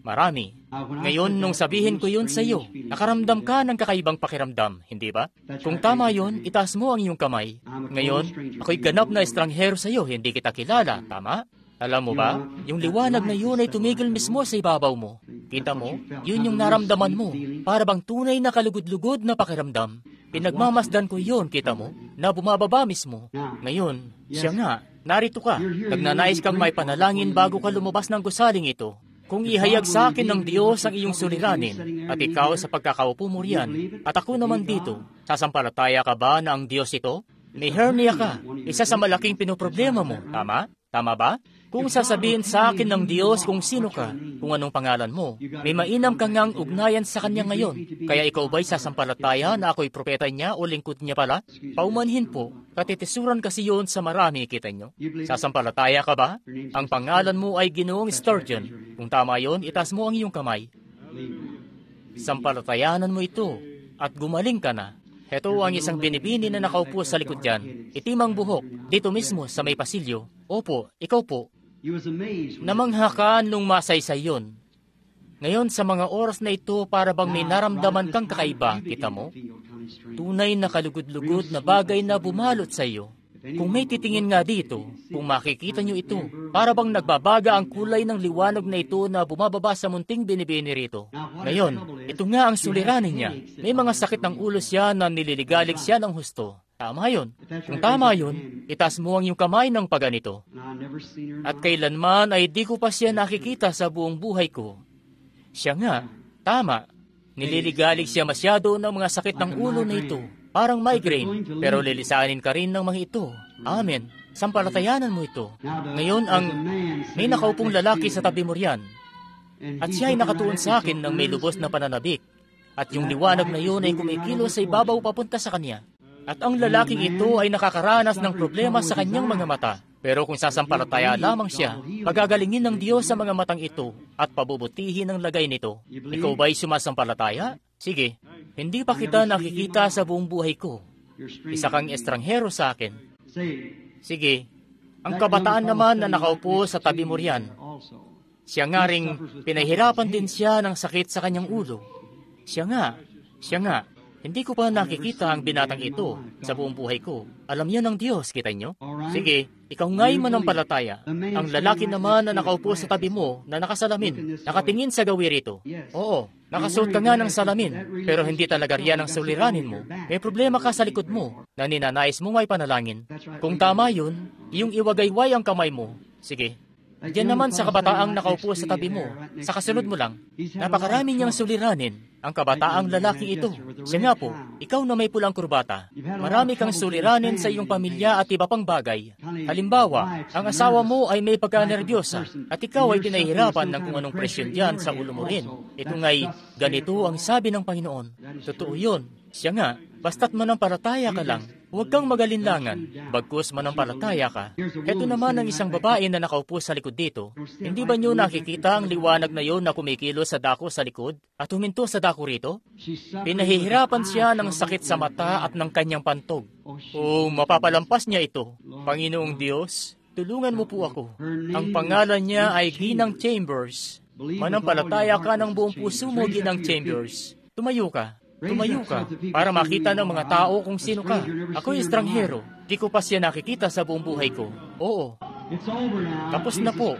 Marami. Ngayon, nung sabihin ko yun sa iyo, nakaramdam ka ng kakaibang pakiramdam, hindi ba? Kung tama yun, itaas mo ang iyong kamay. Ngayon, ako'y ganap na estranghero sa iyo, hindi kita kilala, tama? Alam mo ba, yung liwanag na yun ay tumigil mismo sa ibabaw mo. Kita mo, yun yung naramdaman mo, para bang tunay na kalugod-lugod na pakiramdam. Pinagmamasdan ko yun, kita mo, na bumababa mismo. Ngayon, siya nga, narito ka, nagnanais kang may panalangin bago ka lumabas ng gusaling ito. Kung ihayag sa akin ng Diyos ang iyong suliranin, at ikaw sa pagkakaupo mo riyan, at ako naman dito, sasampalataya ka ba na ang Diyos ito? May hernia ka, isa sa malaking pinoproblema mo, tama? Tama ba? Kung sasabihin sa akin ng Diyos kung sino ka, kung anong pangalan mo, may mainam kang ngang ugnayan sa Kanya ngayon. Kaya ikaw ba'y sasampalataya na ako'y propeta niya o lingkod niya pala? Paumanhin po, katitisuran kasi yun sa marami, kita nyo. Sasampalataya ka ba? Ang pangalan mo ay Ginoong Sturgeon. Kung tama yon, itaas mo ang iyong kamay. Sampalatayanan mo ito, at gumaling ka na. Heto ang isang binibini na nakaupo sa likod dyan. Itimang buhok, dito mismo sa may pasilyo. Opo, ikaw po. Namangha ka nung masaysay yun. Ngayon sa mga oras na ito para bang may naramdaman kang kakaiba, kita mo? Tunay na kalugod-lugod na bagay na bumalot sa iyo. Kung may titingin nga dito, kung makikita nyo ito, para bang nagbabaga ang kulay ng liwanag na ito na bumababa sa munting binibini rito. Ngayon, ito nga ang suliranin niya. May mga sakit ng ulo siya na nililigalig siya ng husto. Tama yun. Kung tama yun, itaas mo ang iyong kamay ng paganito. At kailanman ay di ko pa siya nakikita sa buong buhay ko. Siya nga, tama. Nililigalig siya masyado ng mga sakit ng ulo na ito. Parang migraine, pero lilisanin ka rin ng mga ito. Amen. Sampalatayanan mo ito. Ngayon may nakaupong lalaki sa tabi mo riyan. At siya ay nakatuon sa akin ng may lubos na pananabik. At yung liwanag na yun ay kumikilo sa ibabaw papunta sa kanya. At ang lalaking ito ay nakakaranas ng problema sa kanyang mga mata. Pero kung sasampalataya lamang siya, pagagalingin ng Diyos sa mga matang ito at pabubutihin ang lagay nito. Ikaw ba'y sumasampalataya? Sige, hindi pa kita nakikita sa buong buhay ko. Isa kang estranghero sa akin. Sige, ang kabataan naman na nakaupo sa tabi mo riyan, siya nga ring pinahirapan din siya ng sakit sa kanyang ulo. Siya nga, hindi ko pa nakikita ang binatang ito sa buong buhay ko. Alam niya ng Diyos, kita nyo? Sige, ikaw nga'y manampalataya. Ang lalaki naman na nakaupo sa tabi mo na nakasalamin, nakatingin sa gawirito. Oo, nakasuot ka nga ng salamin, pero hindi talaga riyan ang suliranin mo. May problema ka sa likod mo na ninanais mo may panalangin. Kung tama yun, iyong iwagayway ang kamay mo. Sige. Diyan naman sa kabataang nakaupo sa tabi mo, sa kasunod mo lang, napakarami niyang suliranin, ang kabataang lalaki ito. Siya nga po, ikaw na may pulang kurbata. Marami kang suliranin sa iyong pamilya at iba pang bagay. Halimbawa, ang asawa mo ay may pagkanerbiyosa at ikaw ay pinahihirapan ng kung anong presyon diyan sa ulo mo rin. Ito nga'y ganito ang sabi ng Panginoon. Totoo yun. Siya nga, basta't manampalataya ka lang, huwag kang magalinlangan, bagkus manampalataya ka. Ito naman ang isang babae na nakaupo sa likod dito. Hindi ba niyo nakikita ang liwanag na yon na kumikilo sa dako sa likod at huminto sa dako rito? Pinahihirapan siya ng sakit sa mata at ng kanyang pantog. O mapapalampas niya ito. Panginoong Diyos, tulungan mo po ako. Ang pangalan niya ay Ginang Chambers. Manampalataya ka ng buong puso mo, Ginang Chambers. Tumayo ka para makita ng mga tao kung sino ka. Ako'y estranghero. Di ko pa siya nakikita sa buong buhay ko. Oo. Tapos na po.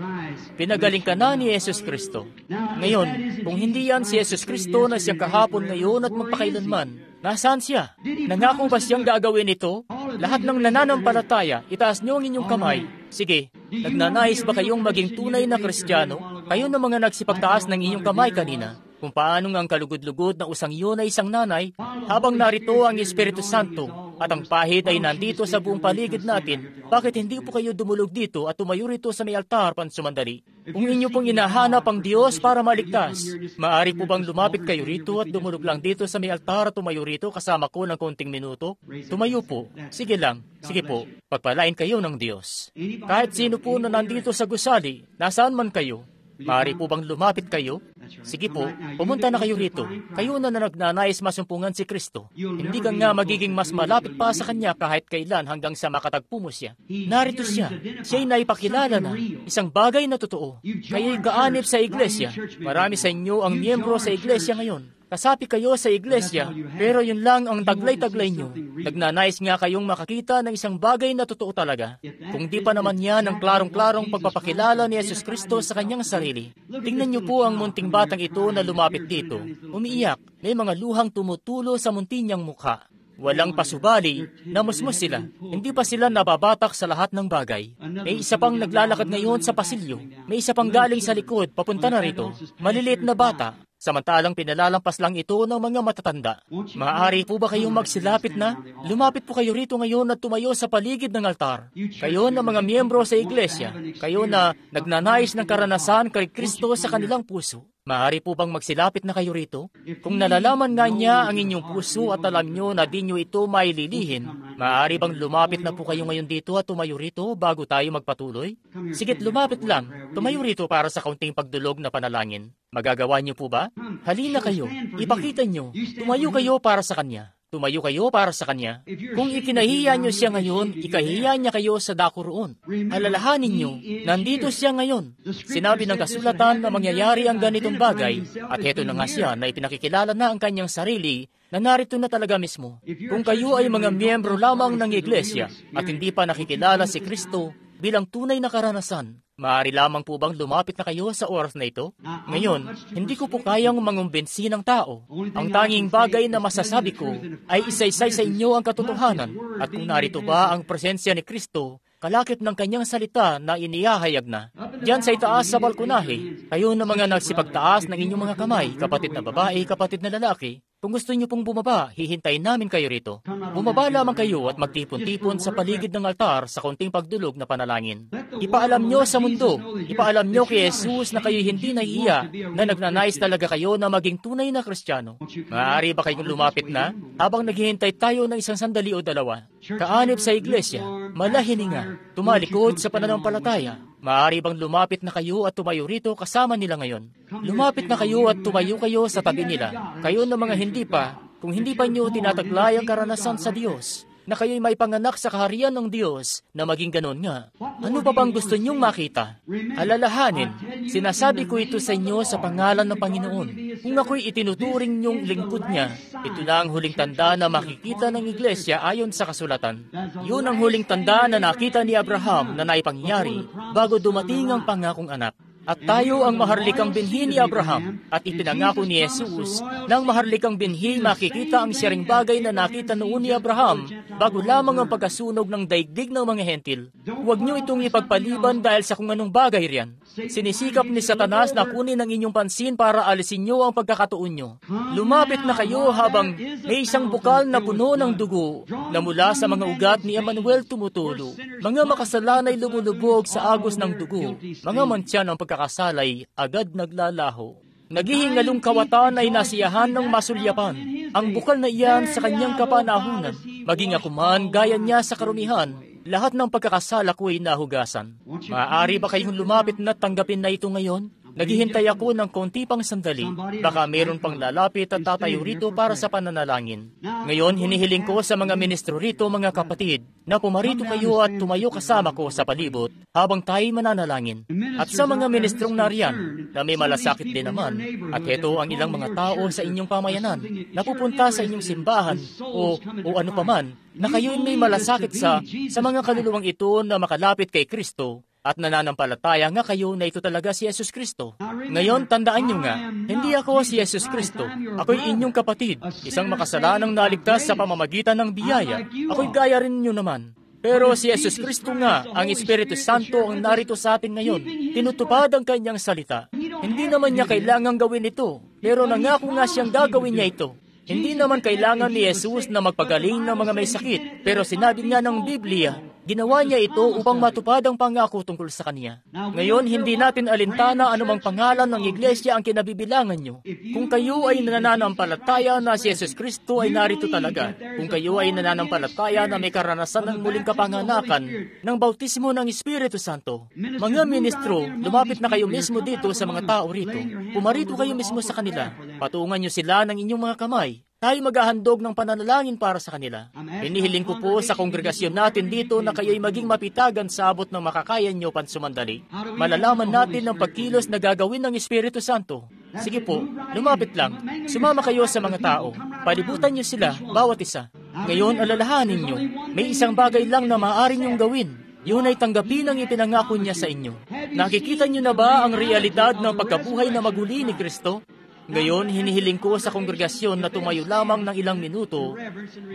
Pinagaling ka na ni Jesus Kristo. Ngayon, kung hindi yan si Jesus Kristo na siyang kahapon, ngayon at magpakailanman, nasaan siya? Nangako ba siyang gagawin ito? Lahat ng nananampalataya, itaas niyo ang inyong kamay. Sige, nagnanais ba kayong maging tunay na Kristiyano? Kayo na mga nagsipagtaas ng inyong kamay kanina. Kung paano ang kalugod-lugod na usang iyon ay isang nanay, habang narito ang Espiritu Santo at ang pahid ay nandito sa buong paligid natin, bakit hindi po kayo dumulog dito at tumayo rito sa may altar pansumandali? Kung inyo pong inahanap ang Diyos para maligtas, maaari po bang lumapit kayo rito at dumulog lang dito sa may altar at tumayo rito kasama ko ng konting minuto? Tumayo po. Sige lang. Sige po. Pagpalain kayo ng Diyos. Kahit sino po na nandito sa gusali, nasaan man kayo, maaari po bang lumapit kayo? Sige po, pumunta na kayo rito. Kayo na nagnanais masumpungan si Kristo. Hindi ka nga magiging mas malapit pa sa Kanya kahit kailan hanggang sa makatagpo mo siya. Narito siya. Siya'y naipakilala na. Isang bagay na totoo. Kayo'y gaanip sa iglesia. Marami sa inyo ang miyembro sa iglesia ngayon. Kasapi kayo sa iglesia, pero yun lang ang taglay-taglay nyo. Nagnanais nga kayong makakita ng isang bagay na totoo talaga. Kung di pa naman yan ang klarong-klarong pagpapakilala ni Jesus Kristo sa kanyang sarili. Tingnan niyo po ang munting batang ito na lumapit dito. Umiiyak, may mga luhang tumutulo sa munti niyang mukha. Walang pasubali, namusmus sila. Hindi pa sila nababatak sa lahat ng bagay. May isa pang naglalakad ngayon sa pasilyo. May isa pang galing sa likod, papunta na rito. Maliliit na bata. Samantalang pinalalampas lang ito ng mga matatanda. Maaari po ba kayong magsilapit na? Lumapit po kayo rito ngayon at tumayo sa paligid ng altar. Kayo na mga miyembro sa iglesia. Kayo na nagnanais ng karanasan kay Kristo sa kanilang puso. Maaari po bang magsilapit na kayo rito? Kung nalalaman nga niya ang inyong puso at alam nyo na di nyo ito maililihin, maaari bang lumapit na po kayo ngayon dito at tumayo rito bago tayo magpatuloy? Sigit lumapit lang. Tumayo rito para sa kaunting pagdulog na panalangin. Magagawa niyo po ba? Halina kayo. Ipakita niyo. Tumayo kayo para sa Kanya. Tumayo kayo para sa Kanya. Kung ikinahiya niyo siya ngayon, ikahiya niya kayo sa dako roon. Alalahanin niyo, nandito siya ngayon. Sinabi ng kasulatan na mangyayari ang ganitong bagay, at heto na nga siya na ipinakikilala na ang kanyang sarili na narito na talaga mismo. Kung kayo ay mga miyembro lamang ng iglesia at hindi pa nakikilala si Kristo bilang tunay na karanasan, maaari lamang po bang lumapit na kayo sa oras na ito? Ngayon, hindi ko po kayang mangumbinsi ng tao. Ang tanging bagay na masasabi ko ay isa-isay sa inyo ang katotohanan. At kung narito ba ang presensya ni Kristo, kalakip ng kanyang salita na inihahayag na. Diyan sa itaas sa balkonahe, kayo na mga nagsipagtaas ng inyong mga kamay, kapatid na babae, kapatid na lalaki, Kung gusto niyo pong bumaba, hihintayin namin kayo rito. Bumaba lamang kayo at magtipon-tipon sa paligid ng altar sa konting pagdulog na panalangin. Ipaalam nyo sa mundo, ipaalam nyo kay Jesus na kayo hindi nahihiya, na nagnanais talaga kayo na maging tunay na Kristiyano. Maaari ba kayong lumapit na habang naghihintay tayo ng isang sandali o dalawa? Kaanib sa iglesia, malahininga, tumalikod sa pananampalataya. Maaari bang lumapit na kayo at tumayo rito kasama nila ngayon? Lumapit na kayo at tumayo kayo sa tabi nila. Kayo na mga hindi pa, kung hindi pa nyo tinataglay ang karanasan sa Diyos, na kayo'y may panganak sa kaharian ng Diyos, na maging ganon nga. Ano pa bang gusto nyong makita? Alalahanin, sinasabi ko ito sa inyo sa pangalan ng Panginoon. Kung ako'y itinuturing nyong lingkod niya, ito na ang huling tanda na makikita ng iglesia ayon sa kasulatan. Yun ang huling tanda na nakita ni Abraham na naipangyari bago dumating ang pangakong anak. At tayo ang maharlikang binhi ni Abraham, at ipinangako ni Jesus na ang maharlikang binhi makikita ang siyaring bagay na nakita noon ni Abraham bago lamang ang pagkasunog ng daigdig ng mga hentil. Huwag niyo itong ipagpaliban dahil sa kung anong bagay riyan. Sinisikap ni Satanas na kunin ang inyong pansin para alisin niyo ang pagkakatuon niyo. Lumapit na kayo habang may isang bukal na puno ng dugo na mula sa mga ugat ni Emmanuel tumutulo. Mga makasalanay lumulubog sa agos ng dugo. Mga mantya ng pagkakasalay agad naglalaho. Naghihingalong kawatan ay nasiyahan ng masulyapan. Ang bukal na iyan sa kanyang kapanahunan. Maging ako man, gaya niya sa karumihan, lahat ng pagkakasala ko ay nahugasan. Maaari ba kayong lumapit na tanggapin na ito ngayon? Naghihintay ako ng konti pang sandali. Baka mayroon pang lalapit at tatayo rito para sa pananalangin. Ngayon, hinihiling ko sa mga ministro rito, mga kapatid, na pumarito kayo at tumayo kasama ko sa palibot habang tayo'y mananalangin. At sa mga ministrong nariyan, na may malasakit din naman, at heto ang ilang mga tao sa inyong pamayanan, na pupunta sa inyong simbahan o ano paman, na kayo'y may malasakit sa mga kaluluwang ito na makalapit kay Kristo, at nananampalataya nga kayo na ito talaga si Jesus Kristo. Ngayon, tandaan nyo nga, hindi ako si Jesus Kristo. Ako'y inyong kapatid, isang makasalanang naligtas sa pamamagitan ng biyaya. Ako'y gaya rin nyo naman. Pero si Jesus Kristo nga, ang Espiritu Santo ang narito sa atin ngayon. Tinutupad ang kanyang salita. Hindi naman niya kailangang gawin ito, pero nangako nga siyang gagawin niya ito. Hindi naman kailangan ni Jesus na magpagaling ng mga may sakit, pero sinabi nga ng Biblia, ginawa niya ito upang matupad ang pangako tungkol sa Kanya. Ngayon, hindi natin alintana anumang pangalan ng iglesia ang kinabibilangan nyo. Kung kayo ay nananampalataya na si Jesus Kristo ay narito talaga, kung kayo ay nananampalataya na may karanasan ng muling kapanganakan ng bautismo ng Espiritu Santo, mga ministro, lumapit na kayo mismo dito sa mga tao rito. Pumarito kayo mismo sa kanila. Patungan nyo sila ng inyong mga kamay. Tayo maghahandog ng pananalangin para sa kanila. Hinihiling ko po sa kongregasyon natin dito na kayo'y maging mapitagan sa abot ng makakaya nyo pansumandali. Malalaman natin ang pagkilos na gagawin ng Espiritu Santo. Sige po, lumapit lang. Sumama kayo sa mga tao. Palibutan nyo sila, bawat isa. Ngayon, alalahanin nyo, may isang bagay lang na maaari nyong gawin. Yun ay tanggapin ang ipinangako niya sa inyo. Nakikita nyo na ba ang realidad ng pagkabuhay na maguli ni Kristo? Ngayon, hinihiling ko sa kongregasyon na tumayo lamang ng ilang minuto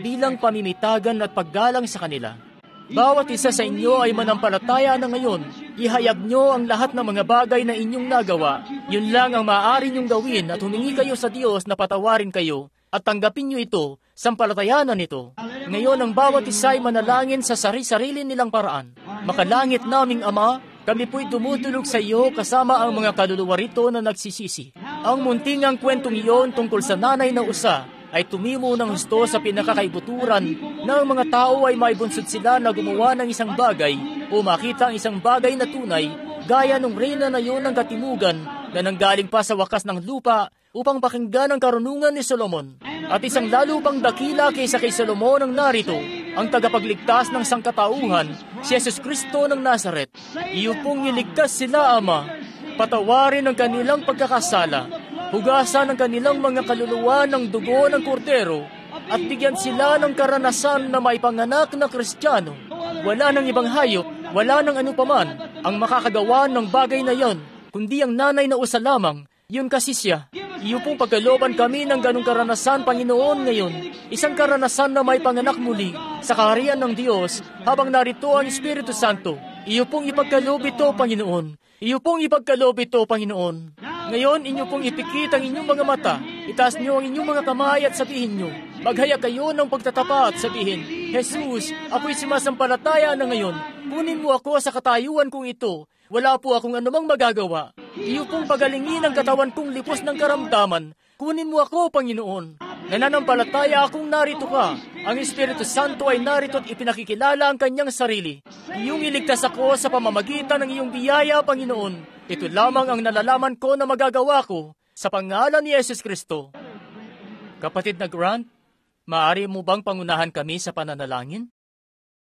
bilang pamimitagan at paggalang sa kanila. Bawat isa sa inyo ay manampalataya na ngayon. Ihayag nyo ang lahat ng mga bagay na inyong nagawa. Yun lang ang maaari nyong gawin at humingi kayo sa Diyos na patawarin kayo at tanggapin nyo ito, sampalatayanan ito. Ngayon, ang bawat isa ay manalangin sa sarili nilang paraan. Makalangit naming Ama, kami po'y dumudulog sa iyo kasama ang mga kaluluwa rito na nagsisisi. Ang muntingang kwentong iyon tungkol sa nanay na usa ay tumimo ng husto sa pinakakaibuturan na ang mga tao ay maibunsod sila na gumawa ng isang bagay o makita ang isang bagay na tunay gaya ng reyna na yun ng katimugan na nanggaling pa sa wakas ng lupa upang pakinggan ang karunungan ni Solomon. At isang lalo pang dakila kaysa kay Solomon ang narito, ang tagapagligtas ng sangkatauhan, si Jesus Kristo ng Nazaret. Iyo pong iligtas sila, Ama. Patawarin ang kanilang pagkakasala, hugasan ang kanilang mga kaluluwa ng dugo ng kordero, at bigyan sila ng karanasan na maipanganak na Kristiyano. Wala nang ibang hayop, wala nang anupaman ang makakagawa ng bagay na yon, kundi ang nanay na usa lamang. Yun kasi siya. Iyo pong pagkalooban kami ng ganong karanasan, Panginoon, ngayon. Isang karanasan na may panganak muli sa kaharian ng Diyos habang narito ang Espiritu Santo. Iyo pong ipagkaloob ito, Panginoon. Iyo pong ipagkaloob ito, Panginoon. Ngayon, inyo pong ipikit ang inyong mga mata. Itaas niyo ang inyong mga kamay at sabihin niyo, maghaya kayo ng pagtatapa at sabihin, Jesus, ako'y sumasampalataya na ngayon. Kunin mo ako sa katayuan kong ito. Wala po akong anumang magagawa. Iyo pong pagalingin ang katawan kong lipos ng karamdaman. Kunin mo ako, Panginoon. Nananampalataya akong narito ka. Ang Espiritu Santo ay narito at ipinakikilala ang kanyang sarili. Iyong iligtas ako sa pamamagitan ng iyong biyaya, Panginoon. Ito lamang ang nalalaman ko na magagawa ko sa pangalan ni Jesus Kristo. Kapatid na Grant, maaari mo bang pangunahan kami sa pananalangin?